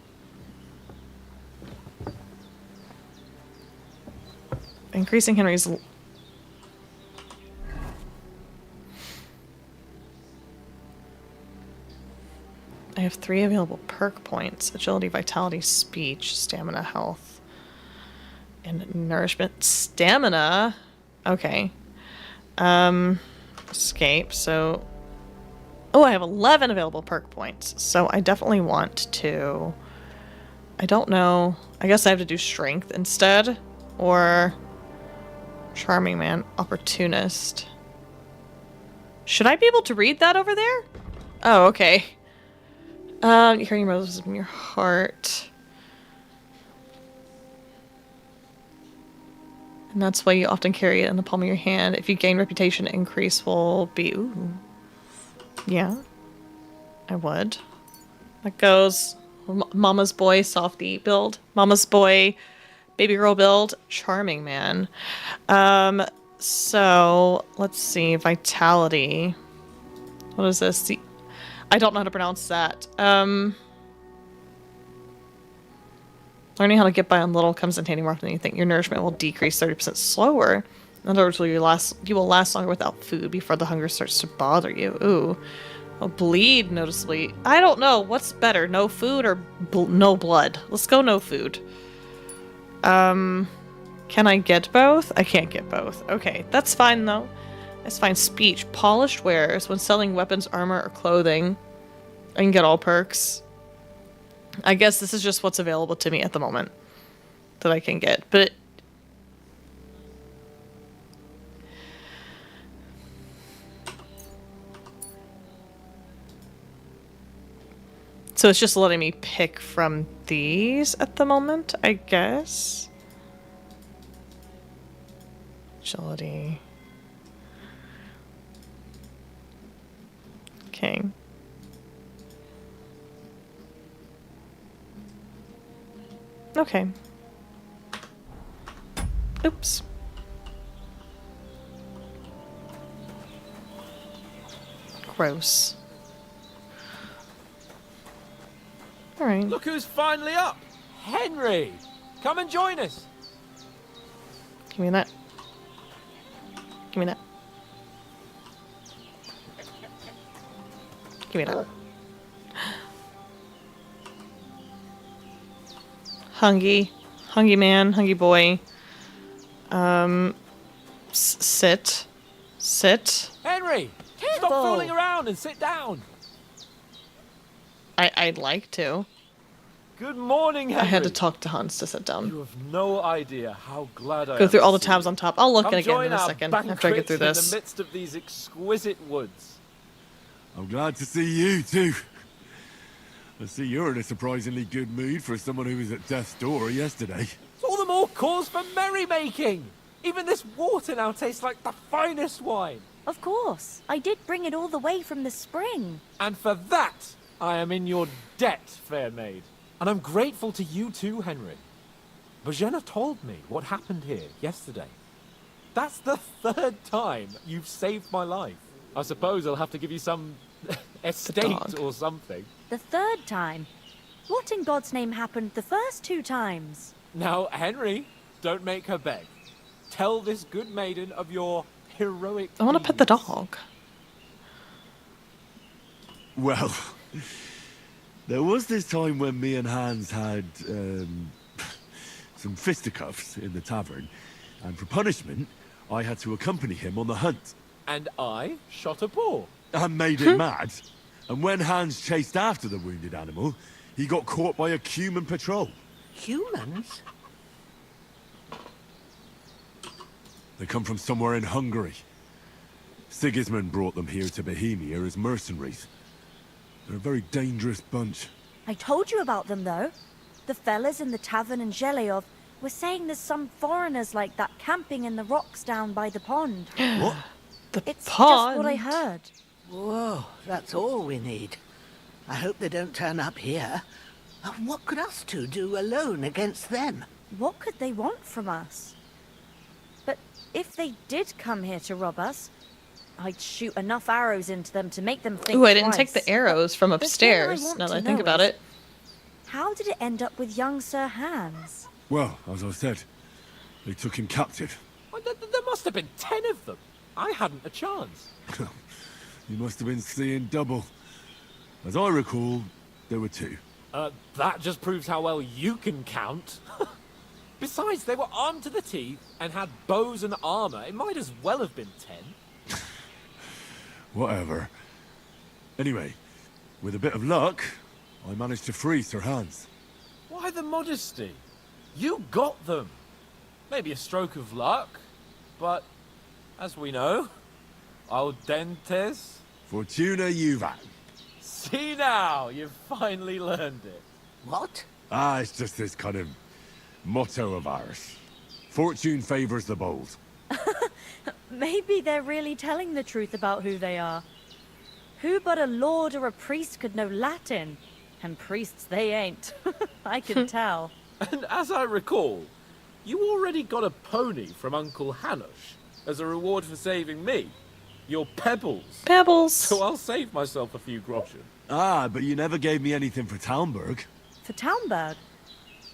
Increasing Henry's... I have 3 available perk points. Agility, vitality, speech, stamina, health, and nourishment. Stamina? Okay. Escape, so... Oh, I have 11 available perk points. So I definitely want to... I don't know. I guess I have to do strength instead. Or... Charming man. Opportunist. Should I be able to read that over there? Oh, okay. Hearing roses in your heart. And that's why you often carry it in the palm of your hand. If you gain reputation, increase will be... Ooh. Yeah. I would. That goes... Mama's boy, softie build. Mama's boy, baby girl build. Charming man. So, let's see. Vitality. What is this? I don't know how to pronounce that. Learning how to get by on little comes in handy more often than you think. Your nourishment will decrease 30% slower. In other words, you will last longer without food before the hunger starts to bother you. Ooh. Will bleed noticeably. I don't know. What's better? No food or no blood? Let's go no food. Can I get both? I can't get both. Okay, that's fine though. That's fine. Speech. Polished wares. When selling weapons, armor, or clothing, I can get all perks. I guess this is just what's available to me at the moment that I can get. But so it's just letting me pick from these at the moment, I guess. Agility. Okay. Okay. Oops. Gross. All right. Look who's finally up! Henry! Come and join us! Give me that. Give me that. Give me that. Hungry man, hungry boy. Sit. Henry! Stop fooling around and sit down! I'd like to. Good morning, Henry. I had to talk to Hans to sit down. You have no idea how glad I am. Go through all the to see tabs you. on top. I'll look Come at it again join in a our second after I get banquet through this. in the midst of these exquisite woods. I'm glad to see you too. I see you're in a surprisingly good mood for someone who was at death's door yesterday. It's all the more cause for merrymaking. Even this water now tastes like the finest wine. Of course. I did bring it all the way from the spring. And for that, I am in your debt, fair maid. And I'm grateful to you too, Henry. Bojena told me what happened here yesterday. That's the 3rd time you've saved my life. I suppose I'll have to give you some estate or something. The 3rd time? What in God's name happened the first 2 times? Now, Henry, don't make her beg. Tell this good maiden of your heroic I want to pet the dog. Well, there was this time when me and Hans had some fisticuffs in the tavern, and for punishment, I had to accompany him on the hunt. And I shot a boar. And made it mad. And when Hans chased after the wounded animal, he got caught by a human patrol. Humans? They come from somewhere in Hungary. Sigismund brought them here to Bohemia as mercenaries. They're a very dangerous bunch. I told you about them, though. The fellas in the tavern in Zheleov were saying there's some foreigners like that camping in the rocks down by the pond. What? It's pond? just what I heard. Whoa, that's all we need. I hope they don't turn up here. What could us two do alone against them? What could they want from us? But if they did come here to rob us, I'd shoot enough arrows into them to make them think Ooh, I didn't take twice. the arrows from The thing I upstairs, want now that to I think know about is, it. How did it end up with young Sir Hans? Well, as I said, they took him captive. Well, there must have been 10 of them. I hadn't a chance. You must have been seeing double. As I recall, there were 2. That just proves how well you can count. Besides, they were armed to the teeth and had bows and armor. It might as well have been 10. Whatever. Anyway, with a bit of luck, I managed to free Sir Hans. Why the modesty? You got them. Maybe a stroke of luck, but as we know, al dentes. Fortuna juvat. See now, you've finally learned it. What? It's just this kind of motto of ours. Fortune favors the bold. Maybe they're really telling the truth about who they are. Who but a lord or a priest could know Latin? And priests they ain't. I can tell. And as I recall, you already got a pony from Uncle Hanush as a reward for saving me. Your pebbles. Pebbles. So I'll save myself a few groschen. But you never gave me anything for Talmberg. For Talmberg?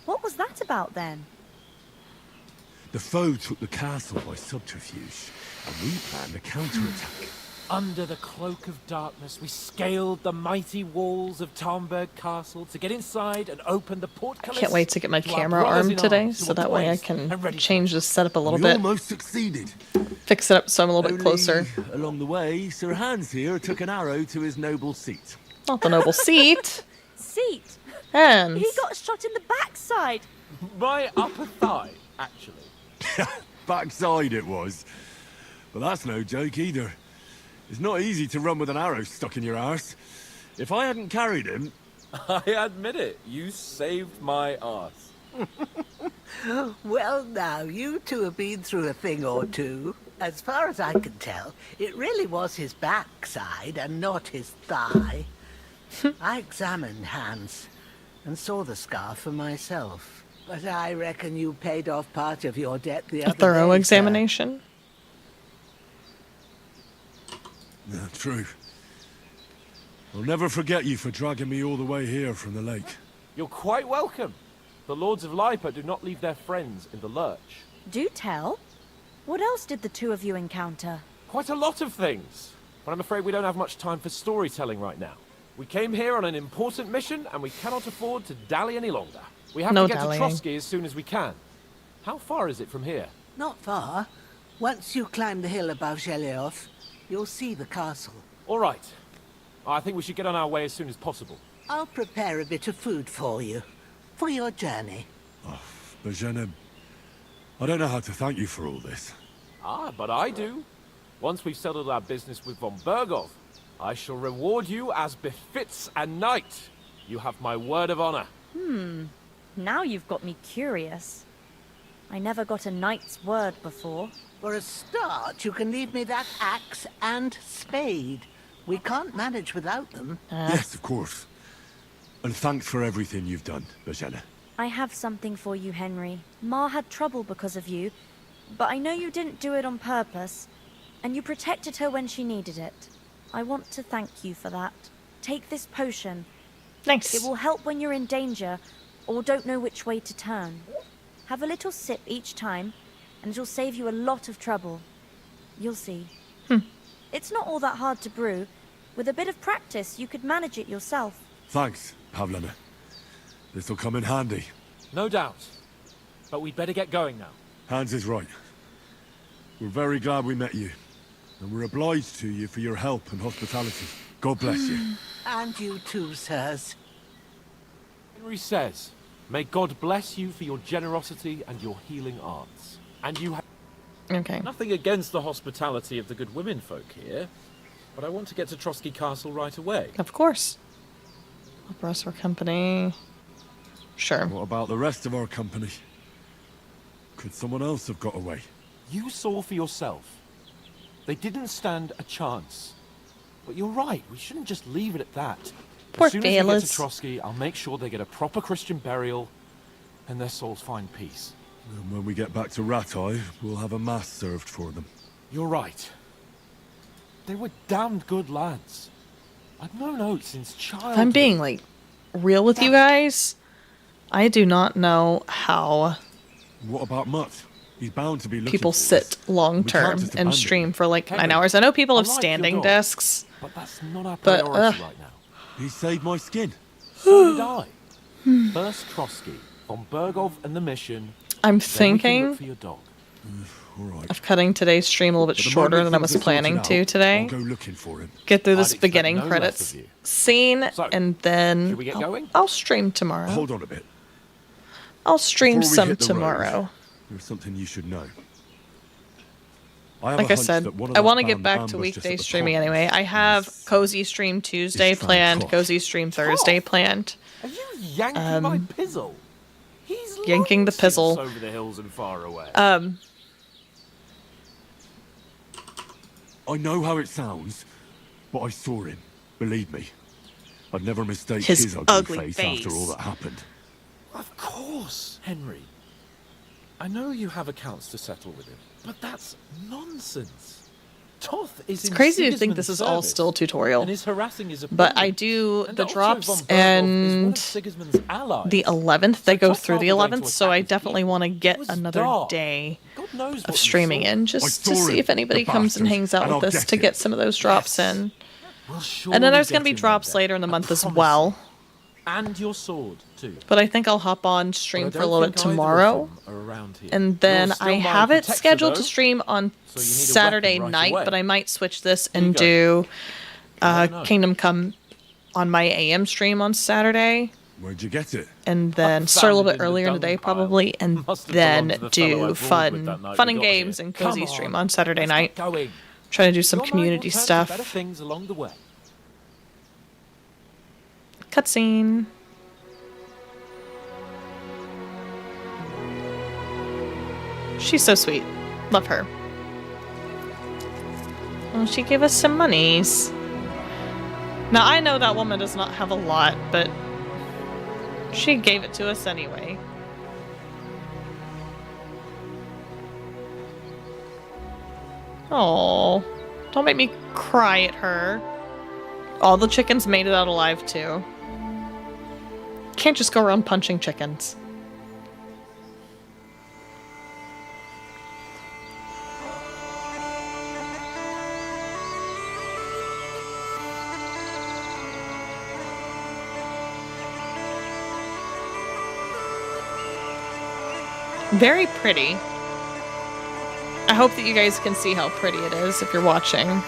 What was that about then? The foe took the castle by subterfuge, and we planned a counterattack. Under the cloak of darkness, we scaled the mighty walls of Talmberg Castle to get inside and open the portcullis. I can't wait to get my to our camera brothers armed in today, arms who so were that way I poised can and ready. change this setup a little We bit. almost succeeded. Fix it up so I'm a little bit closer. Along the way, Sir Hans here took an arrow to his noble seat. Not the noble seat. Seat? Hands. He got shot in the backside. My upper thigh, actually. Backside it was. But that's no joke either. It's not easy to run with an arrow stuck in your arse. If I hadn't carried him... I admit it. You saved my arse. Well, now, you two have been through a thing or two. As far as I can tell, it really was his backside and not his thigh. I examined Hans and saw the scar for myself. But I reckon you paid off part of your debt the other day. A thorough sir. examination. Yeah, true. I'll never forget you for dragging me all the way here from the lake. You're quite welcome. The Lords of Lipa do not leave their friends in the lurch. Do tell. What else did the two of you encounter? Quite a lot of things. But I'm afraid we don't have much time for storytelling right now. We came here on an important mission, and we cannot afford to dally any longer. We have No to get dallying. to Trotsky as soon as we can. How far is it from here? Not far. Once you climb the hill above Zhelioth, you'll see the castle. All right. I think we should get on our way as soon as possible. I'll prepare a bit of food for you, for your journey. Bozhena, I don't know how to thank you for all this. Ah, but I do. Once we've settled our business with von Bergov, I shall reward you as befits a knight. You have my word of honor. Now you've got me curious. I never got a knight's word before. For a start, you can leave me that axe and spade. We can't manage without them. Yes, of course. And thanks for everything you've done, Bozhena. I have something for you, Henry. Ma had trouble because of you, but I know you didn't do it on purpose, and you protected her when she needed it. I want to thank you for that. Take this potion. Nice. It will help when you're in danger, or don't know which way to turn. Have a little sip each time, and it'll save you a lot of trouble. You'll see. It's not all that hard to brew. With a bit of practice, you could manage it yourself. Thanks, Pavlena. This'll come in handy. No doubt. But we'd better get going now. Hans is right. We're very glad we met you. And we're obliged to you for your help and hospitality. God bless you. And you too, sirs. Henry says, may God bless you for your generosity and your healing arts. And you have nothing against the hospitality of the good women folk here, but I want to get to Trotsky Castle right away. Of course. Oppress our company. Sure. What about the rest of our company? Could someone else have got away? You saw for yourself. They didn't stand a chance. But you're right, we shouldn't just leave it at that. Poor as soon as we get fellas. to Trotsky, I'll make sure they get a proper Christian burial and their souls find peace. And when we get back to Ratai, we'll have a mass served for them. You're right. They were damned good lads. I've known Oates since childhood. If I'm being, like, real with you guys, I do not know how What about Mutt? He's bound to be looking people for sit us. long We can't term just and abandon stream him. for like Henry, 9 hours. I know people have I like your standing dog, desks, But that's not our but priority right now. He saved my skin. So did I. First Trotsky, von Bergov and the mission. I'm then we can thinking look for your dog. All right. of cutting today's stream a little bit But the shorter moment than I was things are sorted planning out, to today. I'll go looking for him. Get through this I'd expect beginning no less credits of you. scene, So, and then should we get going? I'll stream tomorrow. Hold on a bit. I'll stream Before we some hit the tomorrow. road, there's something you should know. I have Like a I hunch said, that one of I that want to get band back to ambushed us weekday at the streaming pond. anyway. I have Cozy Stream Tuesday Frank planned, Toth. Cozy Stream Thursday planned. Are you yanking my pizzle? He's Yanking the long since pizzle. over the hills and far away. I know how it sounds, but I saw him. Believe me. I'd never mistake His his ugly face after all face. that happened. Of course, Henry. I know you have accounts to settle with him, but that's nonsense. Toth is It's crazy to think this is all still tutorial. and is harassing his But I opponent. do And the Otto drops von Berghoff is one and of Sigismund's allies. the 11th. They go Toth's through the probably going 11th, to so I attack his definitely want to get was another dark. day God knows what of you streaming saw. in I just to saw see him, if anybody the comes and bastard, hangs out and with I'll us get to him. get some of those drops in. We'll And surely then there's get going to be him one drops day. later in the I month as promise well. you. And your sword, too. But I think I'll hop on stream But I for a don't little bit think either of tomorrow. them are around here. And then You're still I my have it protector, scheduled to though, stream on so you need a Saturday weapon right night, away. but I might switch this Here you and go. do know. Kingdom Come on my AM stream on Saturday. Where'd you get it? and then start a little bit found it in the earlier in the dung day pile. probably, and Must have then belonged to the fellow I do brawled with fun that night fun we and got games here. and cozy Come stream on, on Saturday let's night. get going. Try to do some Your mind community will turn to stuff. better things along the way. Cutscene. She's so sweet. Love her. Well, she gave us some monies. Now, I know that woman does not have a lot, but she gave it to us anyway. Oh, don't make me cry at her. All the chickens made it out alive, too. Can't just go around punching chickens. Very pretty. I hope that you guys can see how pretty it is if you're watching.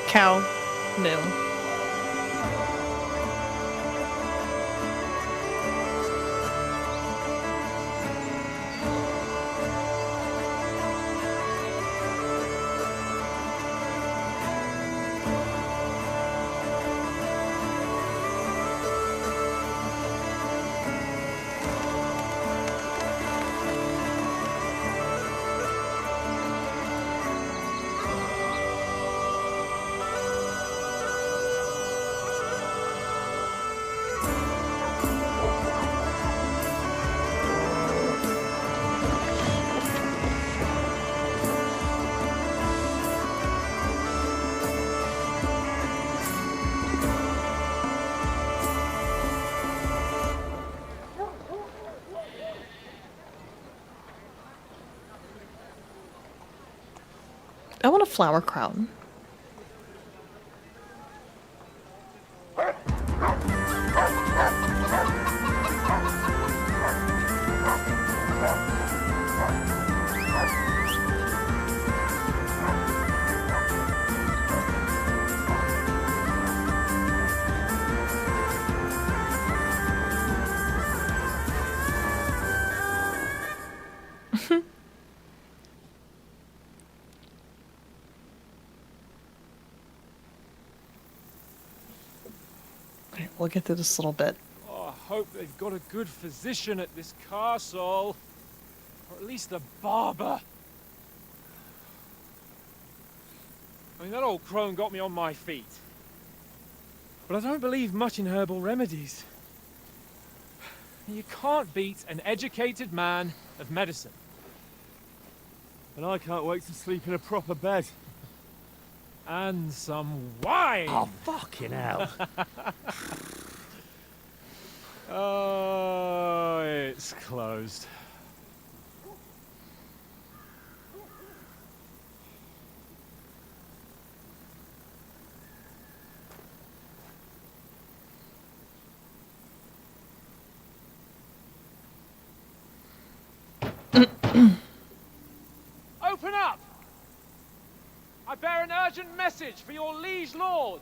Cow. Moo. I want a flower crown. We'll get through this little bit. Oh, I hope they've got a good physician at this castle. Or at least a barber. I mean, that old crone got me on my feet. But I don't believe much in herbal remedies. You can't beat an educated man of medicine. And I can't wait to sleep in a proper bed. And some wine! Oh, fucking hell. Oh, it's closed. Open up! I bear an urgent message for your liege lord.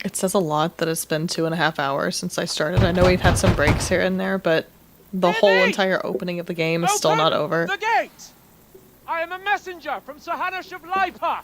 It says a lot that it's been 2.5 hours since I started. I know we've had some breaks here and there, but the whole entire opening of the game is still not over. The gate! I am a messenger from Sir Hanush of Lipa.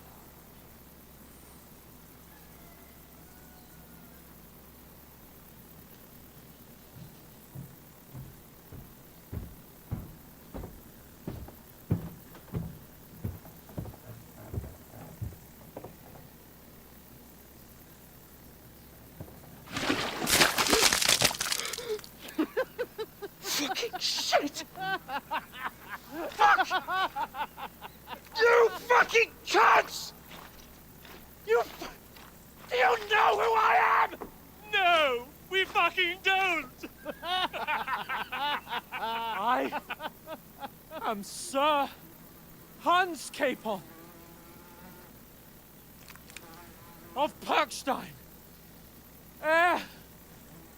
Fucking shit! Fuck! You fucking cunts! You know am Sir Hans Capon of Perkstein, heir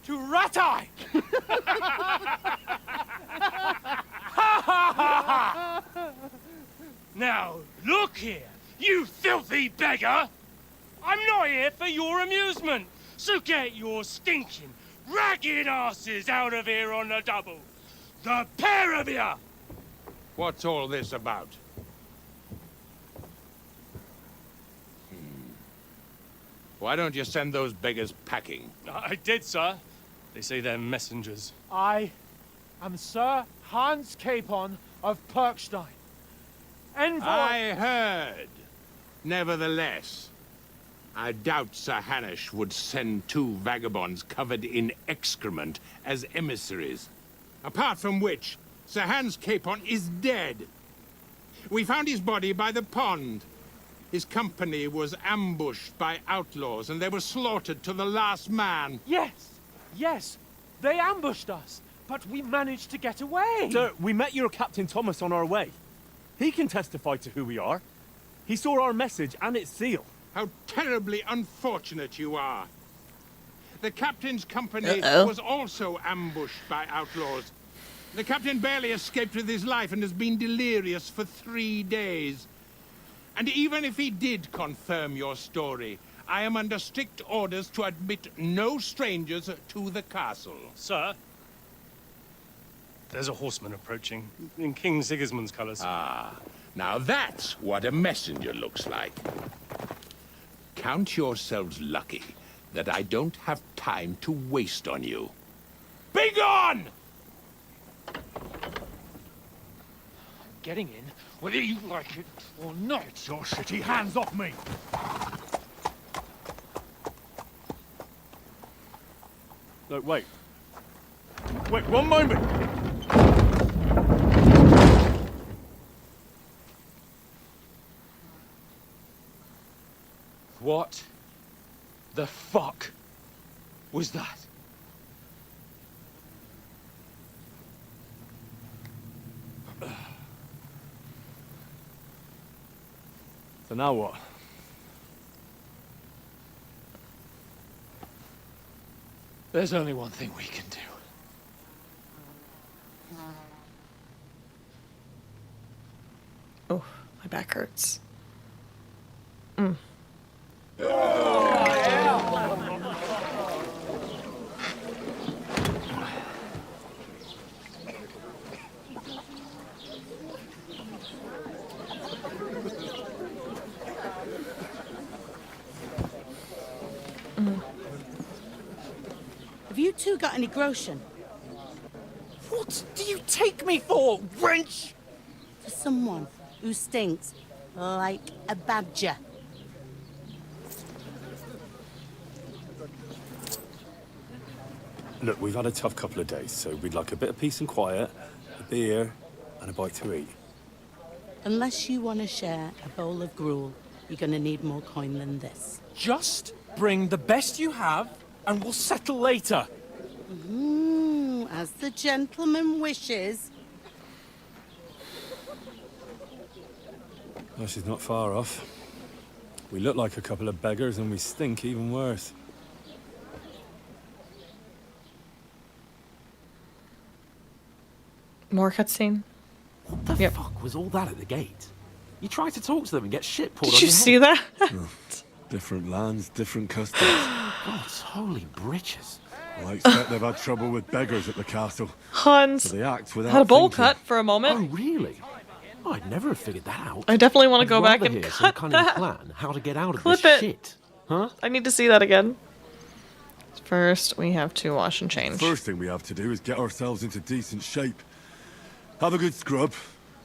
to Ratai. Now, look here, you filthy beggar! I'm not here for your amusement, so get your stinking, ragged asses out of here on the double. The pair of you! What's all this about? Why don't you send those beggars packing? I did, sir. They say they're messengers. I am Sir Hans Capon of Perkstein, envoy. I heard. Nevertheless, I doubt Sir Hanush would send two vagabonds covered in excrement as emissaries. Apart from which, Sir Hans Capon is dead. We found his body by the pond. His company was ambushed by outlaws, and they were slaughtered to the last man. Yes, they ambushed us, but we managed to get away. Sir, we met your Captain Thomas on our way. He can testify to who we are. He saw our message and its seal. How terribly unfortunate you are. The captain's company was also ambushed by outlaws. The captain barely escaped with his life and has been delirious for 3 days. And even if he did confirm your story, I am under strict orders to admit no strangers to the castle. Sir, there's a horseman approaching, in King Sigismund's colours. Ah, now that's what a messenger looks like. Count yourselves lucky that I don't have time to waste on you. Be gone! Getting in, whether you like it or not. Your shitty hands off me! No, wait. Wait, one moment! What the fuck was that? So now what? There's only one thing we can do. Oh, my back hurts. Have you two got any groschen? What do you take me for, wench? For someone who stinks like a badger. Look, we've had a tough couple of days, so we'd like a bit of peace and quiet, a beer, and a bite to eat. Unless you want to share a bowl of gruel, you're going to need more coin than this. Just bring the best you have, and we'll settle later. As the gentleman wishes. Well, she's not far off. We look like a couple of beggars, and we stink even worse. More cutscene. What the fuck was all that at the gate? You try to talk to them and get shit poured on Did you your see head. that? Different lands, different customs. God's holy britches. Well, I expect they've had trouble with beggars at the castle. Hans So they act without had a bowl thinking. cut for a moment. Oh, really? I'd never have figured that out. I definitely want to I'd go back rather and hear some cut cunning that. plan how to get out of Clip this it. shit. Huh? I need to see that again. First, we have to wash and change. First thing we have to do is get ourselves into decent shape. Have a good scrub,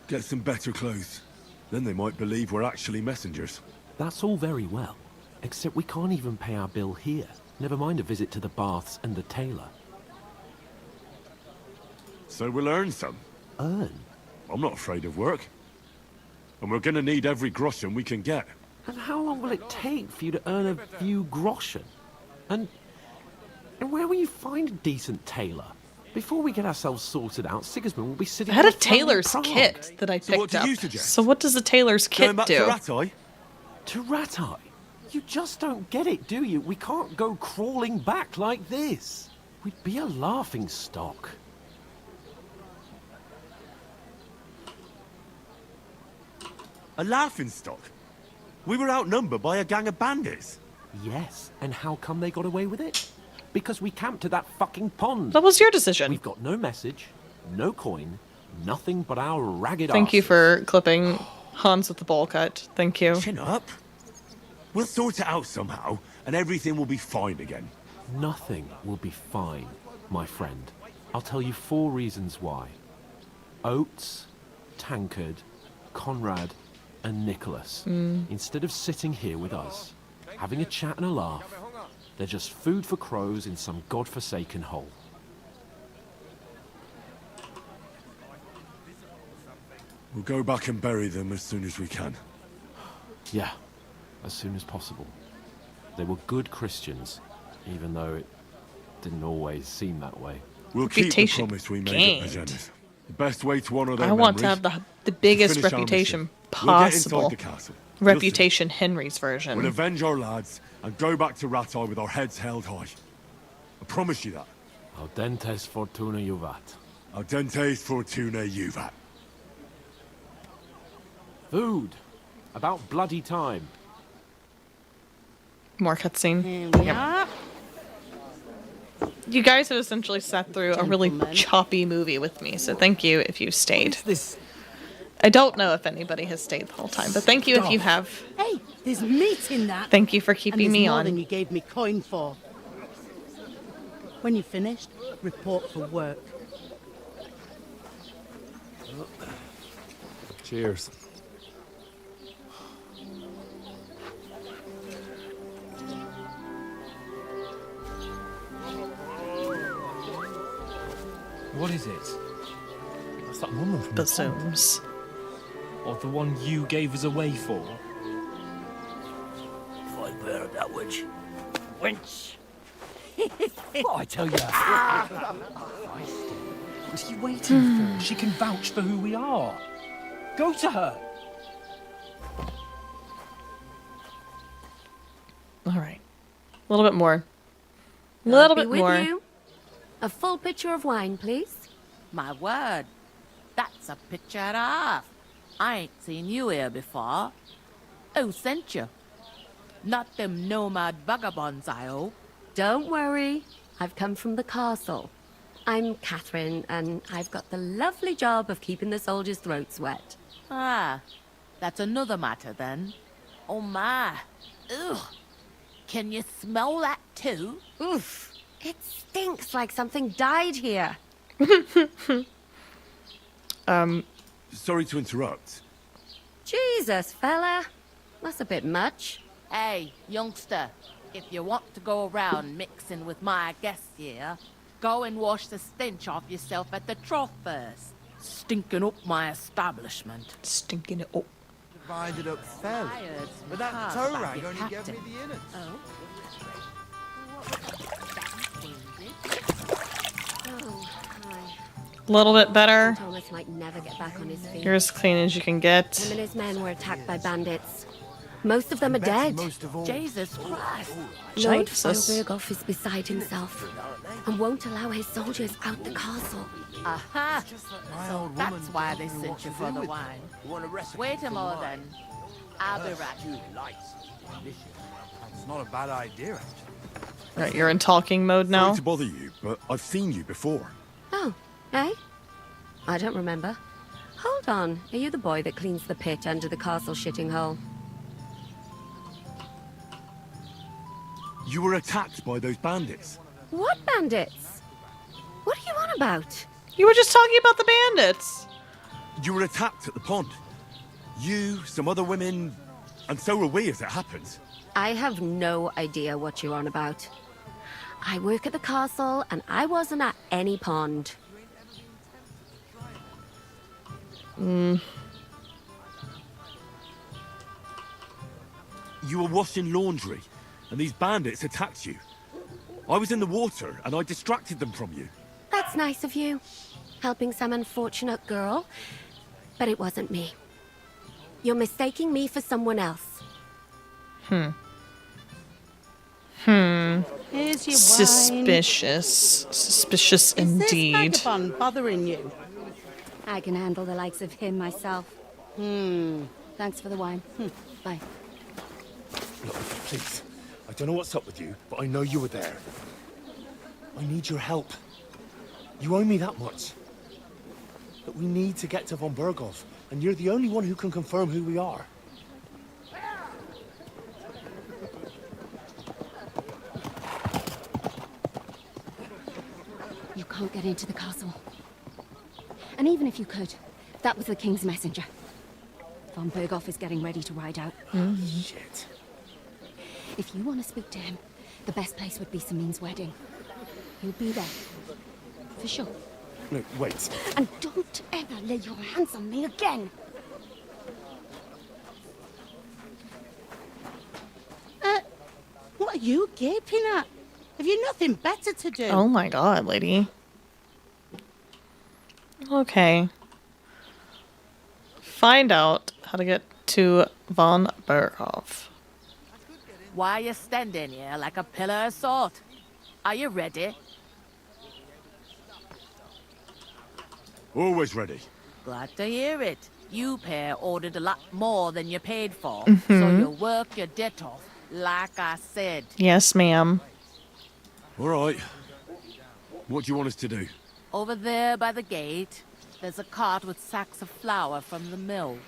get some better clothes. Then they might believe we're actually messengers. That's all very well, except we can't even pay our bill here. Never mind a visit to the baths and the tailor. So we'll earn some. Earn? I'm not afraid of work. And we're gonna need every groschen we can get. And how long will it take for you to earn a few groschen? And where will you find a decent tailor? Before we get ourselves sorted out, Sigismund will be sitting I had on a the throne in tailor's Prague. kit that I So what picked do you up. suggest? So what does the tailor's kit Going back do? to Rattay? To Rattay? You just don't get it, do you? We can't go crawling back like this. We'd be a laughing stock. A laughing stock? We were outnumbered by a gang of bandits. Yes, and how come they got away with it? Because we camped at that fucking pond. That was your decision. We've got no message, no coin, nothing but our ragged Thank you arses. for clipping Hans with the bowl cut. Thank you. Chin up. We'll sort it out somehow, and everything will be fine again. Nothing will be fine, my friend. I'll tell you 4 reasons why. Oates, Tankard, Conrad, and Nicholas, instead of sitting here with us, having a chat and a laugh, they're just food for crows in some godforsaken hole. We'll go back and bury them as soon as we can. Yeah, as soon as possible. They were good Christians, even though it didn't always seem that way. We'll keep the Reputation promise we made gained. at Magennis. The best way to honour their I want to memories have the biggest finish our reputation mission. We'll get inside possible. the castle. Reputation Henry's version. We'll avenge our lads and go back to Rattay with our heads held high. I promise you that. Audentes fortuna juvat. Audentes fortuna juvat. Food. About bloody time. More cutscene. Yep. You guys have essentially sat through a really choppy movie with me, so thank you if you stayed. I don't know if anybody has stayed the whole time, but thank you if you have. Hey, there's meat in that. Thank you for And keeping there's me more on. than you gave me coin for. When you're finished, report for work. Cheers. What is it? That's that woman from Bassoons. Or the one you gave us away for? If I bear that witch. Wench! What I tell you? What are you waiting for? She can vouch for who we are. Go to her. All right. A little bit more. A little Be bit with more. you. A full pitcher of wine, please. My word, that's a picture and a half. I ain't seen you here before. Who sent you? Not them nomad vagabonds, I hope. Don't worry. I've come from the castle. I'm Catherine, and I've got the lovely job of keeping the soldiers' throats wet. Ah, that's another matter then. Oh my. Ugh. Can you smell that too? Oof. It stinks like something died here. Sorry to interrupt. Jesus, fella. That's a bit much. Hey, youngster, if you want to go around mixing with my guests here, go and wash the stench off yourself at the trough first. Stinking up my establishment. Stinking it up. Divided up fairly. But that tow rag only gave me the innards. Oh. Oh, hi. A little bit better. Thomas might never get back on his feet. You're as clean as you can get. Him and his men were attacked by bandits. Most of them are dead. Jesus Christ. Lord Jesus. Volbergoff is beside himself and won't allow his soldiers out the castle. Aha! So that's why they sent you for the wine. Wait a moment then. I'll be right. It's not a bad idea, actually. Right, you're in talking mode now. Sorry to bother you, but I've seen you before. Oh, eh? I don't remember. Hold on. Are you the boy that cleans the pit under the castle shitting hole? You were attacked by those bandits. What bandits? What are you on about? You were just talking about the bandits. You were attacked at the pond. You, some other women, and so were we as it happens. I have no idea what you're on about. I work at the castle, and I wasn't at any pond. You were washing laundry, and these bandits attacked you. I was in the water, and I distracted them from you. That's That's nice of you, helping some unfortunate girl. But it wasn't me. You're mistaking me for someone else. Here's your wine. Suspicious. Suspicious indeed. Is this vagabond bothering you? I can handle the likes of him myself. Thanks for the wine. Bye. Look, please. I don't know what's up with you, but I know you were there. I need your help. You owe me that much. But we need to get to von Berghoff, and you're the only one who can confirm who we are. You can't get into the castle. And even if you could, that was the King's messenger. Von Berghoff is getting ready to ride out. Shit. If you want to speak to him, the best place would be Samin's wedding. He'll be there. For sure. No, wait. And don't ever lay your hands on me again! What are you gaping at? Have you nothing better to do? Oh my god, lady. Okay. Find out how to get to von Berghoff. Why you standing here like a pillar of salt? Are you ready? Always ready. Glad to hear it. You pair ordered a lot more than you paid for, so you'll work your debt off, like I said. Yes, ma'am. All right. What do you want us to do? Over there by the gate, there's a cart with sacks of flour from the mill.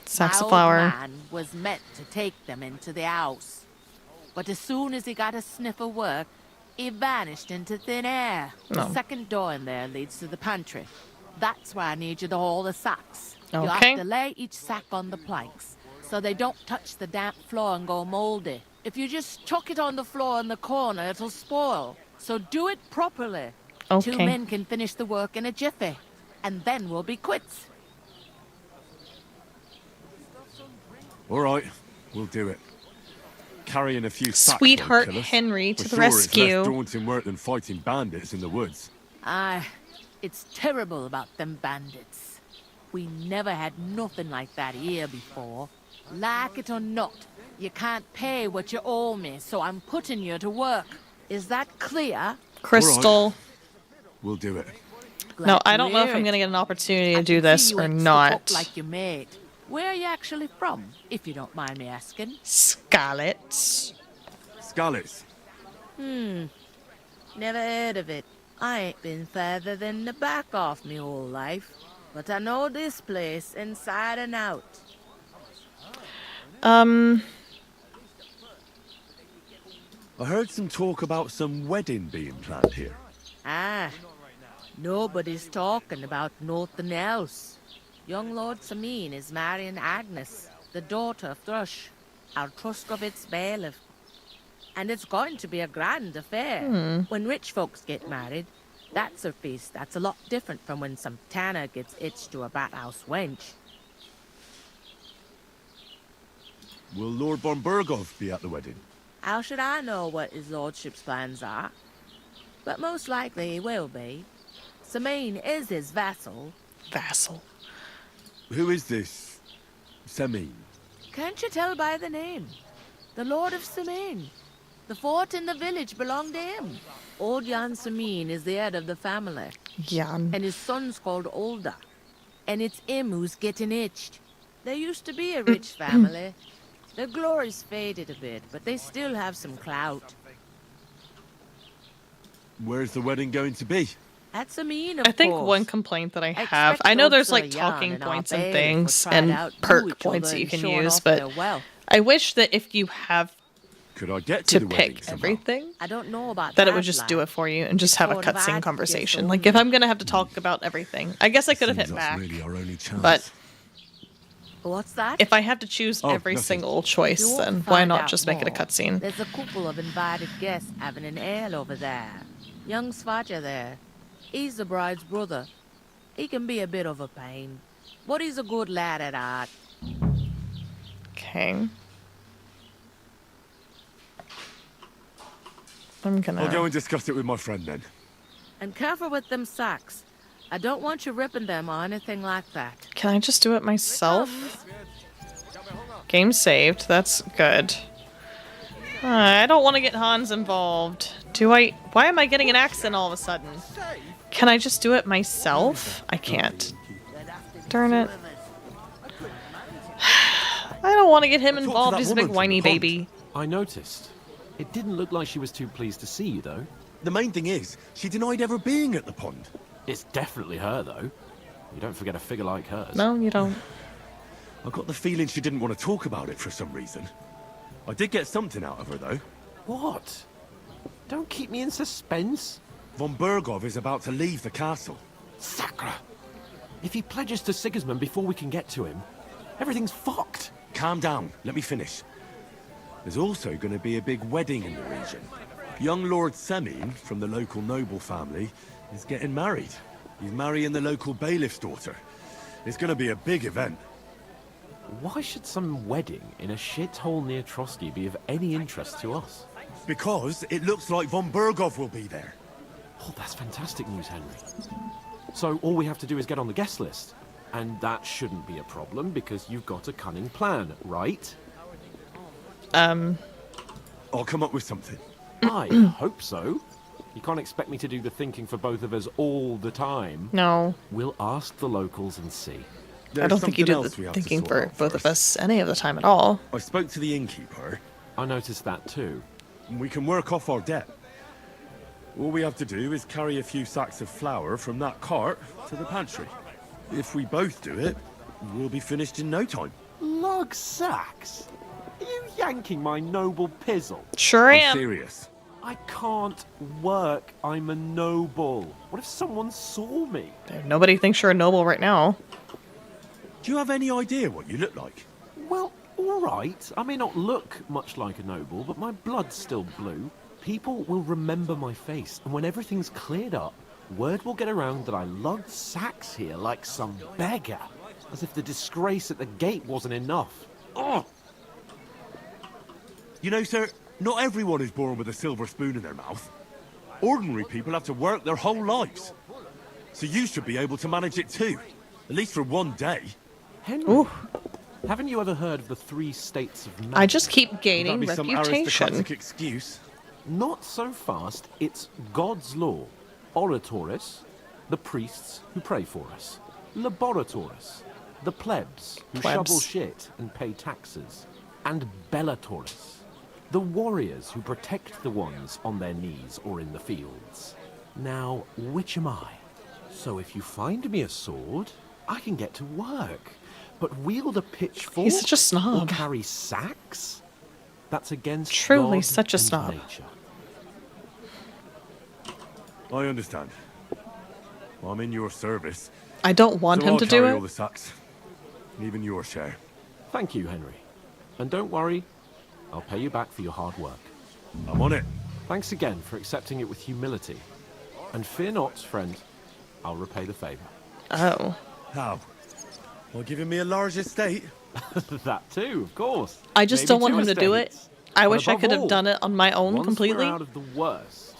Sacks My of flour. old man was meant to take them into the house. But as soon as he got a sniff of work, he vanished into thin air. The Oh. second door in there leads to the pantry. That's why I need you to haul the sacks. You Okay. have to lay each sack on the planks, so they don't touch the damp floor and go moldy. If you just chuck it on the floor in the corner, it'll spoil. So do it properly. Okay. 2 men can finish the work in a jiffy, and then we'll be quits. All right, we'll do it. Carrying a few sacks Sweetheart won't kill us. Henry to We're the sure rescue. It's less daunting work than fighting bandits in the woods. It's terrible about them bandits. We never had nothing like that here before. Like it or not, you can't pay what you owe me, so I'm putting you to work. Is that clear? Crystal. We'll do it. No, I don't know if hear I'm it. gonna get an opportunity to I do can this see you or ain't stuck not. up like your mate. Where are you actually from, if you don't mind me asking? Scarlet. Scarlet's. Never heard of it. I ain't been further than the back off me whole life. But I know this place inside and out. I heard some talk about some wedding being planned here. Nobody's talking about nothing else. Young Lord Samin is marrying Agnes, the daughter of Thrush, our Truscovitz bailiff. And it's going to be a grand affair. When rich folks get married, that's a feast that's a lot different from when some tanner gets hitched to a bathhouse wench. Will Lord von Berghoff be at the wedding? How should I know what his lordship's plans are? But most likely he will be. Samin is his vassal. Vassal. Who is this Semin? Can't you tell by the name? The Lord of Samin. The fort and the village belong to him. Old Jan Samin is the head of the family. Jan. And his son's called Olda. And it's him who's getting itched. There used to be a rich family. Their glory's faded a bit, but they still have some clout. Where's the wedding going to be? At Samin, of I think course. one complaint that I have, I know there's like talking points and things and perk points that you can use, but I wish that if you have Could I get to the wedding pick somehow? everything, I don't know about that it would just do it for you and just have a Sort of cutscene adds conversation. its Like if I'm gonna have to talk about everything, I guess I could have hit Seems that's back. really our only chance. But What's that? if I have to choose Oh, every nothing. single choice, You want then to why find not out just make it a more? cutscene? There's a couple of invited guests having an ale over there. Young Svaja there. He's the bride's brother. He can be a bit of a pain, but he's a good lad at heart. Okay. I'm gonna. I'll go and discuss it with my friend then. And careful with them sacks. I don't want you ripping them or anything like that. Can I just do it myself? Game saved. That's good. I don't want to get Hans involved. Do I? Why am I getting an accent all of a sudden? Can I just do it myself? I can't. Darn it. I don't want to get him involved. He's a big whiny baby. I noticed. It didn't look like she was too pleased to see you, though. The main thing is, she denied ever being at the pond. It's definitely her, though. You don't forget a figure like hers. No, you don't. I got the feeling she didn't want to talk about it for some reason. I did get something out of her, though. What? Don't keep me in suspense. Von Bergov is about to leave the castle. Sacre! If he pledges to Sigismund before we can get to him, everything's fucked. Calm down. Let me finish. There's also going to be a big wedding in the region. Young Lord Semin, from the local noble family, is getting married. He's marrying the local bailiff's daughter. It's going to be a big event. Why should some wedding in a shithole near Trotsky be of any interest to us? Because it looks like von Bergov will be there. Oh, that's fantastic news, Henry. So all we have to do is get on the guest list. And that shouldn't be a problem because you've got a cunning plan, right? I'll come up with something. I hope so. You can't expect me to do the thinking for both of us all the time. No. We'll ask the locals and see. I don't think you do the thinking for both of us any of the time at all. I spoke to the innkeeper. I noticed that too. We can work off our debt. All we have to do is carry a few sacks of flour from that cart to the pantry. If we both do it, we'll be finished in no time. Lug sacks? Are you yanking my noble pizzle? Sure am. I'm serious. I can't work. I'm a noble. What if someone saw me? Nobody thinks you're a noble right now. Do you have any idea what you look like? Well, all right. I may not look much like a noble, but my blood's still blue. People will remember my face, and when everything's cleared up, word will get around that I lugged sacks here like some beggar. As if the disgrace at the gate wasn't enough. Oh! You know, sir, not everyone is born with a silver spoon in their mouth. Ordinary people have to work their whole lives. So you should be able to manage it too. At least for one day. Henry, Ooh. Haven't you ever heard of the 3 states of man? I just keep gaining Would that be some reputation. aristocratic excuse? Not so fast. It's God's law. Oratoris, the priests who pray for us. Laboratoris, the plebs who shovel shit and pay taxes. And Bellatoris, the warriors who protect the ones on their knees or in the fields. Now, which am I? So if you find me a sword, I can get to work. But wield a pitchfork He's such a snob. or carry sacks? That's against Truly God such a and snob. nature. I understand. I'm in your service. I don't want so him I'll to do carry it. all the sacks. Even your share. Thank you, Henry. And don't worry, I'll pay you back for your hard work. I'm on it. Thanks again for accepting it with humility. And fear not, friend, I'll repay the favor. Oh. How? By giving me a large estate? That too, of course. I just Maybe don't want 2 him to do it. estates. I But wish I above could have all, done it on my own once completely. we're out of the worst,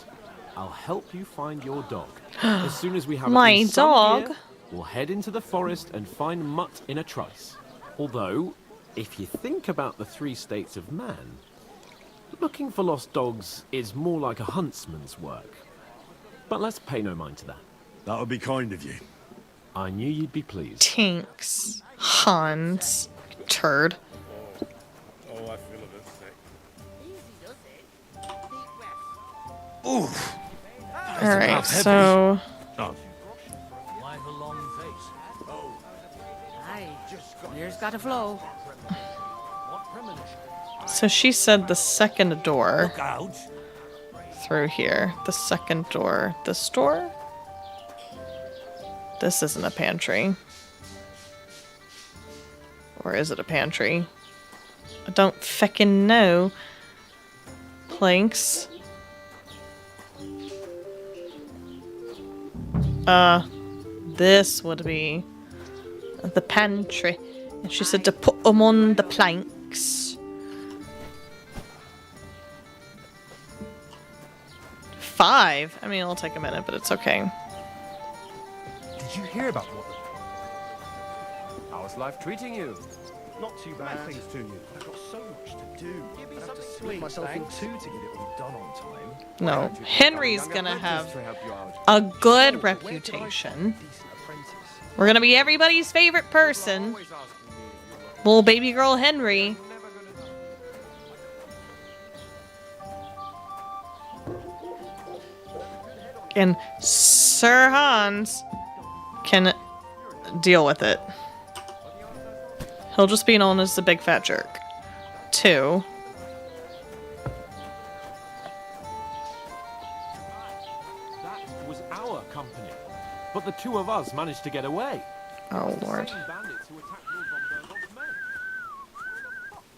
I'll help you find your dog. As soon as we have My at least some dog? gear, we'll head into the forest and find Mutt in a trice. Although, if you think about the 3 states of man, looking for lost dogs is more like a huntsman's work. But let's pay no mind to that. That would be kind of you. I knew you'd be pleased. Tinks. Hans. Turd. Oh, I feel a bit sick. Oof. Alright, so... Oh. Aye, beer's got to flow. So she said the second door Look out. through here. The second door. This door? This isn't a pantry. Or is it a pantry? I don't feckin' know. Planks. This would be the pantry. And she said to put them on the planks. 5. I mean, it'll take a minute, but it's okay. Did you hear about what How's life treating you? Not too bad. Nice Things to you. I've got so much to do. Give me I have to something split sweet, myself thanks. in two to get it all done on time. No, Henry's gonna have a good reputation. We're gonna be everybody's favorite person. Little baby girl Henry. And Sir Hans can deal with it. He'll just be known as the big fat jerk. 2. That was our company. But the 2 of us managed to get away. Oh, Lord. The same bandits who attacked Lord von Berghoff's men.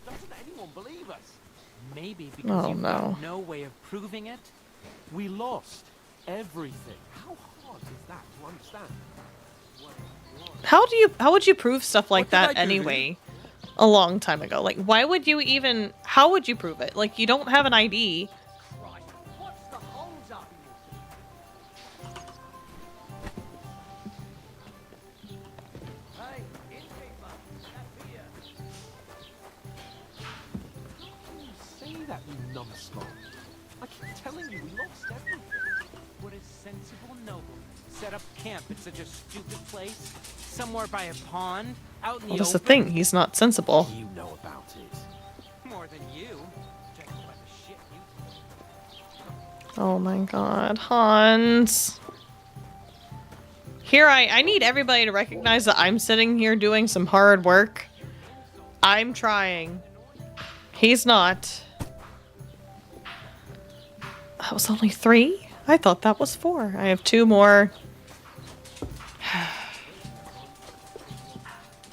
Doesn't anyone believe us? Maybe because Oh, you've no. got no way of proving it? We lost everything. How hard is that to understand? How would you prove stuff like What did I that do? anyway? A long time ago. Like, why would you even... How would you prove it? Like, you don't have an ID. Say that, you numbskull. I keep telling you we lost everything. Would a sensible nobleman set up camp at such a stupid place? Somewhere by a pond? Out in the Well, that's the open? thing. He's not sensible. You know about it. More than you. Judging by the shit you Oh my god. Hans. Here, I need everybody to recognize that I'm sitting here doing some hard work. I'm trying. He's not. That was only 3? I thought that was 4. I have 2 more.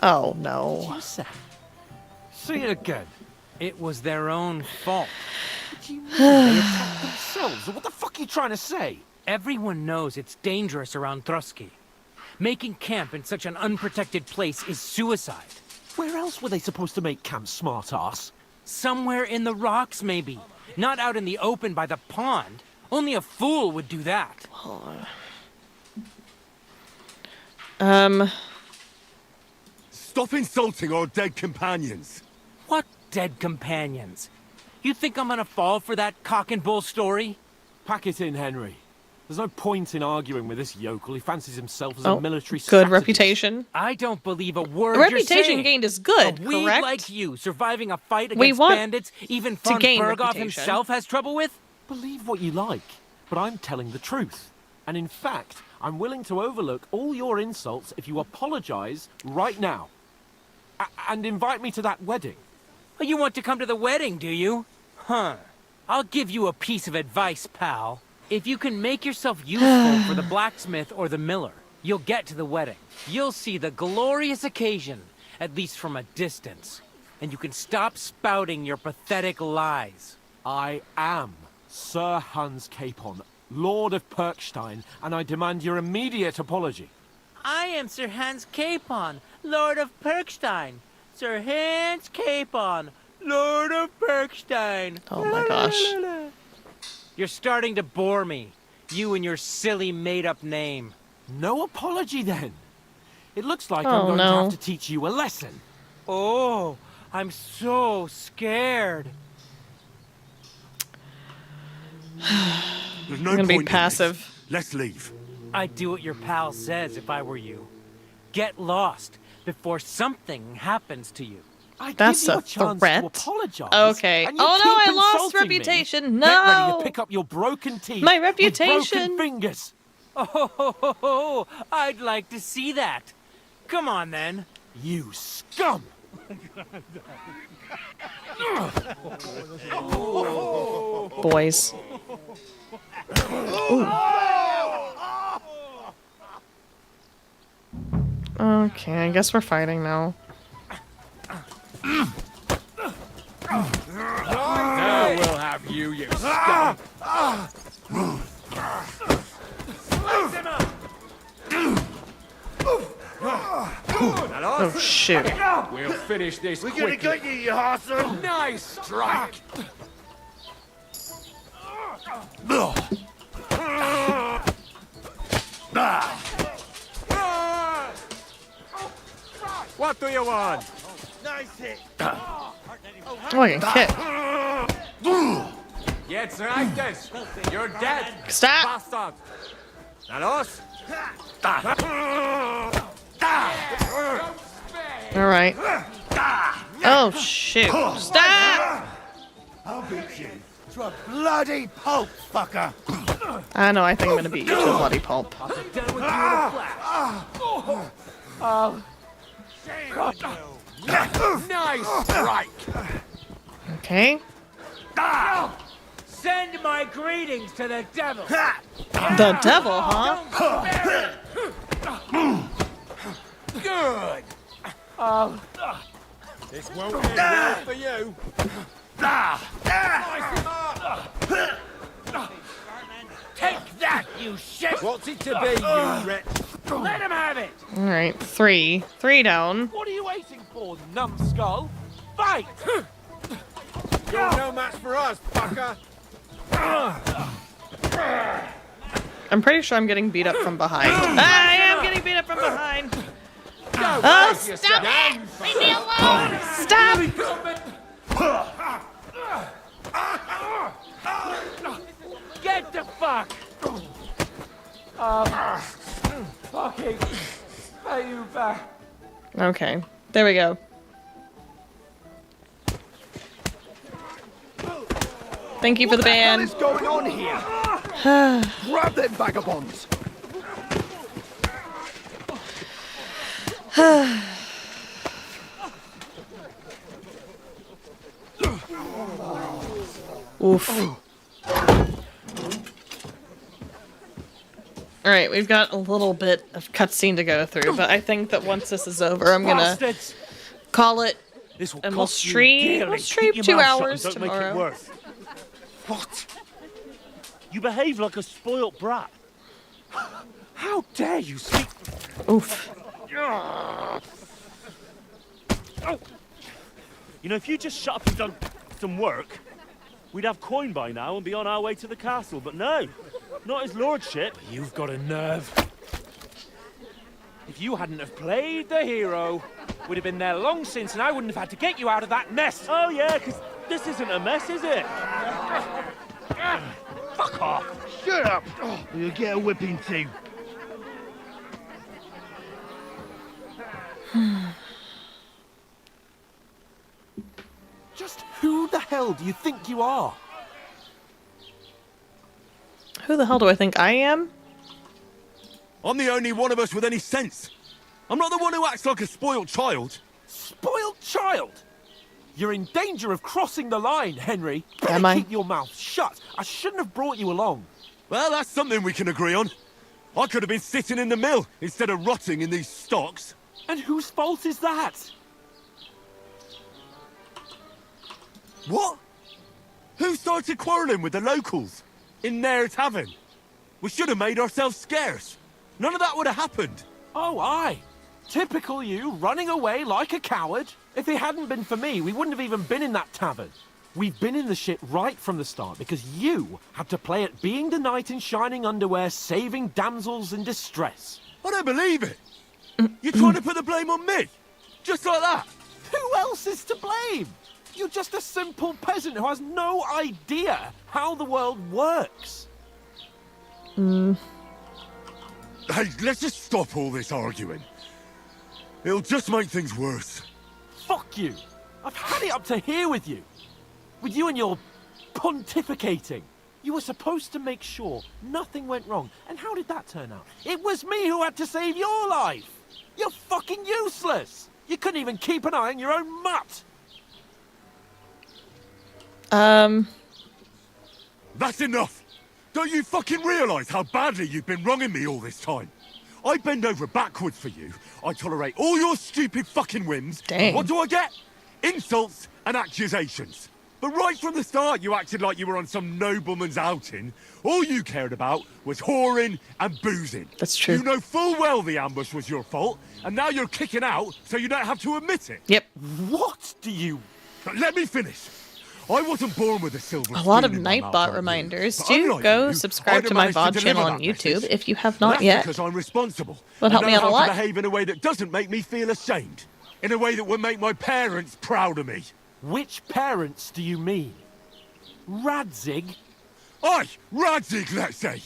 Oh, no. You say? Say it again. It was their own fault. What do you mean? They attacked themselves? What the fuck are you trying to say? Everyone knows it's dangerous around Trotsky. Making camp in such an unprotected place is suicide. Where else were they supposed to make camp, smartass? Somewhere in the rocks, maybe. Not out in the open by the pond. Only a fool would do that. Stop insulting our dead companions. What dead companions? You think I'm gonna fall for that cock and bull story? Pack it in, Henry. There's no point in arguing with this yokel. He fancies himself as Oh, a military good strategist. reputation. I don't believe a word The you're reputation saying. gained is good, A weed correct? like you, surviving a fight We against want bandits, even to von gain Berghoff reputation. himself has trouble with? Believe what you like, but I'm telling the truth. And in fact, I'm willing to overlook all your insults if you apologize right now. And invite me to that wedding. Oh, you want to come to the wedding, do you? Huh. I'll give you a piece of advice, pal. If you can make yourself useful for the blacksmith or the miller, you'll get to the wedding. You'll see the glorious occasion, at least from a distance. And you can stop spouting your pathetic lies. I am Sir Hans Capon, Lord of Perkstein, and I demand your immediate apology. I am Sir Hans Capon, Lord of Perkstein. Sir Hans Capon, Lord of Perkstein. Oh my gosh. You're starting to bore me. You and your silly made-up name. No apology, then. It looks like Oh, I'm going to no. have to teach you a lesson. Oh, I'm so scared. There's no I'm gonna be point in this. passive. Let's leave. I'd do what your pal says if I were you. Get lost before something happens to you. I That's give you a a chance threat. to apologize. Okay. and you Oh no, keep I lost insulting me. reputation. Get ready No. to pick up your broken teeth. My with reputation. broken fingers. Oh, I'd like to see that. Come on, then. You scum! Boys. Ooh. Okay, I guess we're fighting now. Now we'll have you, you scum! Oh shoot. We'll finish this We're gonna quickly. get you, you hawser. Nice strike! What do you want? Nice hit. Oh, I get kicked. Jetzt reicht es. You're dead. Stop. Bastard. Na los. All right. Oh shoot! Stop! I'll beat you to a bloody pulp, fucker. I know. I think I'm gonna beat you to a bloody pulp. Nice strike. Okay. Send my greetings to the devil. The devil, huh? Good. This won't end well for you. Take that, you shit. What's it to be, you wretch? Let him have it. All right. Three down. What are you waiting for, numbskull? Fight! You're no match for us, fucker. I'm pretty sure I'm getting beat up from behind. I am getting beat up from behind. Oh, stop it! Leave me alone! Stop! Get the fuck. Fucking pay you back. Okay. There we go. Thank you for the ban. What is going on here? Grab them vagabonds. Oof. Alright, we've got a little bit of cutscene to go through, but I think that once this is over, I'm gonna call it, and we'll stream 2 hours tomorrow. What? You behave like a spoilt brat. How dare you speak? Oof. You know, if you just shut up and done some work, we'd have coin by now and be on our way to the castle, but no. Not his lordship. You've got a nerve. If you hadn't have played the hero, we'd have been there long since and I wouldn't have had to get you out of that mess. Oh yeah, because this isn't a mess, is it? Fuck off. Shut up. You'll get a whipping too. Just who the hell do you think you are? Who the hell do I think I am? I'm the only one of us with any sense. I'm not the one who acts like a spoiled child. Spoiled child? You're in danger of crossing the line, Henry. Am I? Keep your mouth shut. I shouldn't have brought you along. Well, that's something we can agree on. I could have been sitting in the mill instead of rotting in these stocks. And whose fault is that? What? Who started quarrelling with the locals? In their tavern? We should have made ourselves scarce. None of that would have happened. Oh, aye. Typical you, running away like a coward. If it hadn't been for me, we wouldn't have even been in that tavern. We've been in the shit right from the start because you had to play at being the knight in shining underwear, saving damsels in distress. I don't believe it. You're trying to put the blame on me? Just like that? Who else is to blame? You're just a simple peasant who has no idea how the world works. Hey, let's just stop all this arguing. It'll just make things worse. Fuck you. I've had it up to here with you. With you and your pontificating. You were supposed to make sure nothing went wrong. And how did that turn out? It was me who had to save your life. You're fucking useless. You couldn't even keep an eye on your own mutt. That's enough! Don't you fucking realise how badly you've been wronging me all this time? I bend over backwards for you. I tolerate all your stupid fucking whims. Dang. What do I get? Insults and accusations. But right from the start, you acted like you were on some nobleman's outing. All you cared about was whoring and boozing. That's true. You know full well the ambush was your fault, and now you're kicking out so you don't have to admit it. Yep. What do you... But let me finish. I wasn't born with a silver A lot of spoon in my mouth Nightbot like reminders. you. But Do unlike go you, subscribe I'd to have my managed to VOD deliver channel that on YouTube message. if you have And not that's yet. because I'm responsible. Would and help me know out a how lot. to behave in a way that doesn't make me feel ashamed. In a way that would make my parents proud of me. Which parents do you mean? Radzig? Aye, Radzig, let's say.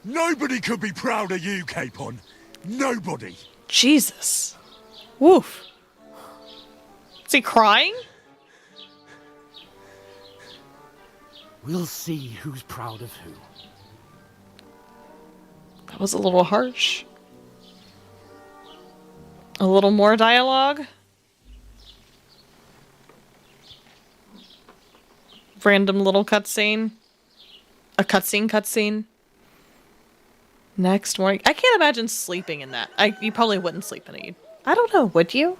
Nobody could be proud of you, Capon. Nobody. Jesus. Woof. Is he crying? We'll see who's proud of who. That was a little harsh. A little more dialogue. Random little cutscene. A cutscene. Next morning. I can't imagine sleeping in that. You probably wouldn't sleep in it. I don't know, would you?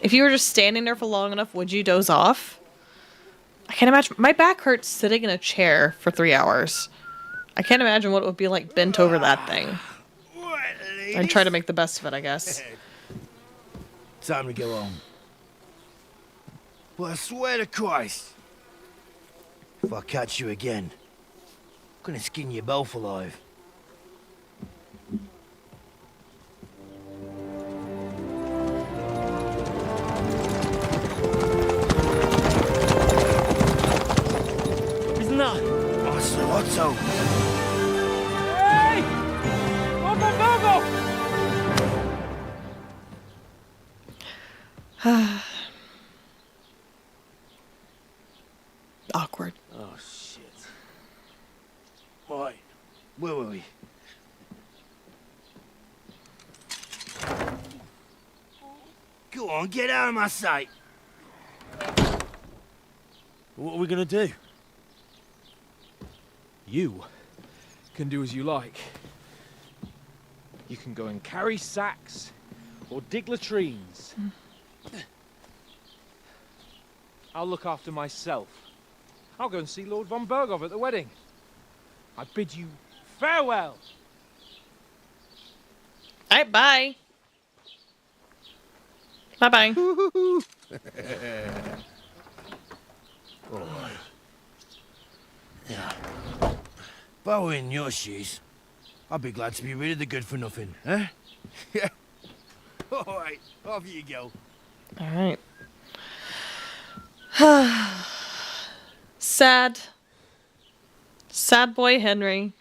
If you were just standing there for long enough, would you doze off? I can't imagine. My back hurts sitting in a chair for 3 hours. I can't imagine what it would be like bent over that thing. I'd try to make the best of it, I guess. Time to go home. But I swear to Christ, if I catch you again, I'm gonna skin you both alive. Isn't that? Otto. Hey! Go! Awkward. Oh, shit. Right, where were we? Go on, get out of my sight. What are we gonna do? You can do as you like. You can go and carry sacks or dig latrines. I'll look after myself. I'll go and see Lord von Berghoff at the wedding. I bid you farewell. Alright, bye. Bye-bye. Alright. Yeah. If I were in your shoes, I'd be glad to be rid of the good for nothing, eh? Yeah. Alright, off you go. Alright. Sad. Sad boy Henry.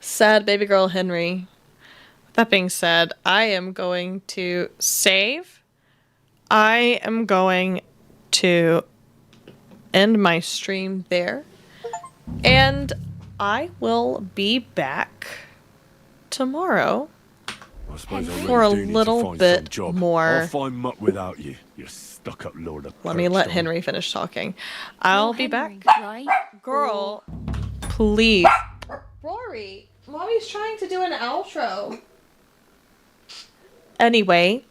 Sad baby girl Henry. With that being said, I am going to save. I am going to end my stream there. And I will be back tomorrow I suppose I really for a do need to little find some bit job. more. I'll find mutt without you. You stuck-up lord of Let me let Perchton. Henry finish talking. I'll be back. Right? Girl, please. Rory, Mommy's trying to do an outro. Anyway,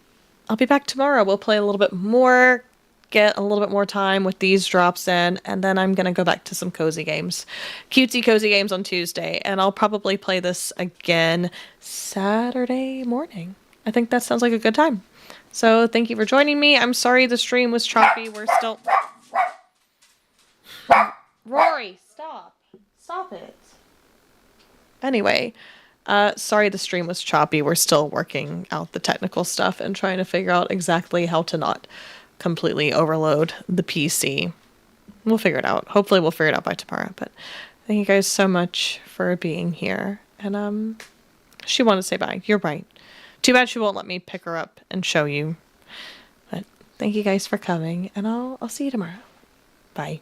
I'll be back tomorrow. We'll play a little bit more, get a little bit more time with these drops in, and then I'm going to go back to some cozy games. Cutesy cozy games on Tuesday, and I'll probably play this again Saturday morning. I think that sounds like a good time. So thank you for joining me. I'm sorry the stream was choppy. We're still... Rory, stop. Stop it. Anyway, sorry the stream was choppy. We're still working out the technical stuff and trying to figure out exactly how to not completely overload the PC. We'll figure it out. Hopefully we'll figure it out by tomorrow. But thank you guys so much for being here. And she wanted to say bye. You're right. Too bad she won't let me pick her up and show you. But thank you guys for coming, and I'll see you tomorrow. Bye.